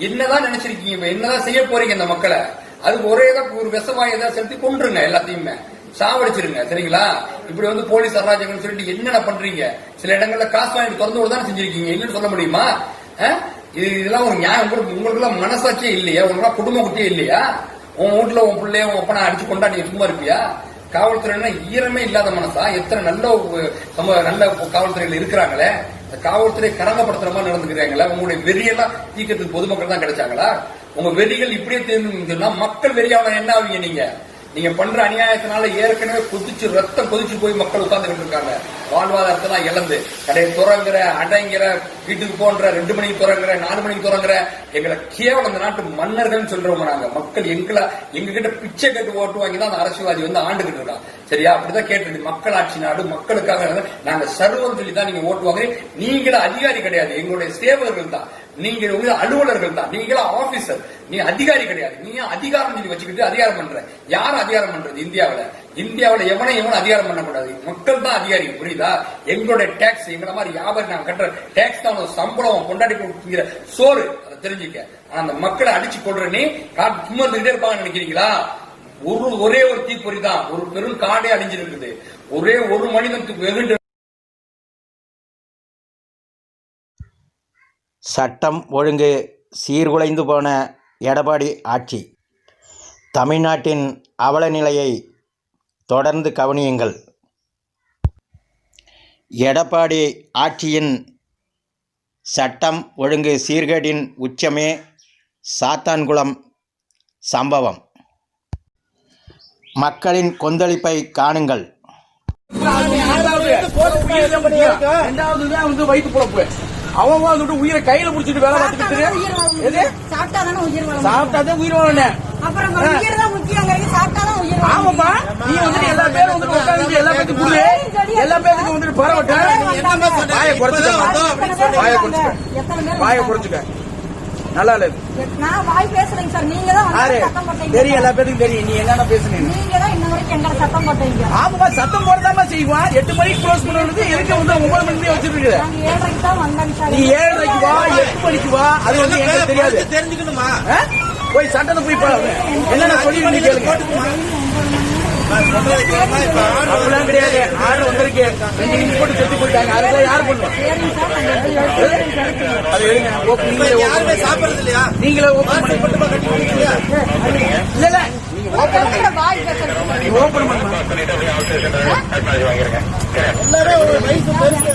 என்னதான் நினைச்சிருக்கீங்க? என்னதான் செய்ய போறீங்க இந்த மக்களை? அதுக்கு ஒரே ஒரு விஷவாய் ஏதாவது செலுத்தி கொண்டுருங்க, எல்லாத்தையுமே சாவடிச்சிருங்க. சரிங்களா? இப்படி போலீஸ் அராஜகம் சொல்லிட்டு என்னென்ன பண்றீங்க? சில இடங்கள்ல காசு வாங்கி திறந்து விடதான் செஞ்சிருக்கீங்க. இல்லன்னு சொல்ல முடியுமா? இதெல்லாம் ஒரு நியாயம். உங்களுக்கு எல்லாம் மனசாட்சியே இல்லையா? உங்களுக்கு குடும்ப குட்டியே இல்லையா? உன் வீட்டுல உன் பிள்ளைய உன் அப்பனை அடிச்சு கொண்டா நீங்க சும்மா இருப்பியா? காவல்துறைனா ஈரமே இல்லாத மனசா? எத்தனை நல்ல காவல்துறைகள் இருக்கிறாங்களே. காவல்துறை கரங்கப்படுத்துற மாதிரி நடந்துக்கிறாங்களா? உங்களுடைய வெறியெல்லாம் தீக்கிறதுக்கு பொதுமக்கள் தான் கிடைச்சாங்களா? உங்க வெறிகள் இப்படியே தெரிஞ்சுன்னா மக்கள் வெறியாவன என்ன ஆவீங்க? நீங்க பண்ற அநியாயத்தினால ஏற்கனவே ரத்தம் கொதிச்சு போய் மக்கள் உட்கார்ந்துட்டு இருக்காங்க. வாழ்வாதாரத்தை இழந்து கடையை துறங்குற, அடைங்கிற, வீட்டுக்கு போன்ற 2 மணிக்கு துறங்குற, 4 மணிக்கு துறங்குற எங்களை கேவலம் இந்த நாட்டு மன்னர்கள் சொல்றவங்க நாங்க. மக்கள் எங்க கிட்ட பிச்சை கட்டு ஓட்டு வாங்கி தான் அந்த அரசியல்வாதி ஆண்டுகிட்டு இருக்கான். சரியா? அப்படிதான் கேட்டு மக்கள் ஆட்சி நாடு, மக்களுக்காக நாங்க சர்வம் சொல்லி தான் நீங்க ஓட்டு வாங்குறீங்க. நீங்கள அதிகாரி கிடையாது, எங்களுடைய சேவகர்கள் தான். நீங்க அலுவலர்கள் தான். நீங்களா ஆபீசர், நீ அதிகாரி கிடையாது. நீ அதிகாரம் சொல்லி வச்சுக்கிட்டு அதிகாரம் பண்ற. யாரும் அதிகாரம் பண்றது? இந்தியாவில எவனை அதிகாரம் பண்ணக்கூடாது. மக்கள் தான் அதிகாரி. புரியுதா? எங்களுடைய டாக்ஸ், எங்களை மாதிரி வியாபாரி நாங்க கட்டுற டாக்ஸ் தான் சம்பளம் கொண்டாடி கொடுக்கிற சோறு. அதை தெரிஞ்சுக்க. அந்த மக்களை அடிச்சு கொள்ற நீ சும்மா இருந்துகிட்டே இருப்பாங்க நினைக்கிறீங்களா? ஒரே ஒரு தீப்பொறி தான் ஒரு பெரும் காடே அழிஞ்சிருக்குது. ஒரே ஒரு மனிதனுக்கு வெகுண்டு சட்டம் ஒழுங்கு சீர்குலைந்து போன எடப்பாடி ஆட்சி. தமிழ்நாட்டின் அவல நிலையை தொடர்ந்து கவனியுங்கள். எடப்பாடி ஆட்சியின் சட்டம் ஒழுங்கு சீர்கேடின் உச்சமே சாத்தான்குளம் சம்பவம். மக்களின் கொந்தளிப்பை காணுங்கள். அவன் உயிரை கையில புடிச்சிட்டு வேலை பார்த்துக்கிட்டு சாப்பிட்டாதான் உயிர் வாழணும். ஆமாப்பா, நீ எல்லா பேரும் உட்காந்து எல்லா பேருக்கு புள்ளு, எல்லா பேருக்கு பரவட்ட வாய குறைச்சுக்க. நல்லா இல்ல தெரியும், எல்லா பேருக்கும் தெரியும் நீ என்னென்ன பேசுனீங்க. ஆமாப்பா, சத்தம் போடதாமா செய்வான். 8 மணிக்கு க்ளோஸ் பண்ணுறது எதுக்கு 9 மணிக்கு வச்சிருக்கு. நீ 7:30க்கு வா, 8 மணிக்கு வா, அது எனக்கு தெரியாது. தெரிஞ்சுக்கணுமா? போய் சட்டத்தை போய் என்னென்ன சொல்லி நீ கேளுங்க. அப்படிலாம் கிடையாது. ஆள் வந்திருக்கு, 2 நிமிஷம் போட்டு செத்து போயிட்டாங்க. அதுதான் யாரு பண்ணுவா? அது எடுங்க. சாப்பிடுறது இல்லையா? நீங்களே ஓப்பன் இல்ல இல்ல ஓபன் எல்லாரும் ஒரு வயசு பெருசு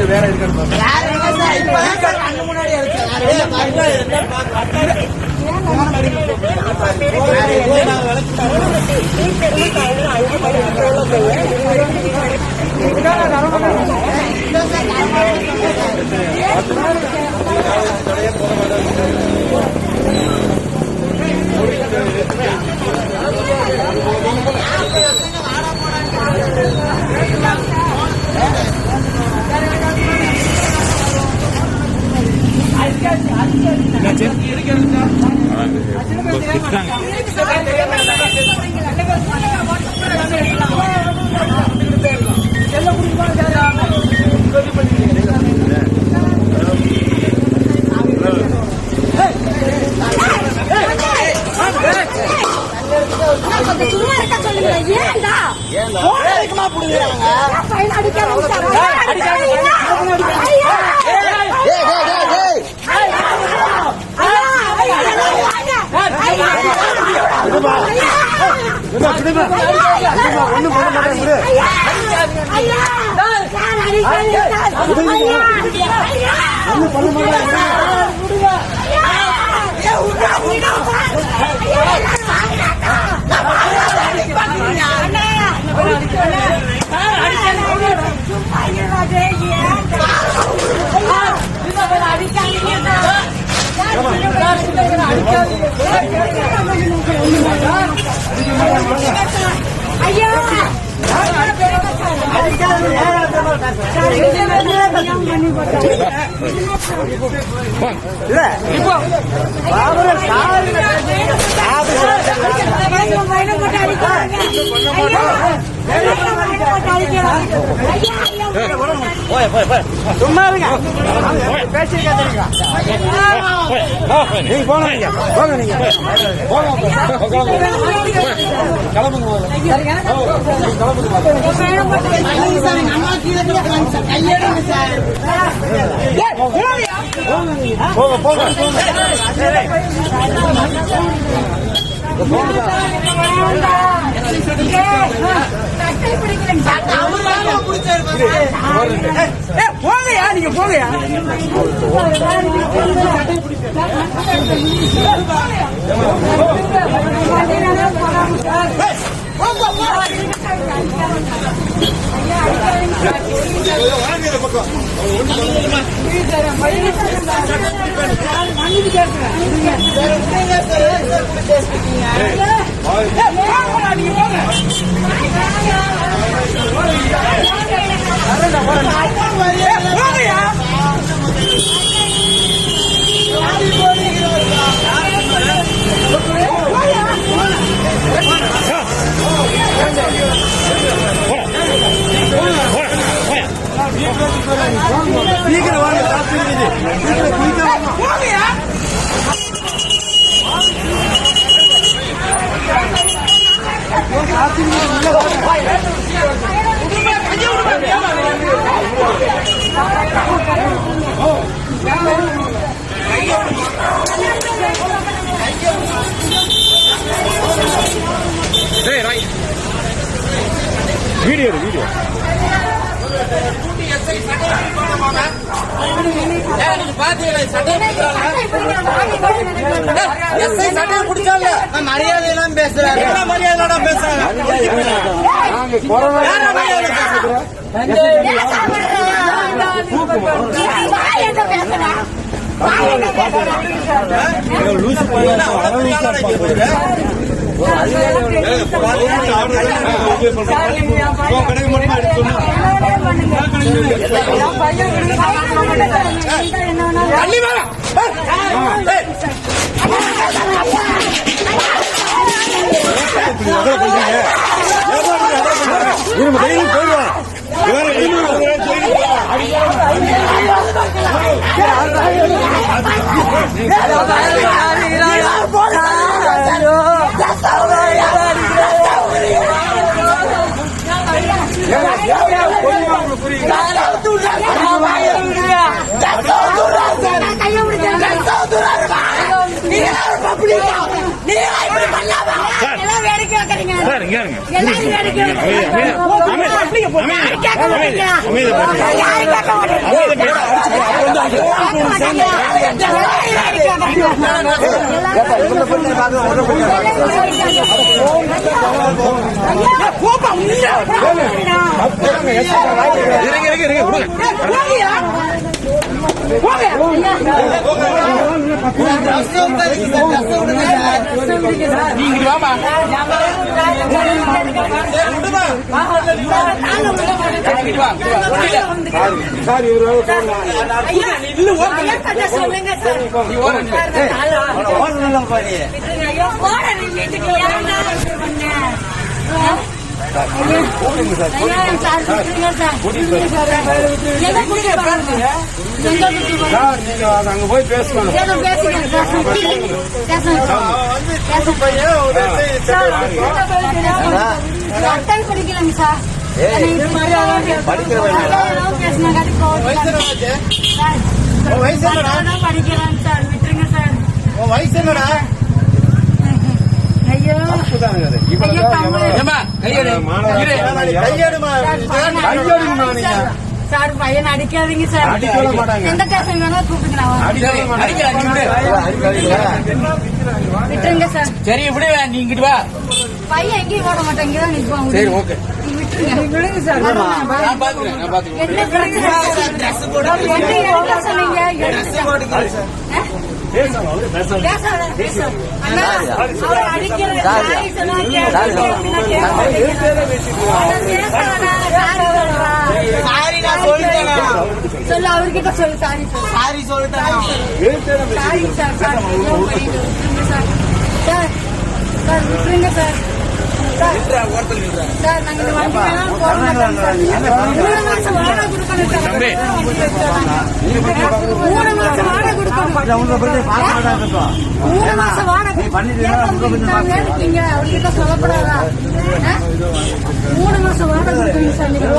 வேற முன்னாடி சும்மா இருங்க பேசிருக்கீங்க நீங்க போங்க போங்க நீங்க போங்கயா நீங்க போங்கயா சீக்கிரம் வாங்க வீடியோ வீடியோ மரியாதை எல்லாம் பேசுறாரு மரியாதை அங்க போய் பேசணும் படிக்கலங்க சார் படிக்கலாம் சார் விட்டுருங்க சார் வயசு என்னடா ஐயோ சார் பையன் அடிக்காதீங்க சார் எந்த ஸ்டேஷன் வேணா விட்டுருங்க சார் சரி இப்படி நீங்கிட்டு வா பையன் எங்கேயும் ஓட மாட்டேன் இங்கதான் நிற்பான் சரி ஓகே விட்டுருங்க விடுங்க சார். நான் பாத்துக்கிறேன். என்ன பிரச்சனை சார்? ட்ரெஸ் போட்டு என்ன எடுக்க சொன்னீங்க? ட்ரெஸ் போட்டுக்கிறேன் சார். அண்ணா, அவர் அடிக்கிற சாரி சொன்னா கேட்க சாரி நான் சொல்லிட்டேன். சொல்லு, அவர்கிட்ட சொல்லு. சாரி சொல்லு. சாரி சொல்லிட்டேன். Sorry sir. Sir sir sir விட்டுருங்க சார். சார் நாங்க இந்த வண்டி வேணாலும் போட மாட்டோம் சார். 3 மாசம் வாடகை கொடுக்கணும் சார். 3 மாசம் வாடகை கொடுக்கணும். 3 மாசம் வாடகை நீங்க அவர்கிட்ட சொல்லப்படாதா? 3 மாசம் வாடகை கொடுக்கணும் சார். நீங்க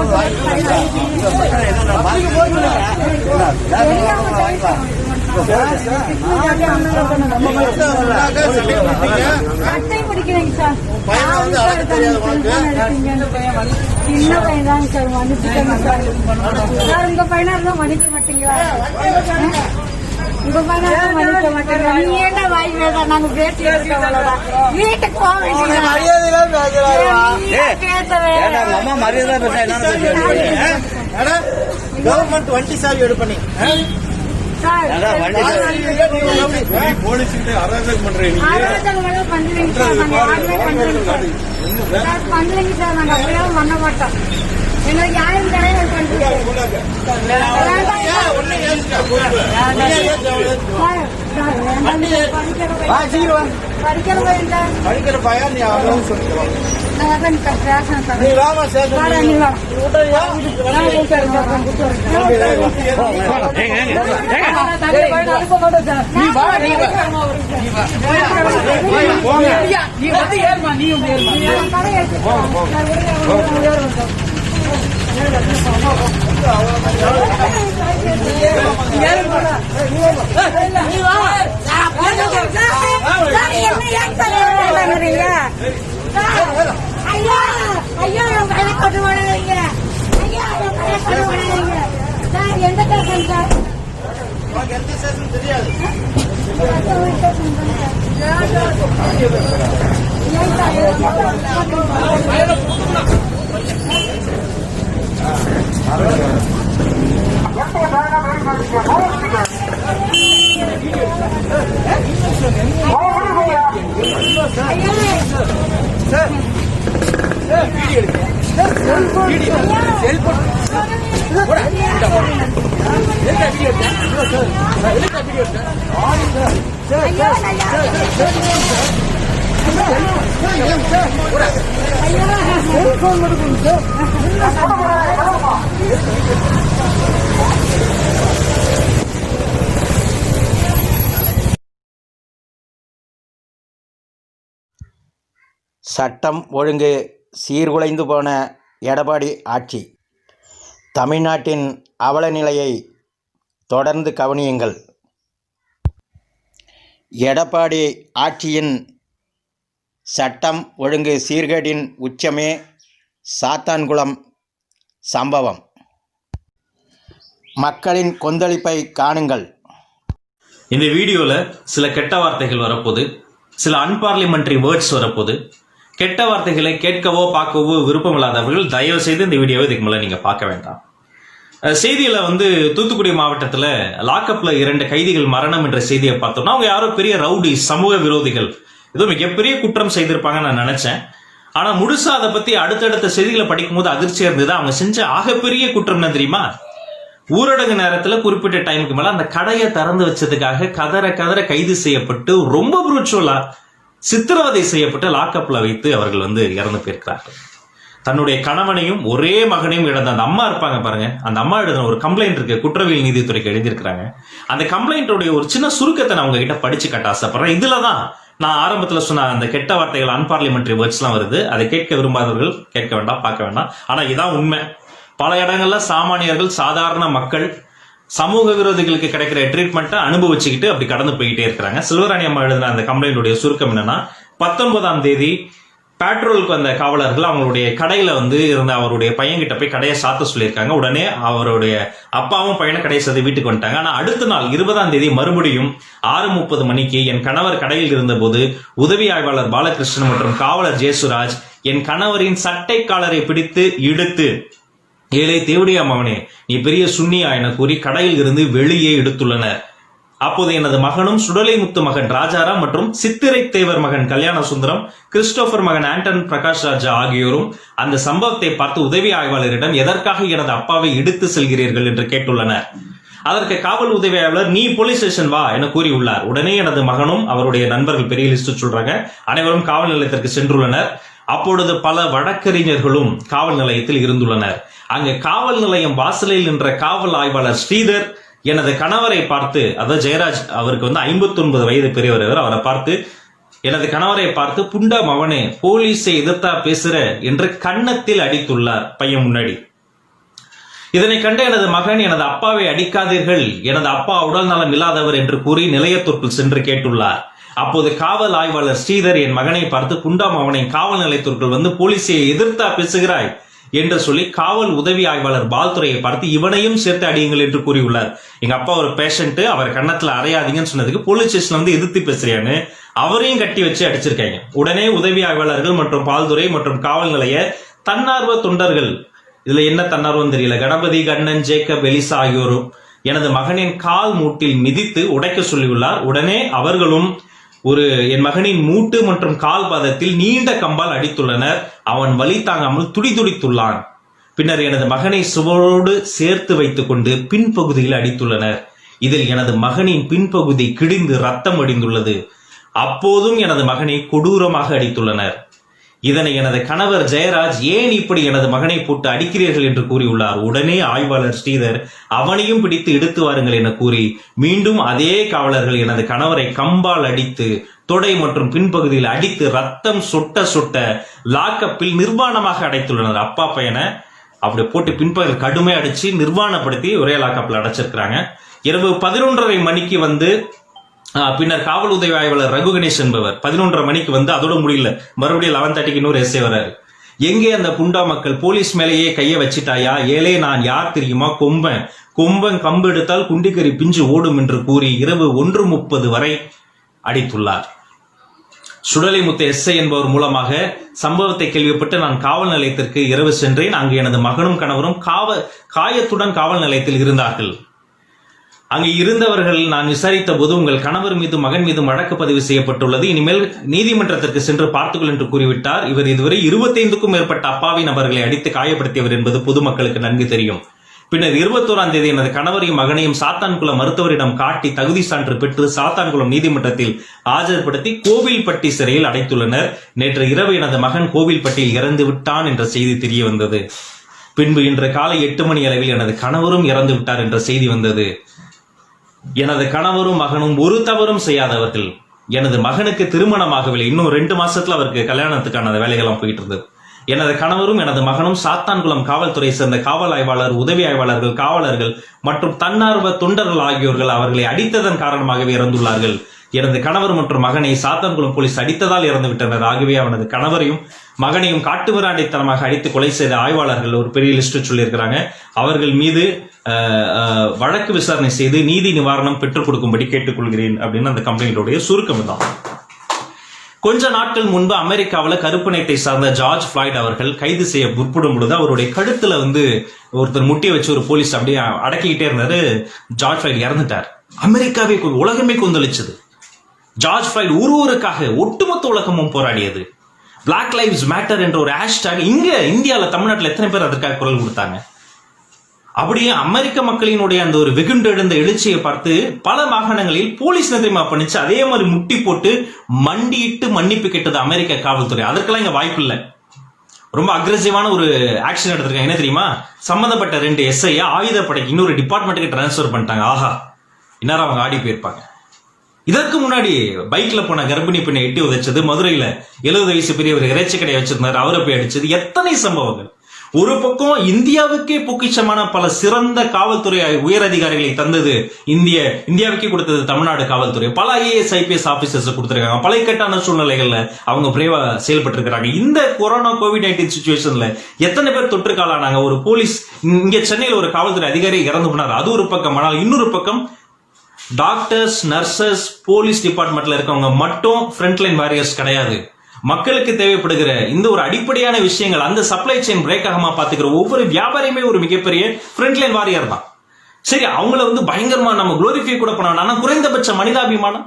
கட்டை பிடிக்கிறீங்க சார். சின்ன பையன் தாங்க சார். மன்னிச்சுக்கோங்க சார். சார் உங்க பையனா இருந்தா மன்னிக்க மாட்டீங்களா? உங்க பையனா இருந்தா மன்னிக்க மாட்டீங்களா? நீ ஏன்டா வாய் வேண்டாம்? நாங்க பேட்டி எடுக்கிறவங்களா? வீட்டுக்கு போக வேண்டியது கவர்மெண்ட் வண்டி சாவி எடுப்பண்ணி பண்றீங்க சார். நாங்க அப்படியே பண்ண மாட்டோம். எங்களுக்கு யாரும் கிடையாது. படிக்கிற பையன் நீ அவ்வளவு சொல்லிடுவாங்க. ஐயா ஐயா கையை கொண்டு வராதீங்க. ஐயா கையை கொண்டு வராதீங்க சார். எந்த ஸ்டேஷன் சார்? எந்த ஸ்டேஷன் தெரியாது. சட்டம் ஒழுங்கு சீர்குலைந்து போன எடப்பாடி ஆட்சி. தமிழ்நாட்டின் அவல நிலையை தொடர்ந்து கவனியுங்கள். எடப்பாடி ஆட்சியின் சட்டம் ஒழுங்கு சீர்கேட்டின் உச்சமே சாத்தான்குளம் சம்பவம். மக்களின் கொந்தளிப்பை காணுங்கள். இந்த வீடியோல சில கெட்ட வார்த்தைகள் வரப்போது, சில அன்பார்லிமெண்டரி வேர்ட்ஸ் வரப்போது. கெட்ட வார்த்தைகளை கேட்கவோ பார்க்கவோ விருப்பம் இல்லாதவர்கள் தயவு செய்து இந்த வீடியோவை இதுக்கு மேல நீங்க பார்க்க வேண்டாம். செய்தியில தூத்துக்குடி மாவட்டத்துல லாக்அப்ல 2 கைதிகள் மரணம் என்ற செய்தியை பார்த்தோம்னா அவங்க யாரோ பெரிய ரவுடி, சமூக விரோதிகள், ஏதோ மிகப்பெரிய குற்றம் செய்திருப்பாங்கன்னு நான் நினைச்சேன். ஆனா முழுசா அதை பத்தி அடுத்தடுத்த செய்திகளை படிக்கும் போது அதிர்ச்சியா இருந்தது. அவங்க செஞ்ச ஆகப்பெரிய குற்றம் என்ன தெரியுமா? ஊரடங்கு நேரத்துல குறிப்பிட்ட டைமுக்கு மேல அந்த கடையை திறந்து வச்சதுக்காக கதற கைது செய்யப்பட்டு ரொம்ப புரூச்சுவலா சித்திரவதை செய்யப்பட்டு லாக்அப்ல வைத்து அவர்கள் இறந்து போயிருக்கிறார்கள். தன்னுடைய கணவனையும் ஒரே மகனையும் இழந்த அந்த அம்மா இருப்பாங்க பாருங்க, அந்த அம்மா எழுதின ஒரு கம்ப்ளைண்ட் இருக்கு, குற்றவியல் நீதித்துறைக்கு எழுதியிருக்கிறாங்க. அந்த கம்ப்ளைண்டோடைய ஒரு சின்ன சுருக்கத்தை நான் உங்ககிட்ட படிச்சு கட்ட ஆசைப்படுறேன். இதுலதான் நான் ஆரம்பத்துல சொன்ன அந்த கெட்ட வார்த்தைகள், அன்பார்லிமெண்டரி வேர்ட்ஸ் எல்லாம் வருது. அதை கேட்க விரும்பாதவர்கள் கேட்க வேண்டாம், பார்க்க வேண்டாம். ஆனா இதான் உண்மை. பல இடங்கள்ல சாமானியர்கள், சாதாரண மக்கள் சமூக விரோதிகளுக்கு கிடைக்கிற ட்ரீட்மெண்ட்டை அனுபவிச்சுக்கிட்டு அப்படி கடந்து போயிட்டே இருக்கிறாங்க. செல்வராணி அம்மா எழுதின அந்த கம்ப்ளைண்டுடைய சுருக்கம் என்னன்னா, 19ஆம் தேதி பெட்ரோலுக்கு வந்த காவலர்கள் அவங்களுடைய கடையில இருந்த அவருடைய பையன்கிட்ட போய் கடையை சாத்த சொல்லியிருக்காங்க. உடனே அவருடைய அப்பாவும் பையனை கடையை சாத்தி வீட்டுக்கு வந்துட்டாங்க. ஆனா அடுத்த நாள் 20ஆம் தேதி மறுபடியும் 6:30 மணிக்கு என் கணவர் கடையில் இருந்த போது உதவி ஆய்வாளர் பாலகிருஷ்ணன் மற்றும் காவலர் ஜெயசுராஜ் என் கணவரின் சட்டை காலரை பிடித்து இழுத்து, ஏழை தேவடியா மகனே நீ பெரிய சுன்னியா என கூறி கடையில் இருந்து வெளியே எடுத்துள்ளனர். அப்போது எனது மகனும் சுடலைமுத்து மகன் ராஜாராம் மற்றும் சித்திரை தேவர் மகன் கல்யாண சுந்தரம், கிறிஸ்டோபர் மகன் ஆண்டன் பிரகாஷ் ராஜா ஆகியோரும் அந்த சம்பவத்தை பார்த்து உதவி ஆய்வாளரிடம் எதற்காக எனது அப்பாவை இழுத்து செல்கிறீர்கள் என்று கேட்டுள்ளனர். அதற்கு காவல் உதவி ஆய்வாளர் நீ போலீஸ் ஸ்டேஷன் வா என கூறியுள்ளார். உடனே எனது மகனும் அவருடைய நண்பர்கள் பெரிய லிஸ்ட் சொல்றாங்க, அனைவரும் காவல் நிலையத்திற்கு சென்றுள்ளனர். அப்பொழுது பல வழக்கறிஞர்களும் காவல் நிலையத்தில் இருந்துள்ளனர். அங்கு காவல் நிலையம் வாசலில் நின்ற காவல் ஆய்வாளர் ஸ்ரீதர் எனது கணவரை பார்த்து, அதாவது ஜெயராஜ், அவருக்கு 59 வயது பெரியவர், அவரை பார்த்து எனது கணவரை பார்த்து புண்டா மவனே போலீஸை எதிர்த்தா பேசுற என்று கன்னத்தில் அடித்துள்ளார் பையன் முன்னாடி. இதனை கண்ட எனது மகன் எனது அப்பாவை அடிக்காதீர்கள், எனது அப்பா உடல் நலம் இல்லாதவர் என்று கூறி நிலையத்திற்குள் சென்று கேட்டுள்ளார். அப்போது காவல் ஆய்வாளர் ஸ்ரீதர் என் மகனை பார்த்து புண்டா மவனை காவல் நிலையத்திற்குள் வந்து போலீஸை எதிர்த்தா பேசுகிறாய் என்று சொல்லி காவல் உதவி ஆய்வாளர் பால்துறையை பார்த்து இவனையும் சேர்த்து அடியுங்கள் என்று கூறியுள்ளார். எங்க அப்பா ஒரு பேஷண்ட், அவர் கன்னத்துல அறையாதீங்கன்னு சொன்னதுக்கு போலீஸ் ஸ்டேஷன்ல எதிர்த்து பேசுறியான்னு அவரையும் கட்டி வச்சு அடிச்சிருக்காங்க. உடனே உதவி ஆய்வாளர்கள் மற்றும் பால்துறை மற்றும் காவல் நிலைய தன்னார்வ தொண்டர்கள், இதுல என்ன தன்னார்வம் தெரியல, கணபதி, கண்ணன், ஜேக்கப், எலிசா ஆகியோரும் எனது மகனின் கால் மூட்டில் மிதித்து உடைக்க சொல்லியுள்ளார். உடனே அவர்களும் என் மகனின் மூட்டு மற்றும் கால் பாதத்தில் நீண்ட கம்பால் அடித்துள்ளனர். அவன் வலி தாங்காமல் துடிதுடித்துள்ளான். பின்னர் எனது மகனை சுவரோடு சேர்த்து வைத்துக் கொண்டு பின்பகுதியில் அடித்துள்ளனர். இதில் எனது மகனின் பின்பகுதி கிழிந்து ரத்தம் வடிந்துள்ளது. அப்போதும் எனது மகனை கொடூரமாக அடித்துள்ளனர். இதனை எனது கணவர் ஜெயராஜ் ஏன் இப்படி எனது மகனை போட்டு அடிக்கிறீர்கள் என்று கூறியுள்ளார். உடனே ஆய்வாளர் ஸ்ரீதர் அவனையும் பிடித்து எடுத்து வாருங்கள் என கூறி மீண்டும் அதே காவலர்கள் எனது கணவரை கம்பால் அடித்து தொடை மற்றும் பின்பகுதியில் அடித்து ரத்தம் சொட்ட சொட்ட லாக்கப்பில் நிர்வாணமாக அடைத்துள்ளனர். அப்பா பையனை அப்படி போட்டு பின்பகுதியில் கடுமை அடிச்சு நிர்வாணப்படுத்தி ஒரே லாக்கப்பில் அடைச்சிருக்கிறாங்க. இரவு 11:30 மணிக்கு பின்னர் காவல் உதவி ஆய்வாளர் ரகு கணேஷ் என்பவர் 11:30 மணிக்கு அதோட முடியல, மறுபடியும் 11:30 இன்னொரு எஸ்ஏ வராரு. எங்கே அந்த புண்டா மக்கள், போலீஸ் மேலேயே கைய வச்சிட்டாயா, ஏலே நான் யார் தெரியுமா, கொம்பன் கம்பு எடுத்தால் குண்டிக்கறி பிஞ்சு ஓடும் என்று கூறி இரவு 1:30 வரை அடித்துள்ளார். சுடலைமுத்து எஸ்ஐ என்பவர் மூலமாக சம்பவத்தை கேள்விப்பட்டு நான் காவல் நிலையத்திற்கு இரவு சென்றேன். அங்கு எனது மகனும் கணவரும் காயத்துடன் காவல் நிலையத்தில் இருந்தார்கள். அங்கு இருந்தவர்கள் நான் விசாரித்த போது உங்கள் கணவர் மீது மகன் மீது வழக்கு பதிவு செய்யப்பட்டுள்ளது, இனிமேல் நீதிமன்றத்திற்கு சென்று பார்த்துக்கொள் என்று கூறிவிட்டார். இவர் இதுவரை 25க்கும் மேற்பட்ட அப்பாவி நபர்களை அடித்து காயப்படுத்தியவர் என்பது பொதுமக்களுக்கு நன்கு தெரியும். பின்னர் 21ஆம் தேதி எனது கணவரையும் மகனையும் சாத்தான்குளம் மருத்துவரிடம் காட்டி தகுதி சான்று பெற்று சாத்தான்குளம் நீதிமன்றத்தில் ஆஜர்படுத்தி கோவில்பட்டி சிறையில் அடைத்துள்ளனர். நேற்று இரவு எனது மகன் கோவில்பட்டியில் இறந்து விட்டான் என்ற செய்தி தெரிய வந்தது. பின்பு இன்று காலை 8 மணி அளவில் எனது கணவரும் இறந்து விட்டார் என்ற செய்தி வந்தது. எனது கணவரும் மகனும் ஒரு தவறும் செய்யாதவர்கள். எனது மகனுக்கு திருமணமாகவில்லை, இன்னும் 2 மாசத்துல அவருக்கு கல்யாணத்துக்கான வேலைகள்லாம் போயிட்டு இருந்தது. எனது கணவரும் எனது மகனும் சாத்தான்குளம் காவல்துறை சேர்ந்த காவல் ஆய்வாளர், உதவி ஆய்வாளர்கள், காவலர்கள் மற்றும் தன்னார்வ தொண்டர்கள் ஆகியோர்கள் அவர்களை அடித்ததன் காரணமாகவே இறந்துள்ளார்கள். எனது கணவர் மற்றும் மகனை சாத்தான்குளம் போலீஸ் அடித்ததால் இறந்து விட்டனர். ஆகவே அவனது கணவரையும் மகனையும் காட்டுமிராண்டித்தனமாக அடித்து கொலை செய்த ஆய்வாளர்கள் ஒரு பெரிய லிஸ்ட் சொல்லியிருக்கிறாங்க. அவர்கள் மீது வழக்கு விசாரணை செய்து நீதி நிவாரணம் பெற்றுக் கொடுக்கும்படி கேட்டுக்கொள்கிறேன் அப்படின்னு அந்த கம்ப்ளைண்டோடைய சுருக்கம் தான். கொஞ்ச நாட்கள் முன்பு அமெரிக்காவில் கருப்பு நிறத்தை சார்ந்த ஜார்ஜ் ஃபிளாய்ட் அவர்கள் கைது செய்ய முற்படும் பொழுது அவருடைய கழுத்துல ஒருத்தர் முட்டியை வச்சு ஒரு போலீஸ் அப்படியே அடக்கிக்கிட்டே இருந்தாரு. ஜார்ஜ் ஃபிளாய்ட் இறந்துட்டார். அமெரிக்காவே உலகமே கொந்தளிச்சது. ஜார்ஜ் ஃபிளாய்ட் ஒருவருக்காக ஒட்டுமொத்த உலகமும் போராடியது. பிளாக் லைவ்ஸ் மேட்டர் என்ற ஒரு ஹேஷ்டாக் இந்தியாவில் தமிழ்நாட்டில் எத்தனை பேர் அதற்காக குரல் கொடுத்தாங்க. அப்படியே அமெரிக்க மக்களினுடைய அந்த ஒரு வெகுண்டு எழுந்த எழுச்சியை பார்த்து பல மாகாணங்களில் போலீஸ் தெரியுமா பண்ணிச்சு, அதே மாதிரி முட்டி போட்டு மண்டியிட்டு மன்னிப்பு கேட்டது அமெரிக்க காவல்துறை. அதற்கெல்லாம் இங்க வாய்ப்பு இல்லை. ரொம்ப அக்ரெசிவான ஒரு ஆக்ஷன் எடுத்திருக்காங்க. என்ன தெரியுமா, சம்பந்தப்பட்ட 2 எஸ்ஐ ஆயுதப்படைக்கு இன்னொரு டிபார்ட்மெண்ட்டுக்கு டிரான்ஸ்பர் பண்ணிட்டாங்க. ஆஹா, இந்நேரம் அவங்க ஆடி போயிருப்பாங்க. இதற்கு முன்னாடி பைக்ல போன கர்ப்பிணி பெண்ணை எட்டி உதைச்சது, மதுரையில 70 வயசு பெரியவர் இறைச்சி கடை வச்சிருந்தாரு, அவரை போய் அடிச்சது, எத்தனை சம்பவங்கள். ஒரு பக்கம் இந்தியாவுக்கே பொக்கிஷமான பல சிறந்த காவல்துறை உயர் அதிகாரிகளை தந்தது இந்தியாவுக்கே கொடுத்தது தமிழ்நாடு காவல்துறை. பல IAS IPS ஆபீசர்ஸ் கொடுத்திருக்காங்க. பல இக்கட்டான சூழ்நிலைகள்ல அவங்க பிரேவா செயல்பட்டு இருக்கிறாங்க. இந்த கொரோனா COVID-19 சிச்சுவேஷன்ல எத்தனை பேர் தொற்றுக்காலானாங்க. ஒரு போலீஸ் இங்க சென்னையில் ஒரு காவல்துறை அதிகாரி இறந்து போனார், அது ஒரு பக்கம். ஆனால் இன்னொரு பக்கம் டாக்டர்ஸ், நர்சஸ், போலீஸ் டிபார்ட்மெண்ட்ல இருக்கவங்க மட்டும் ஃப்ரண்ட்லைன் வாரியர்ஸ் கிடையாது. மக்களுக்கு தேவைப்படுகிற இந்த ஒரு அடிப்படையான விஷயங்கள், அந்த சப்ளை செயின் பிரேக் ஆகாம பாத்துக்கிற ஒவ்வொரு வியாபாரியுமே ஒரு மிகப்பெரிய ஃப்ரண்ட்லைன் வாரியர் தான். சரி, அவங்கள பயங்கரமா நம்ம குளோரிஃபை கூட பண்ண வேண்டாம். ஆனா குறைந்தபட்ச மனிதாபிமானம்,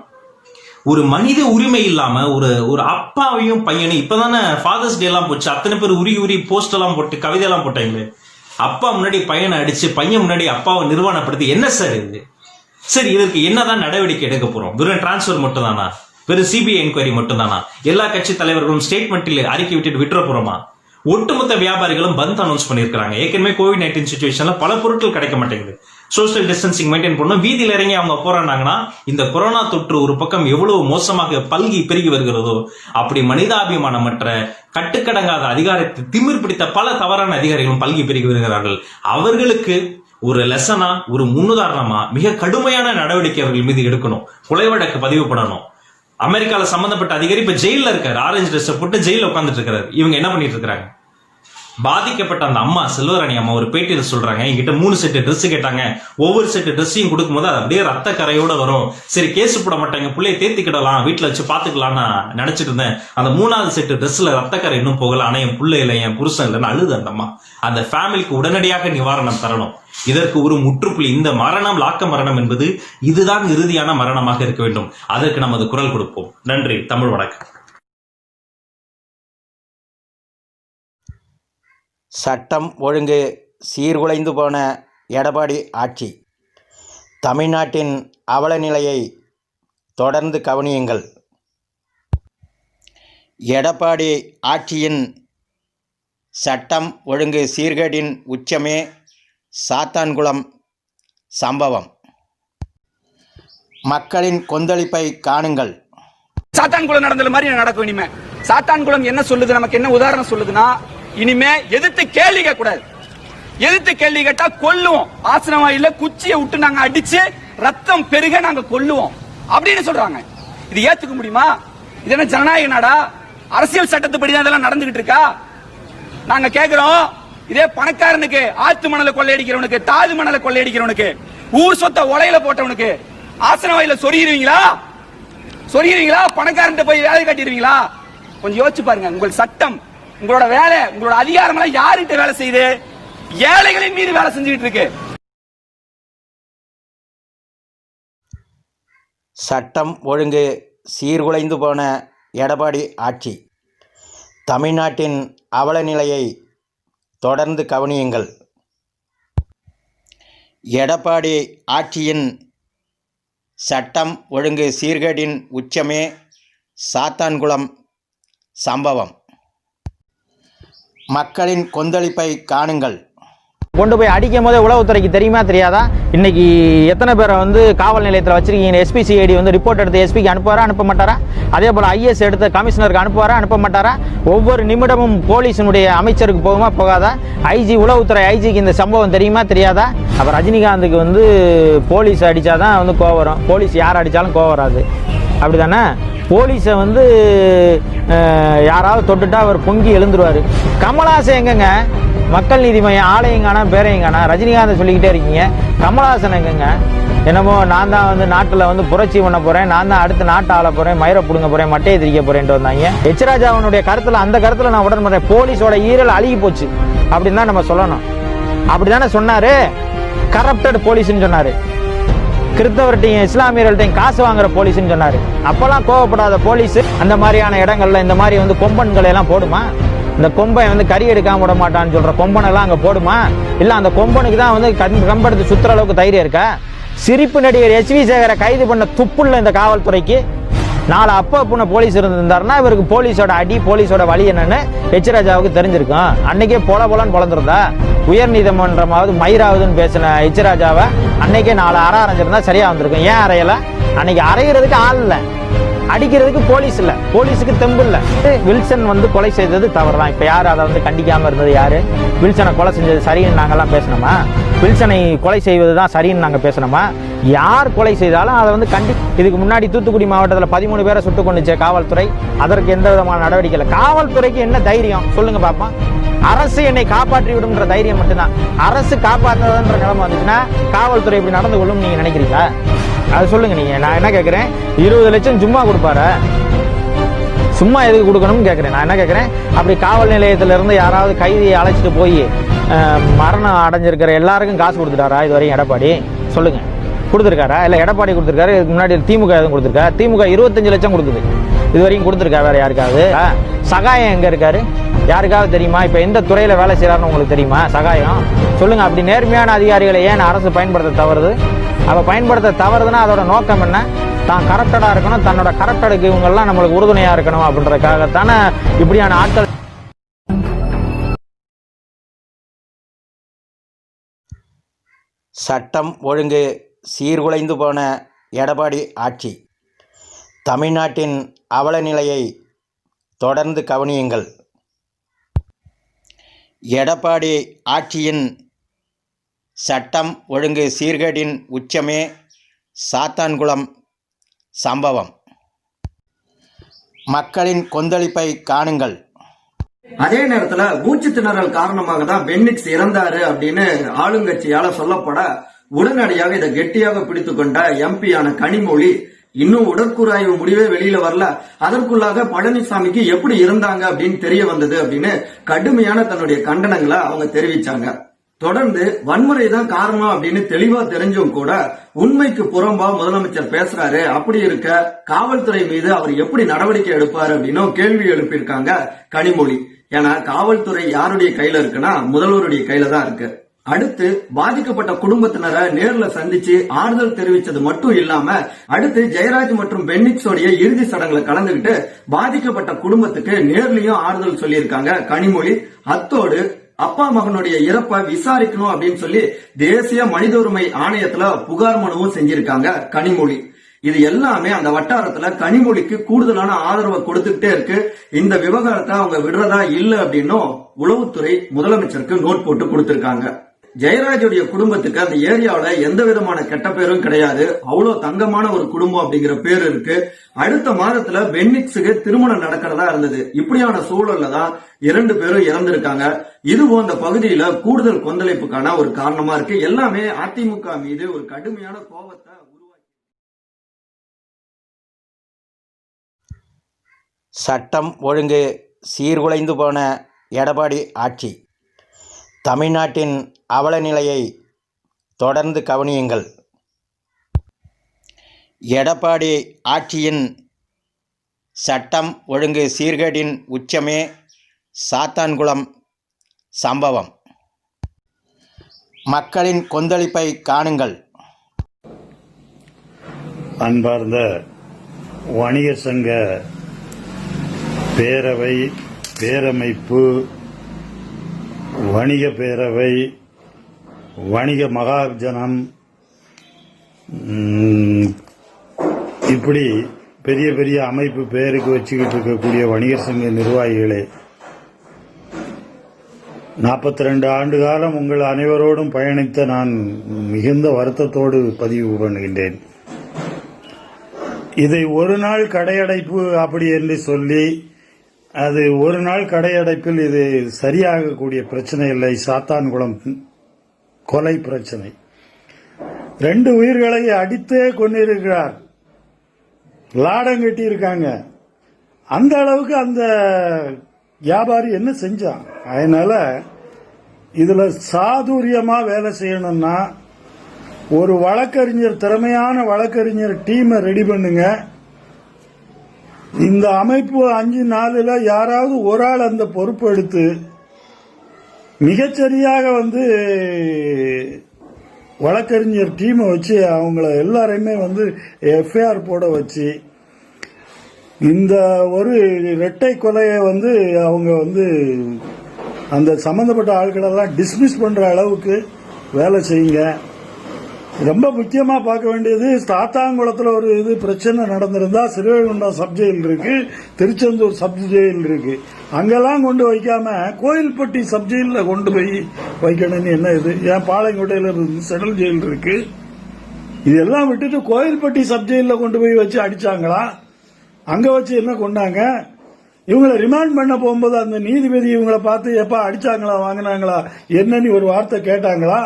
ஒரு மனித உரிமை இல்லாம ஒரு அப்பாவையும் பையனும், இப்பதானே ஃபாதர்ஸ் டே எல்லாம் போச்சு, அத்தனை பேர் உரி போஸ்ட் எல்லாம் போட்டு கவிதை எல்லாம் போட்டாங்களே, அப்பா முன்னாடி பையனை அடிச்சு பையன் முன்னாடி அப்பாவை நிர்வாணப்படுத்தி என்ன சார் இது? சரி, இதற்கு என்னதான் நடவடிக்கை எடுக்க போறோம்? வெறும் டிரான்ஸ்பர் மட்டும் தானா? வெறும் சிபிஐ என்கொயரி மட்டும் தானா? எல்லா கட்சி தலைவர்களும் ஸ்டேட்மெண்ட்டில் அறிக்கை விட்டுற போறோமா? ஒட்டுமொத்த வியாபாரிகளும் பந்த் அனௌன்ஸ் பண்ணிருக்காங்க. ஏற்கனவே கோவிட்-19 சிச்சுவேஷன்ல பல பொருட்கள் கிடைக்க மாட்டேங்குது. சோசியல் டிஸ்டன்சிங் மெயின்டைன் பண்ணணும். வீதியில் இறங்கி அவங்க போராடினாங்கன்னா இந்த கொரோனா தொற்று ஒரு பக்கம் எவ்வளவு மோசமாக பல்கி பெருகி வருகிறதோ, அப்படி மனிதாபிமானமற்ற கட்டுக்கடங்காத அதிகாரத்தை திமிர் பிடித்த பல தவறான அதிகாரிகளும் பல்கி பெருகி வருகிறார்கள். அவர்களுக்கு ஒரு லெசனா, ஒரு முன்னுதாரணமா மிக கடுமையான நடவடிக்கை அவர்கள் மீது எடுக்கணும். கொலை வழக்கு பதிவு பண்ணணும். அமெரிக்கால சம்பந்தப்பட்ட அதிகாரி இப்ப ஜெயில இருக்காரு. ஆரஞ்சு ட்ரெஸ் போட்டு ஜெயில உட்காந்துட்டு இருக்காரு. இவங்க என்ன பண்ணிட்டு இருக்காங்க? பாதிக்கப்பட்ட அந்த அம்மா, செல்வராணி அம்மா, ஒரு பேட்டியில் சொல்றாங்க, என்கிட்ட 3 செட்டு ட்ரெஸ் கேட்டாங்க. ஒவ்வொரு செட்டு ட்ரெஸ்ஸையும் கொடுக்கும் போது அது அப்படியே ரத்த கரையோட வரும். சரி, கேஸ் போட மாட்டாங்க, பிள்ளைய தேத்திக்கிடலாம், வீட்டுல வச்சு பாத்துக்கலாம் நான் நினைச்சிட்டு இருந்தேன். அந்த 3வது செட்டு ட்ரெஸ்ல ரத்த கரை இன்னும் போகல. ஆனா என் பிள்ளை இல்லை, என் புருஷன் இல்லைன்னு அழுது அந்த அம்மா. அந்த ஃபேமிலிக்கு உடனடியாக நிவாரணம் தரணும். இதற்கு ஒரு முற்றுப்புள்ளி. இந்த மரணம், லாக்க மரணம் என்பது இதுதான் இறுதியான மரணமாக இருக்க வேண்டும். அதற்கு நமது குரல் கொடுப்போம். நன்றி. தமிழ் வணக்கம். சட்டம் ஒழுங்கு சீர்குலைந்து போன எடப்பாடி ஆட்சி. தமிழ்நாட்டின் அவல நிலையை தொடர்ந்து கவனியுங்கள். எடப்பாடி ஆட்சியின் சட்டம் ஒழுங்கு சீர்கேடின் உச்சமே சாத்தான்குளம் சம்பவம். மக்களின் கொந்தளிப்பை காணுங்கள். சாத்தான்குளம் நடந்தது மாதிரி நடக்கும். இனிமே சாத்தான்குளம் என்ன சொல்லுது, நமக்கு என்ன உதாரணம் சொல்லுதுன்னா, இனிமே எதிர்த்து கேள்வி கேட்க கூடாது. எதிர்த்து கேள்வி கேட்டா கொல்லுவோம். ஆசனவாயில குச்சியை விட்டு நாங்க அடிச்சு ரத்தம் பெருக நாங்க கொல்லுவோம் அப்படின்னு சொல்றாங்க. இது ஏத்துக்க முடியுமா? இது என்ன ஜனநாயக நாடா? அரசியல் சட்டத்துப்படிதான் இதெல்லாம் நடந்துகிட்டு இருக்கா? நாங்க கேக்குறோம், இதே பணக்காரனுக்கு, ஆத்து மணலை கொள்ளையடிக்கிறவனுக்கு, தாது மணலை கொள்ளையடிக்கிறவனுக்கு, ஊர் சொத்த உலையில போட்டவனுக்கு ஆசனவாயில சொருகிடுவீங்களா? பணக்காரன் போய் வேலை கட்டிடுவீங்களா? கொஞ்சம் யோசிச்சு பாருங்க. உங்கள் சட்டம், உங்களோட வேலை, உங்களோட அதிகாரம் எல்லாம் யார்கிட்ட வேலை செய்யுது? ஏழைகளின் மீது வேலை செஞ்சுட்டு இருக்கு. சட்டம் ஒழுங்கு சீர்குலைந்து போன எடப்பாடி ஆட்சி. தமிழ்நாட்டின் அவல நிலையை தொடர்ந்து கவனியுங்கள். எடப்பாடி ஆட்சியின் சட்டம் ஒழுங்கு சீர்கேடின் உச்சமே சாத்தான்குளம் சம்பவம். மக்களின் கொந்தளிப்பை காணுங்கள். கொண்டு போய் அடிக்கும் போதே உளவுத்துறைக்கு தெரியுமா தெரியாதா? இன்னைக்கு எத்தனை பேரை காவல் நிலையத்தில் வச்சிருக்கீங்க? எஸ்பிசிஐடி ரிப்போர்ட் எடுத்து எஸ்பிக்கு அனுப்புவாரா, அனுப்ப மாட்டாரா? அதே போல ஐஎஸ் எடுத்து கமிஷனருக்கு அனுப்புவாரா, அனுப்ப மாட்டாரா? ஒவ்வொரு நிமிடமும் போலீஸினுடைய அமைச்சருக்கு போகுமா, போகாதா? ஐஜி, உளவுத்துறை ஐஜிக்கு இந்த சம்பவம் தெரியுமா தெரியாதா? அப்ப ரஜினிகாந்துக்கு போலீஸ் அடிச்சாதான் கோவம் வரும். போலீஸ் யார் அடிச்சாலும் கோவம் வராது, அப்படிதானே? போலீஸை யாராவது தொட்டுட்டா அவர் பொங்கி எழுந்துருவாரு. கமல்ஹாசன் எங்கங்க? மக்கள் நீதி மையம் ஆலயம் காணா, பேரையும் காணா. ரஜினிகாந்த் சொல்லிக்கிட்டே இருக்கீங்க, கமல்ஹாசன் எங்கங்க? என்னமோ நான் தான் நாட்டில் புரட்சி பண்ண போறேன், நான் தான் அடுத்து நாட்டை ஆள போறேன், மயிரை புடுங்க போறேன், மட்டையை திரிக்க போறேன்ட்டு வந்தாங்க. எச் ராஜாவனுடைய கருத்துல, அந்த கருத்துல நான் உடன் பண்றேன். போலீஸோட ஈரல் அழுகி போச்சு அப்படின்னு தான் நம்ம சொல்லணும். அப்படிதானே சொன்னாரு. கரப்டட் போலீஸ்ன்னு சொன்னாரு. கிறிஸ்தவர்கிட்டையும் இஸ்லாமியர்கள்ட்டையும் காசு வாங்குற போலீஸ்ன்னு சொன்னாரு. அப்பெல்லாம் கோவப்படாத போலீஸ் அந்த மாதிரியான இடங்கள்ல இந்த மாதிரி கொம்பன்களை எல்லாம் போடுமா? இந்த கொம்பை கறி எடுக்காம விட மாட்டான்னு சொல்ற கொம்பனை எல்லாம் அங்க போடுமா? இல்ல அந்த கொம்பனுக்கு தான் கம்பெடுத்து சுத்துற அளவுக்கு தைரியம் இருக்கா? சிரிப்பு நடிகர் எச் வி சேகரை கைது பண்ண துப்புள்ள இந்த காவல்துறைக்கு 4 அப்ப போலீஸ் இருந்திருந்தாருன்னா இவருக்கு போலீஸோட அடி, போலீஸோட வழி என்னன்னு எச் ராஜாவுக்கு தெரிஞ்சிருக்கும். அன்னைக்கே பொலன்னு பொழந்திருந்தா உயர் நீதிமன்றமாவது மயிராவதுன்னு பேசின எச் ராஜாவை அன்னைக்கே 4 அறை அரைஞ்சிருந்தா சரியா வந்திருக்கும். ஏன் அறையல? அன்னைக்கு அறைகிறதுக்கு ஆள் இல்லை, அடிக்கிறதுக்கு போலீஸ் இல்ல, போலீஸுக்கு தெம்பு இல்ல. வில்சன் கொலை செய்தது தவறுதான். இப்ப யாரு அதை கண்டிக்காம இருந்தது? யாரு? வில்சனை கொலை செஞ்சது சரின்னு நாங்கெல்லாம் பேசணுமா? வில்சனை கொலை செய்வதுதான் சரின்னு நாங்க பேசணுமா? யார் கொலை செய்தாலும் அதை இதுக்கு முன்னாடி தூத்துக்குடி மாவட்டத்தில் 13 பேரை சுட்டுக் கொண்டுச்சே காவல்துறை, அதற்கு எந்த விதமான நடவடிக்கை இல்லை. காவல்துறைக்கு என்ன தைரியம் சொல்லுங்க பாப்பா? அரசு என்னை காப்பாற்றி விடும்ன்ற தைரியம் மட்டும்தான். அரசு காப்பாற்றுறதுன்ற நிலைமை வந்துச்சுன்னா காவல்துறை இப்படி நடந்து கொள்ளும் நீங்க நினைக்கிறீங்களா? அது சொல்லுங்க நீங்க. நான் என்ன கேட்கிறேன், 20 லட்சம் சும்மா கொடுப்பாரு? சும்மா எதுக்கு கொடுக்கணும்னு கேட்குறேன். நான் என்ன கேட்குறேன், அப்படி காவல் நிலையத்திலிருந்து யாராவது கைதியை அழைச்சிட்டு போய் மரணம் அடைஞ்சிருக்கிற எல்லாருக்கும் காசு கொடுத்துட்டாரா இது வரையும் எடப்பாடி? சொல்லுங்க, கொடுத்துருக்காரா? இல்லை எடப்பாடி கொடுத்துருக்காரு, இதுக்கு முன்னாடி திமுக எதுவும் கொடுத்துருக்கா? திமுக 25 லட்சம் கொடுக்குது, இது வரைக்கும் கொடுத்துருக்கா வேற யாருக்காவது? சகாயம் எங்க இருக்காரு யாருக்காவது தெரியுமா? இப்ப எந்த துறையில வேலை செய்யறாருன்னு உங்களுக்கு தெரியுமா? சகாயம் சொல்லுங்க. அப்படி நேர்மையான அதிகாரிகளை ஏன் அரசு பயன்படுத்த தவறுது? அவ பயன்படுத்த தவறுதுன்னா அதோட நோக்கம் என்ன? தான் கரப்டடா இருக்கணும், தன்னோட கரப்டடுக்கு இவங்க எல்லாம் நம்மளுக்கு உறுதுணையா இருக்கணும் அப்படின்றதுக்காகத்தானே இப்படியான ஆட்கள். சட்டம் ஒழுங்கு சீர்குலைந்து போன எடப்பாடி ஆட்சி. தமிழ்நாட்டின் அவல நிலையை தொடர்ந்து கவனியுங்கள். எடப்பாடி ஆட்சியின் சட்டம் ஒழுங்கு சீர்கேடின் உச்சமே சாத்தான்குளம் சம்பவம். மக்களின் கொந்தளிப்பை காணுங்கள். அதே நேரத்துல மூச்சு திணறல் காரணமாக தான் பென்னிக்ஸ் இறந்தாரு அப்படின்னு ஆளுங்கட்சியால சொல்லப்பட உடனடியாக இதை கெட்டியாக பிடித்துக் கொண்ட எம்பியான கனிமொழி இன்னும் உடற்கூறாய்வு முடிவே வெளியில வரல, அதற்குள்ளாக பழனிசாமிக்கு எப்படி இருந்தாங்க அப்படின்னு தெரிய வந்தது அப்படின்னு கடுமையான தன்னுடைய கண்டனங்களை அவங்க தெரிவிச்சாங்க. தொடர்ந்து வன்முறை தான் காரணம் அப்படின்னு தெளிவா தெரிஞ்சும் கூட உண்மைக்கு புறம்பா முதலமைச்சர் பேசுறாரு, அப்படி இருக்க காவல்துறை மீது அவர் எப்படி நடவடிக்கை எடுப்பாரு அப்படின்னு கேள்வி எழுப்பியிருக்காங்க கனிமொழி. ஏன்னா காவல்துறை யாருடைய கையில இருக்குன்னா முதல்வருடைய கையில தான் இருக்கு. அடுத்து பாதிக்கப்பட்ட குடும்பத்தினரை நேர்ல சந்திச்சு ஆறுதல் தெரிவிச்சது மட்டும் இல்லாம அடுத்து ஜெயராஜ் மற்றும் பென்னிக்ஸோடைய இறுதி சடங்குல கலந்துகிட்டு பாதிக்கப்பட்ட குடும்பத்துக்கு நேர்லயும் ஆறுதல் சொல்லியிருக்காங்க கனிமொழி. அத்தோடு அப்பா மகனுடைய இறப்பை விசாரிக்கணும் அப்படின்னு சொல்லி தேசிய மனித உரிமை ஆணையத்துல புகார் மனுவும் செஞ்சிருக்காங்க கனிமொழி. இது எல்லாமே அந்த வட்டாரத்துல கனிமொழிக்கு கூடுதலான ஆதரவை கொடுத்துட்டே இருக்கு. இந்த விவகாரத்தை அவங்க விடுறதா இல்ல அப்படின்னும் உளவுத்துறை முதலமைச்சருக்கு நோட் போட்டு கொடுத்திருக்காங்க. ஜெயராஜுடைய குடும்பத்துக்கு அந்த ஏரியாவில எந்த விதமான கெட்ட பேரும் கிடையாது, அவ்வளவு தங்கமான ஒரு குடும்பம் அப்படிங்கிற பேர் இருக்கு. அடுத்த மாதத்துல பென்னிக்ஸுக்கு திருமணம் நடக்கிறதா இருந்தது. இப்படியான சூழல்ல தான் 2 பேரும் இறந்திருக்காங்க. இதுவும் அந்த பகுதியில கூடுதல் கொந்தளிப்புக்கான ஒரு காரணமா இருக்கு. எல்லாமே அதிமுக மீது ஒரு கடுமையான கோபத்தை உருவாக்கி. சட்டம் ஒழுங்கு சீர்குலைந்து போன எடப்பாடி ஆட்சி. தமிழ்நாட்டின் அவல நிலையை தொடர்ந்து கவனியுங்கள். எடப்பாடி ஆட்சியின் சட்டம் ஒழுங்கு சீர்கேடின் உச்சமே சாத்தான்குளம் சம்பவம். மக்களின் கொந்தளிப்பை காணுங்கள். அன்பார்ந்த வணிக சங்க பேரவை, பேரமைப்பு, வணிக பேரவை, வணிக மகாஜனம், இப்படி பெரிய பெரிய அமைப்பு பேருக்கு வச்சுக்கிட்டு இருக்கக்கூடிய வணிகர் சங்க நிர்வாகிகளே, 42 ஆண்டு காலம் உங்கள் அனைவரோடும் பயணித்த நான் மிகுந்த வருத்தத்தோடு பதிவு பண்ணுகின்றேன். இதை ஒரு நாள் கடையடைப்பு அப்படி என்று சொல்லி, அது ஒரு நாள் கடையடைப்பில் இது சரியாகக்கூடிய பிரச்சனை இல்லை. சாத்தான்குளம் கொலை பிரச்சனை, 2 உயிர்களை அடித்தே கொண்டிருக்கிறார், லாடம் கட்டி இருக்காங்க. அந்த அளவுக்கு அந்த வியாபாரி என்ன செஞ்சான்? அதனால இதுல சாதுரியமா வேலை செய்யணும்னா ஒரு வழக்கறிஞர், திறமையான வழக்கறிஞர் டீமை ரெடி பண்ணுங்க. இந்த அமைப்பு 5 நாளில் யாராவது ஒரு ஆள் அந்த பொறுப்பு எடுத்து மிகச்சரியாக வழக்கறிஞர் டீமை வச்சு அவங்கள எல்லாரையுமே எஃப்ஐஆர் போட வச்சு இந்த ஒரு இரட்டை கொலையை அவங்க அந்த சம்பந்தப்பட்ட ஆட்களெல்லாம் டிஸ்மிஸ் பண்ற அளவுக்கு வேலை செய்யுங்க. ரொம்ப முக்கியமா பார்க்க வேண்டியது, சாத்தான்குளத்தில் ஒரு பிரச்சனை நடந்திருந்தா சிறுவைகுண்டம் சப் ஜெயில் இருக்கு, திருச்செந்தூர் சப் ஜெயில் இருக்கு, அங்கெல்லாம் கொண்டு வைக்காம கோயில்பட்டி சப் ஜெயில கொண்டு போய் வைக்கணும்னு என்ன இது? ஏன் பாளையங்கோட்டையில இருந்து சென்ட்ரல் ஜெயில் இருக்கு, இதெல்லாம் விட்டுட்டு கோயில்பட்டி சப் ஜெயில கொண்டு போய் வச்சு அடிச்சாங்களா? அங்க வச்சு என்ன கொண்டாங்க? இவங்களை ரிமாண்ட் பண்ண போகும்போது அந்த நீதிபதி இவங்களை பார்த்து எப்ப அடிச்சாங்களா, வாங்கினாங்களா, என்னன்னு ஒரு வார்த்தை கேட்டாங்களா?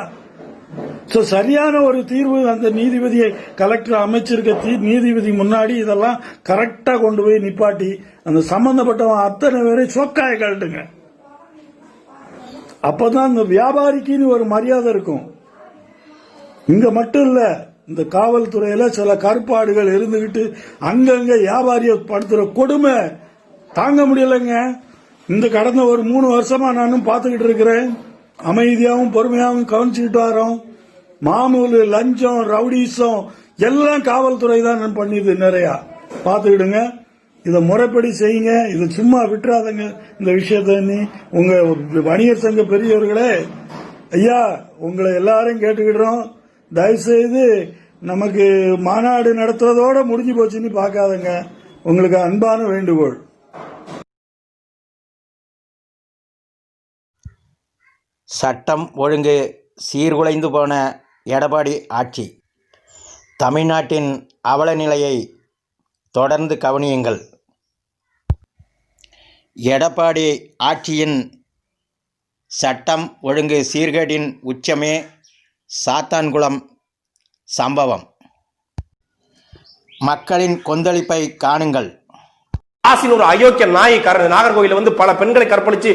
ஸோ சரியான ஒரு தீர்வு அந்த நீதிபதியை கலெக்டர் அமைச்சிருக்க நீதிபதி முன்னாடி இதெல்லாம் கரெக்டா கொண்டு போய் நிப்பாட்டி அந்த சம்பந்தப்பட்டவன் அத்தனை பேரை சொக்காய கழட்டுங்க. அப்பதான் இந்த வியாபாரிக்குன்னு ஒரு மரியாதை இருக்கும். இங்க மட்டும் இல்ல, இந்த காவல்துறையில சில கருப்பாடுகள் இருந்துகிட்டு அங்கங்க வியாபாரிய படுத்துற கொடுமை தாங்க முடியலைங்க. இந்த கடந்த ஒரு 3 வருஷமா நானும் பார்த்துக்கிட்டு இருக்கிறேன். அமைதியாகவும் பொறுமையாகவும் கவனிச்சுக்கிட்டு வரோம். மாமூலு, லஞ்சம், ரவுடிசம் எல்லாம் காவல்துறை தான் பண்ணிது. நிறைய பார்த்துக்கிடுங்க. இதை முறைப்படி செய்யுங்க. இதை சும்மா விட்டுறாதங்க. இந்த விஷயத்த உங்க வணிகர் சங்க பெரியவர்களே, ஐயா உங்களை எல்லாரும் கேட்டுக்கிடுறோம். தயவுசெய்து நமக்கு மாநாடு நடத்துறதோட முடிஞ்சு போச்சுன்னு பார்க்காதங்க. உங்களுக்கு அன்பான வேண்டுகோள். சட்டம் ஒழுங்கு சீர்குலைந்து போன எடப்பாடி ஆட்சி. தமிழ்நாட்டின் அவல நிலையை தொடர்ந்து கவனியுங்கள். எடப்பாடி ஆட்சியின் சட்டம் ஒழுங்கு சீர்கேடின் உச்சமே சாத்தான்குளம் சம்பவம். மக்களின் கொந்தளிப்பை காணுங்கள். ஆசின் ஒரு அயோக்கிய நாய்க்காரன் நாகர்கோவில பல பெண்களை கற்பழிச்சு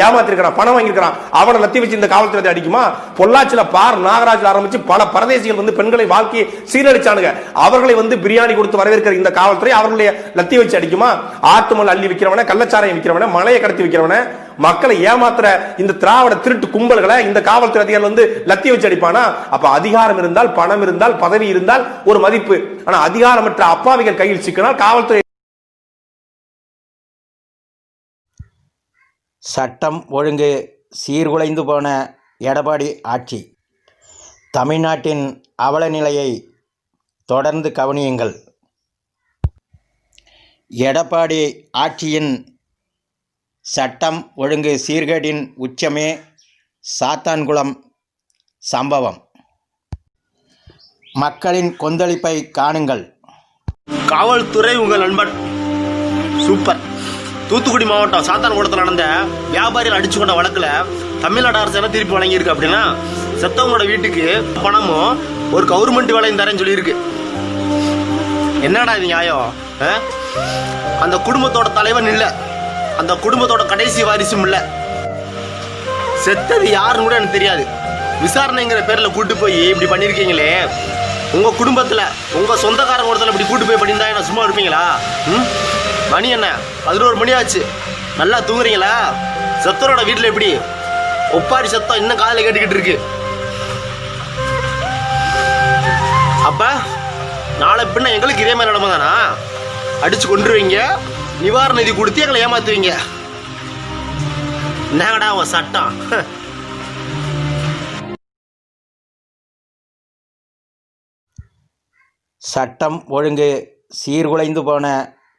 ஏமாத்திருக்கிறான், பணம் வாங்கியிருக்கிறான். அவனை லத்தி வச்சு இந்த காவல்துறை அடிக்குமா? பொள்ளாச்சியில பார் நாகராஜில் ஆரம்பிச்சு பல பரதேசிகள் பெண்களை வாழ்க்கையை சீரழிச்சானுங்க. அவர்களை பிரியாணி கொடுத்து வரவேற்கிற இந்த காவல்துறை அவர்களுடைய லத்தி வச்சு அடிக்குமா? ஆட்டுமல் அள்ளி விற்கிறவன, கள்ளச்சாரையை விற்கிறவன, மலையை கடத்தி விற்கிறவன, மக்களை ஏமாத்துற இந்த திராவிட திருட்டு கும்பல்களை இந்த காவல்துறை அதிகாரிகள் லத்தி வச்சு அடிப்பானா? அப்ப அதிகாரம் இருந்தால், பணம் இருந்தால், பதவி இருந்தால் ஒரு மதிப்பு. ஆனா அதிகாரமற்ற அப்பாவிகள் கையில் சிக்கினால் காவல்துறை. சட்டம் ஒழுங்கு சீர்குலைந்து போன எடப்பாடி ஆட்சி. தமிழ்நாட்டின் அவல நிலையை தொடர்ந்து கவனியுங்கள். எடப்பாடி ஆட்சியின் சட்டம் ஒழுங்கு சீர்கேடின் உச்சமே சாத்தான்குளம் சம்பவம். மக்களின் கொந்தளிப்பை காணுங்கள். காவல்துறை உங்கள் நண்பன். சூப்பர். தூத்துக்குடி மாவட்டம் சாத்தான்குளத்தில் நடந்த வியாபாரிகள் அடிச்சு கொண்ட வழக்குல தமிழ்நாடு அரசு என்ன தீர்ப்பு வழங்கியிருக்கு அப்படின்னா, செத்தவங்களோட வீட்டுக்கு பணமும் ஒரு கவர்மெண்ட் வேலையும் தரேன்னு சொல்லியிருக்கு. என்னடா இது நியாயம்? அந்த குடும்பத்தோட தலைவன் இல்ல, அந்த குடும்பத்தோட கடைசி வாரிசும் இல்ல. செத்தது யாருன்னு கூட எனக்கு தெரியாது. விசாரணைங்கிற பேர்ல கூட்டு போய் இப்படி பண்ணிருக்கீங்களே, உங்க குடும்பத்துல உங்க சொந்தக்காரங்க ஒருத்தர் இப்படி கூட்டு போய் பண்ணியிருந்தா என்ன சும்மா இருப்பீங்களா? மணி என்ன 11 மணி ஆச்சு, நல்லா தூங்குறீங்களா? செத்தரோட வீட்டுல எப்படி ஒப்பாரி சத்தம் இன்னும் காலையில கேட்டுக்கிட்டு இருக்கு. அப்ப நாளை பின்ன எங்களுக்கு இதே மாதிரி நிலைமை தானா? அடிச்சு கொண்டுருவீங்க, நிவாரண நிதி கொடுத்து எங்களை ஏமாத்துவீங்க. என்னங்கடா உன் சட்டம்? சட்டம் ஒழுங்கு சீர்குலைந்து போன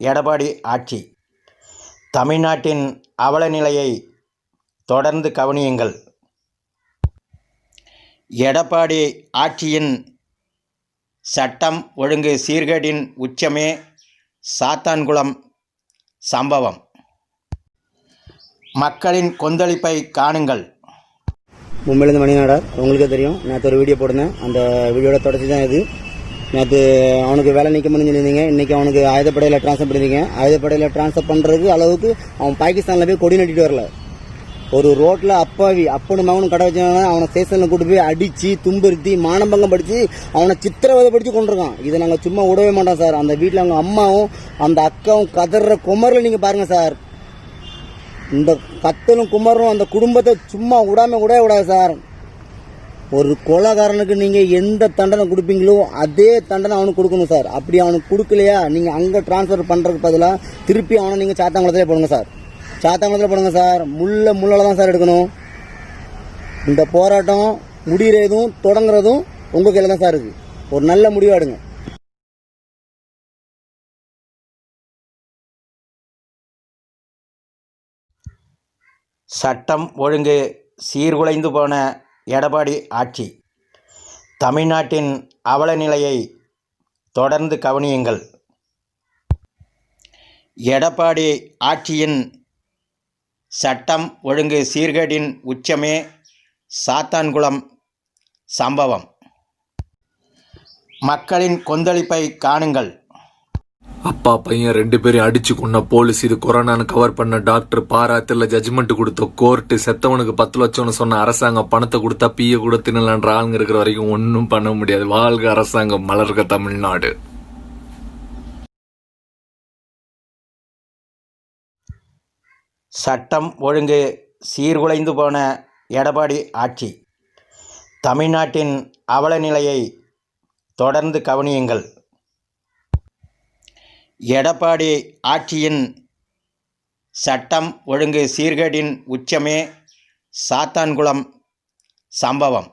எடப்பாடி ஆட்சி. தமிழ்நாட்டின் அவல நிலையை தொடர்ந்து கவனியுங்கள். எடப்பாடி ஆட்சியின் சட்டம் ஒழுங்கு சீர்கேடின் உச்சமே சாத்தான்குளம் சம்பவம். மக்களின் கொந்தளிப்பை காணுங்கள். மும்பையிலேருந்து மணிநாடர். உங்களுக்கே தெரியும், நேற்று ஒரு வீடியோ போட்டிருந்தேன். அந்த வீடியோட தொடர்ச்சி தான் இது. நேற்று அவனுக்கு வேலை நிற்கணும்னு சொல்லியிருந்தீங்க, இன்றைக்கி அவனுக்கு ஆயுதப்படையில் ட்ரான்ஸ்ஃபர் பண்ணியிருக்கீங்க. ஆயுதப்படையில் ட்ரான்ஸ்ஃபர் பண்ணுறதுக்கு அளவுக்கு அவன் பாகிஸ்தானில் போய் கொடி நட்டிட்டு வரல. ஒரு ரோட்டில் அப்பாவி அப்பனும் மகனும் கடை வச்சவங்க அவனை ஸ்டேஷனில் கூட்டு போய் அடித்து துன்புறுத்தி மானபங்கம் படித்து அவனை சித்திரவதை படித்து கொண்டிருக்கான். இதை நாங்கள் சும்மா விடவே மாட்டோம் சார். அந்த வீட்டில் அவங்க அம்மாவும் அந்த அக்காவும் கதற குமரில் நீங்கள் பாருங்கள் சார். இந்த கத்தலும் குமரும் அந்த குடும்பத்தை சும்மா விடவே கூடாது சார். ஒரு கொலைகாரனுக்கு நீங்கள் எந்த தண்டனை கொடுப்பீங்களோ அதே தண்டனை அவனுக்கு கொடுக்கணும் சார். அப்படி அவனுக்கு கொடுக்கலையா, நீங்கள் அங்கே ட்ரான்ஸ்ஃபர் பண்ணுறதுக்கு பதிலாக திருப்பி அவனை நீங்கள் சாத்தாங்குளத்திலே போடுங்க சார். சாத்தாங்குளத்தில் போடுங்க சார். முள்ளால் தான் சார் எடுக்கணும். இந்த போராட்டம் முடிகிறதும் தொடங்குறதும் உங்கள் கையில் தான் சார் இருக்குது. ஒரு நல்ல முடிவாக எடுங்க. சட்டம் ஒழுங்கு சீர்குலைந்து போன எடப்பாடி ஆட்சி. தமிழ்நாட்டின் அவல நிலையை தொடர்ந்து கவனியுங்கள். எடப்பாடி ஆட்சியின் சட்டம் ஒழுங்கு சீர்கேடின் உச்சமே சாத்தான்குளம் சம்பவம். மக்களின் கொந்தளிப்பை காணுங்கள். அப்பா பையன் 2 பேரையும் அடிச்சு கொண்ட போலீஸ், இது கொரோனான்னு கவர் பண்ண டாக்டர், பாராத்துல ஜட்ஜ்மெண்ட் கொடுத்த கோர்ட்டு, செத்தவனுக்கு 10 லட்சம்னு சொன்ன அரசாங்கம், பணத்தை கொடுத்தா பீய கூட தின்னலான்ற ஆளுங்க இருக்கிற வரைக்கும் ஒன்னும் பண்ண முடியாது. வாழ்க அரசாங்கம், மலர்க தமிழ்நாடு. சட்டம் ஒழுங்கு சீர்குலைந்து போன எடப்பாடி ஆட்சி. தமிழ்நாட்டின் அவல நிலையை தொடர்ந்து கவனியுங்கள். எடப்பாடி ஆட்சியின் சட்டம் ஒழுங்கு சீர்கேட்டின் உச்சமே சாத்தான்குளம் சம்பவம்.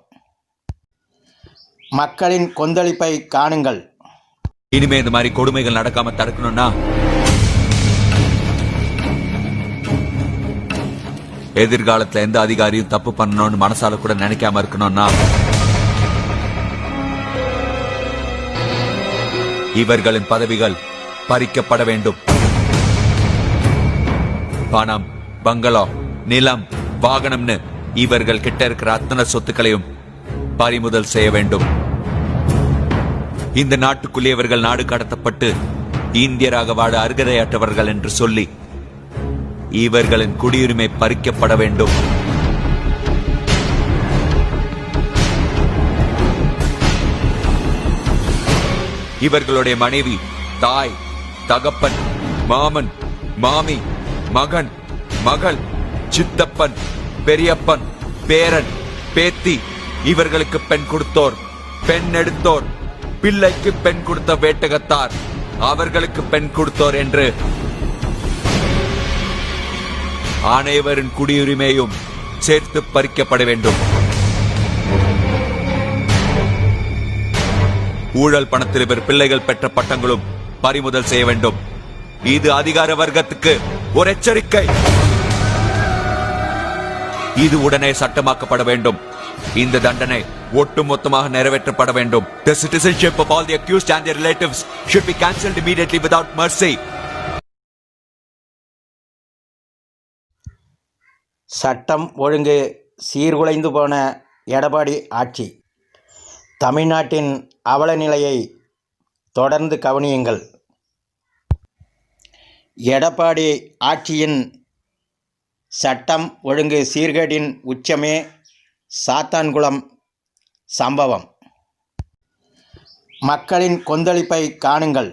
மக்களின் கொந்தளிப்பை காணுங்கள். இனிமே இந்த மாதிரி கொடுமைகள் நடக்காம தடுக்கணும்னா எதிர்காலத்துல எந்த அதிகாரியும் தப்பு பண்ணணும்னு மனசால கூட நினைக்காம இருக்கணும்னா இவர்களின் பதவிகள் பறிக்கப்பட வேண்டும். பணம், பங்களா, நிலம், வாகனம்னு இவர்கள் கிட்ட இருக்கிற அத்தனை சொத்துக்களையும் பறிமுதல் செய்ய வேண்டும். இந்த நாட்டுக்குள்ளே இவர்கள் நாடு கடத்தப்பட்டு இந்தியராக வாழ அருகதையற்றவர்கள் என்று சொல்லி இவர்களின் குடியுரிமை பறிக்கப்பட வேண்டும். இவர்களுடைய மனைவி, தாய், தகப்பன், மாமன், மாமி, மகன், மகள், சித்தப்பன், பெரியப்பன், பேரன், பேத்தி, இவர்களுக்கு பெண் கொடுத்தோர், பெண் எடுத்தோர், பிள்ளைக்கு பெண் கொடுத்த வேட்டகத்தார், அவர்களுக்கு பெண் கொடுத்தோர் என்று அனைவரின் குடியுரிமையும் சேர்த்து பறிக்கப்பட வேண்டும். ஊழல் பணத்தில் இவர் பிள்ளைகள் பெற்ற பட்டங்களும் பறிமுதல் செய்ய வேண்டும். இது அதிகார வர்க்கத்துக்கு ஒரு எச்சரிக்கை. இது உடனே சட்டமாக்கப்பட வேண்டும். இந்த தண்டனை ஒட்டுமொத்தமாக நிறைவேற்றப்பட வேண்டும். The citizenship of all the accused and their relatives should be cancelled immediately without mercy. சட்டம் ஒழுங்கு சீர்குலைந்து போன எடப்பாடி ஆட்சி. தமிழ்நாட்டின் அவல நிலையை தொடர்ந்து கவனியுங்கள். எடப்பாடி ஆட்சியின் சட்டம் ஒழுங்கு சீர்கேட்டின் உச்சமே சாத்தான்குளம் சம்பவம். மக்களின் கொந்தளிப்பை காணுங்கள்.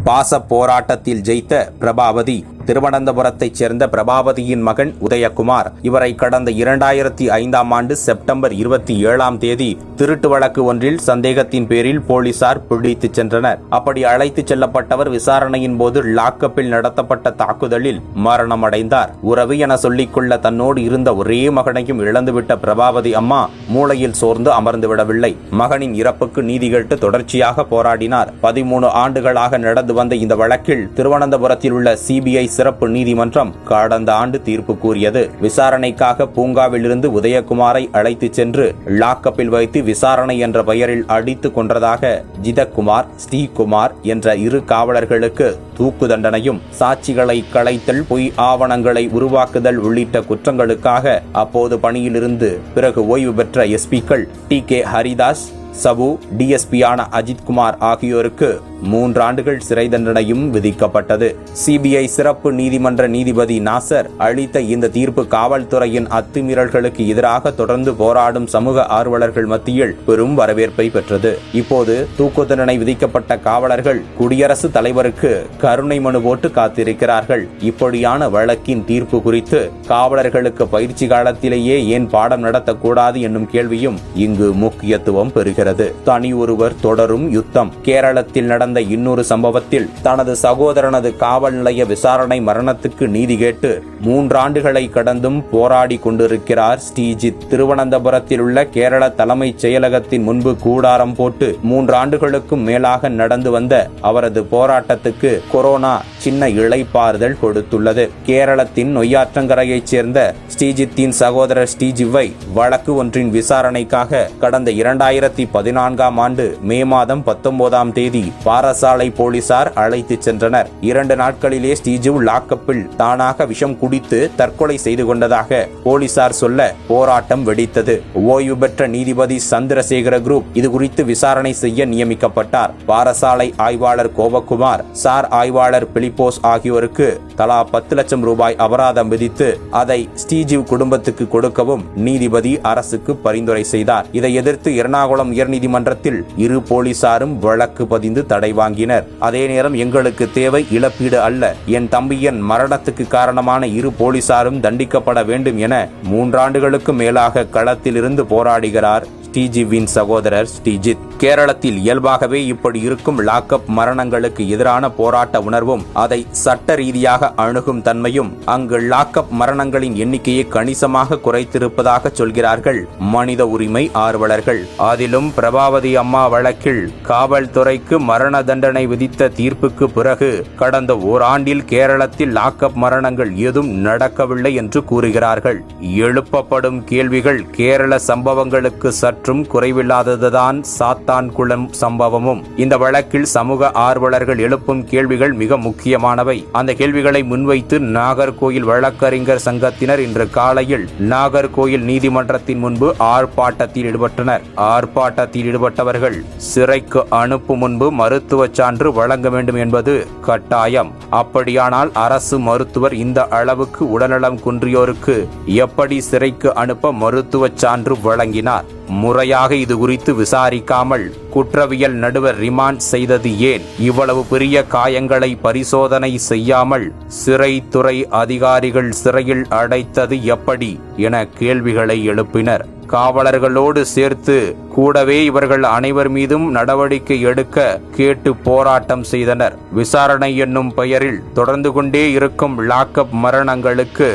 பாச போராட்டத்தில் ஜெயித்த பிரபாவதி. திருவனந்தபுரத்தைச் சேர்ந்த பிரபாவதியின் மகன் உதயகுமார். இவரை கடந்த 2005ஆம் ஆண்டு செப்டம்பர் 27ஆம் தேதி திருட்டு வழக்கு ஒன்றில் சந்தேகத்தின் பேரில் போலீசார் பிடித்துச் சென்றனர். அப்படி அழைத்துச் செல்லப்பட்டவர் விசாரணையின் போது லாக்கப்பில் நடத்தப்பட்ட தாக்குதலில் மரணமடைந்தார். உறவு என சொல்லிக்கொள்ள தன்னோடு இருந்த ஒரே மகனையும் இழந்துவிட்ட பிரபாவதி அம்மா மூளையில் சோர்ந்து அமர்ந்து விடவில்லை. மகனின் இறப்புக்கு நீதி கேட்டு தொடர்ச்சியாக போராடினார். 13 ஆண்டுகளாக நடந்து வந்த இந்த வழக்கில் திருவனந்தபுரத்தில் உள்ள சிபிஐ சிறப்பு நீதிமன்றம் கடந்த ஆண்டு தீர்ப்பு கூறியது. விசாரணைக்காக பூங்காவிலிருந்து உதயகுமாரை அழைத்துச் சென்று லாக்கப்பில் வைத்து விசாரணை என்ற பெயரில் அடித்துக் கொன்றதாக ஜிதக்குமார், ஸ்ரீகுமார் என்ற 2 காவலர்களுக்கு தூக்கு தண்டனையும், சாட்சிகளை களைத்தல், பொய் ஆவணங்களை உருவாக்குதல் உள்ளிட்ட குற்றங்களுக்காக அப்போது பணியிலிருந்து பிறகு ஓய்வு பெற்ற எஸ்பிக்கள் TK ஹரிதாஸ், சபு, டிஎஸ்பியான அஜித்குமார் ஆகியோருக்கு 3 ஆண்டுகள் சிறை தண்டனையும் விதிக்கப்பட்டது. சிபிஐ சிறப்பு நீதிமன்ற நீதிபதி நாசர் அளித்த இந்த தீர்ப்பு காவல்துறையின் அத்துமீறல்களுக்கு எதிராக தொடர்ந்து போராடும் சமூக ஆர்வலர்கள் மத்தியில் பெரும் வரவேற்பை பெற்றது. இப்போது தூக்கு தண்டனை விதிக்கப்பட்ட காவலர்கள் குடியரசுத் தலைவருக்கு கருணை மனு போட்டு காத்திருக்கிறார்கள். இப்படியான வழக்கின் தீர்ப்பு குறித்து காவலர்களுக்கு பயிற்சி காலத்திலேயே ஏன் பாடம் நடத்தக்கூடாது என்னும் கேள்வியும் இங்கு முக்கியத்துவம் பெறுகிறது. தனி ஒருவர் தொடரும் யுத்தம். கேரளத்தில் நடந்த இன்னொரு சம்பவத்தில் தனது சகோதரனது காவல் நிலைய விசாரணை மரணத்துக்கு நீதி கேட்டு 3 ஆண்டுகளை கடந்தும் போராடி கொண்டிருக்கிறார் ஸ்ரீஜித். திருவனந்தபுரத்தில் உள்ள கேரள தலைமைச் செயலகத்தின் முன்பு கூடாரம் போட்டு 3 ஆண்டுகளுக்கும் மேலாக நடந்து வந்த அவரது போராட்டத்துக்கு கொரோனா சின்ன இளைப்பாறுதல் கொடுத்துள்ளது. கேரளத்தின் நொய்யாற்றங்கரையைச் சேர்ந்த ஸ்ரீஜித்தின் சகோதரர் ஸ்ரீஜிவை வழக்கு ஒன்றின் விசாரணைக்காக கடந்த 2014ஆம் ஆண்டு மே மாதம் 19ஆம் தேதி பாரசாலை போலீசார் அழைத்துச் சென்றனர். 2 நாட்களிலே ஸ்ரீஜிவ் லாக்கப்பில் தானாக விஷம் குடித்து தற்கொலை செய்து கொண்டதாக போலீசார் சொல்ல போராட்டம் வெடித்தது. ஓய்வு பெற்ற நீதிபதி சந்திரசேகர குரூப் இதுகுறித்து விசாரணை செய்ய நியமிக்கப்பட்டார். பாரசாலை ஆய்வாளர் கோபகுமார், சார் ஆய்வாளர் பிலிப்போஸ் ஆகியோருக்கு தலா 10 லட்சம் ரூபாய் அபராதம் விதித்து அதை ஸ்ரீஜிவ் குடும்பத்துக்கு கொடுக்கவும் நீதிபதி அரசுக்கு பரிந்துரை செய்தார். இதை எதிர்த்து எர்ணாகுளம் உயர்நீதிமன்றத்தில் 2 போலீசாரும் வழக்கு பதிந்து தடை வாங்கினர். அதே நேரம் எங்களுக்கு தேவை இழப்பீடு அல்ல, என் தம்பியின் மரணத்துக்கு காரணமான 2 போலீசாரும் தண்டிக்கப்பட வேண்டும் என 3 ஆண்டுகளுக்கு மேலாக களத்திலிருந்து போராடுகிறார் ஸ்ரீஜிவின் சகோதரர் ஸ்ரீஜித். கேரளத்தில் இயல்பாகவே இப்படி இருக்கும் லாக்அப் மரணங்களுக்கு எதிரான போராட்ட உணர்வும் அதை சட்ட ரீதியாக அணுகும் தன்மையும் அங்கு லாக்அப் மரணங்களின் எண்ணிக்கையை கணிசமாக குறைத்திருப்பதாக சொல்கிறார்கள் மனித உரிமை ஆர்வலர்கள். அதிலும் பிரபாவதி அம்மா வழக்கில் காவல்துறைக்கு மரண தண்டனை விதித்த தீர்ப்புக்கு பிறகு கடந்த ஓராண்டில் கேரளத்தில் லாக்அப் மரணங்கள் ஏதும் நடக்கவில்லை என்று கூறுகிறார்கள். எழுப்பப்படும் கேள்விகள் கேரள சம்பவங்களுக்கு சற்றும் குறைவில்லாததுதான் சாத்தான்குளம் சம்பவமும். இந்த வழக்கில் சமூக ஆர்வலர்கள் எழுப்பும் கேள்விகள் மிக முக்கியமானவை. அந்த கேள்விகளை முன்வைத்து நாகர்கோயில் வழக்கறிஞர் சங்கத்தினர் இன்று காலையில் நாகர்கோயில் நீதிமன்றத்தின் முன்பு ஆர்ப்பாட்டத்தில் ஈடுபட்டனர். ஆர்ப்பாட்டத்தில் ஈடுபட்டவர்கள் சிறைக்கு அனுப்பும் முன்பு மருத்துவ சான்று வழங்க வேண்டும் என்பது கட்டாயம். அப்படியானால் அரசு மருத்துவர் இந்த அளவுக்கு உடல்நலம் குன்றியோருக்கு எப்படி சிறைக்கு அனுப்ப மருத்துவ சான்று வழங்கினார்? முறையாக இது குறித்து விசாரிக்காமல் குற்றவியல் நடுவர் ரிமாண்ட் செய்தது ஏன்? இவ்வளவு பெரிய காயங்களை பரிசோதனை செய்யாமல் சிறைத்துறை அதிகாரிகள் சிறையில் அடைத்தது எப்படி என கேள்விகளை எழுப்பினர். காவலர்களோடு சேர்த்து கூடவே இவர்கள் அனைவர் மீதும் நடவடிக்கை எடுக்க கேட்டு போராட்டம் செய்தனர். விசாரணை என்னும் பெயரில் தொடர்ந்து கொண்டே இருக்கும் லாக்அப் மரணங்களுக்கு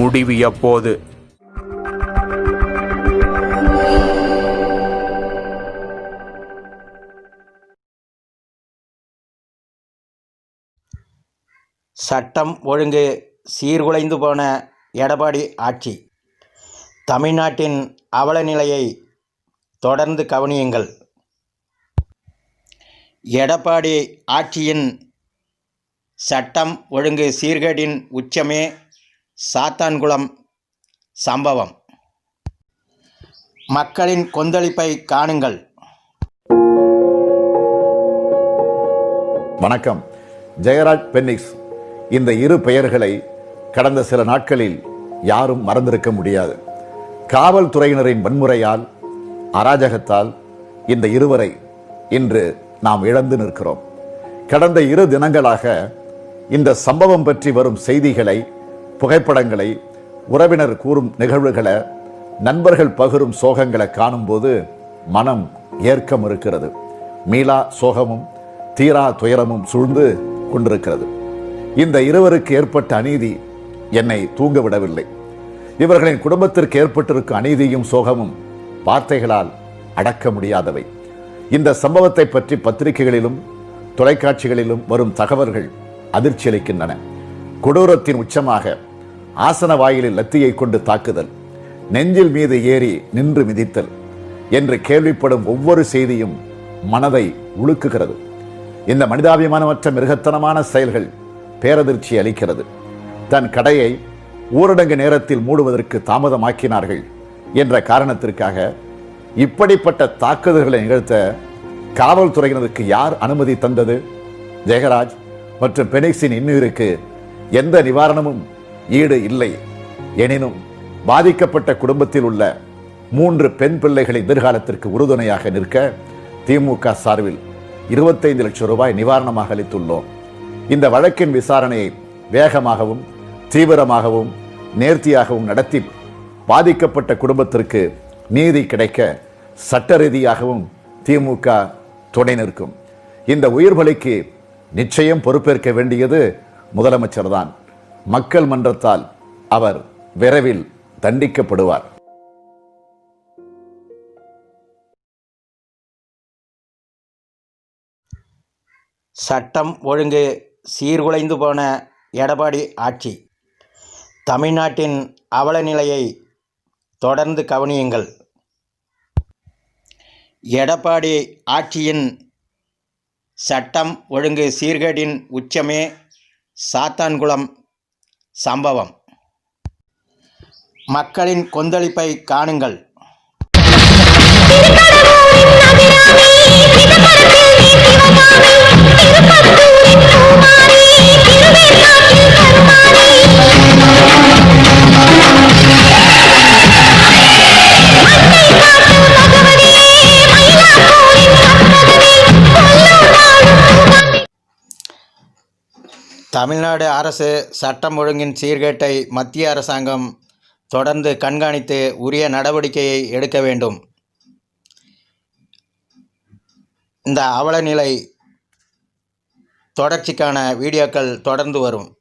முடிவு எப்போது? சட்டம் ஒழுங்கு சீர்குலைந்து போன எடப்பாடி ஆட்சி. தமிழ்நாட்டின் அவல நிலையை தொடர்ந்து கவனியுங்கள். எடப்பாடி ஆட்சியின் சட்டம் ஒழுங்கு சீர்கேட்டின் உச்சமே சாத்தான்குளம் சம்பவம். மக்களின் கொந்தளிப்பை காணுங்கள். வணக்கம். ஜெயராஜ் பென்னிக்ஸ் இந்த 2 பெயர்களை கடந்த சில நாட்களில் யாரும் மறந்திருக்க முடியாது. காவல்துறையினரின் வன்முறையால், அராஜகத்தால் இந்த இருவரை இன்று நாம் இழந்து நிற்கிறோம். கடந்த 2 தினங்களாக இந்த சம்பவம் பற்றி வரும் செய்திகளை, புகைப்படங்களை, உறவினர் கூறும் நிகழ்வுகளை, நண்பர்கள் பகிரும் சோகங்களை காணும்போது மனம் ஏற்க மறுக்கிறது. மீளா சோகமும் தீரா துயரமும் சூழ்ந்து கொண்டிருக்கிறது. இந்த இருவருக்கு ஏற்பட்ட அநீதி என்னை தூங்க விடவில்லை. இவர்களின் குடும்பத்திற்கு ஏற்பட்டிருக்கும் அநீதியும் சோகமும் வார்த்தைகளால் அடக்க முடியாதவை. இந்த சம்பவத்தை பற்றி பத்திரிகைகளிலும் தொலைக்காட்சிகளிலும் வரும் தகவல்கள் அதிர்ச்சி அளிக்கின்றன. கொடூரத்தின் உச்சமாக ஆசன வாயிலில் லத்தியை கொண்டு தாக்குதல், நெஞ்சில் மீது ஏறி நின்று மிதித்தல் என்று கேள்விப்படும் ஒவ்வொரு செய்தியும் மனதை உலுக்குகிறது. இந்த மனிதாபிமானமற்ற மிருகத்தனமான செயல்கள் பேரதிர்ச்சி அளிக்கிறது. தன் கடையை ஊரடங்கு நேரத்தில் மூடுவதற்கு தாமதமாக்கினார்கள் என்ற காரணத்திற்காக இப்படிப்பட்ட தாக்குதல்களை நிகழ்த்த காவல்துறையினருக்கு யார் அனுமதி தந்தது? ஜெயராஜ் மற்றும் பெனிக்ஸின் இன்னுயிருக்கு எந்த நிவாரணமும் ஈடு இல்லை. எனினும் பாதிக்கப்பட்ட குடும்பத்தில் உள்ள 3 பெண் பிள்ளைகளின் எதிர்காலத்திற்கு உறுதுணையாக நிற்க திமுக சார்பில் 25 லட்சம் ரூபாய் நிவாரணமாக அளித்துள்ளோம். இந்த வழக்கின் விசாரணையை வேகமாகவும் தீவிரமாகவும் நேர்த்தியாகவும் நடத்தி பாதிக்கப்பட்ட குடும்பத்திற்கு நீதி கிடைக்க சட்ட ரீதியாகவும் திமுக துணை நிற்கும். இந்த உயிர் பலிக்கு நிச்சயம் பொறுப்பேற்க வேண்டியது முதலமைச்சர் தான். மக்கள் மன்றத்தால் அவர் விரைவில் தண்டிக்கப்படுவார். சட்டம் ஒழுங்கு சீர்குலைந்து போன எடப்பாடி ஆட்சி. தமிழ்நாட்டின் அவல நிலையை தொடர்ந்து கவனியுங்கள். எடப்பாடி ஆட்சியின் சட்டம் ஒழுங்கு சீர்கேடின் உச்சமே சாத்தான்குளம் சம்பவம். மக்களின் கொந்தளிப்பை காணுங்கள். தமிழ்நாடு அரசு சட்டம் ஒழுங்கின் சீர்கேட்டை மத்திய அரசாங்கம் தொடர்ந்து கண்காணித்து உரிய நடவடிக்கையை எடுக்க வேண்டும். இந்த அவலநிலை தொடர்ச்சிக்கான வீடியோக்கள் தொடர்ந்து வரும்.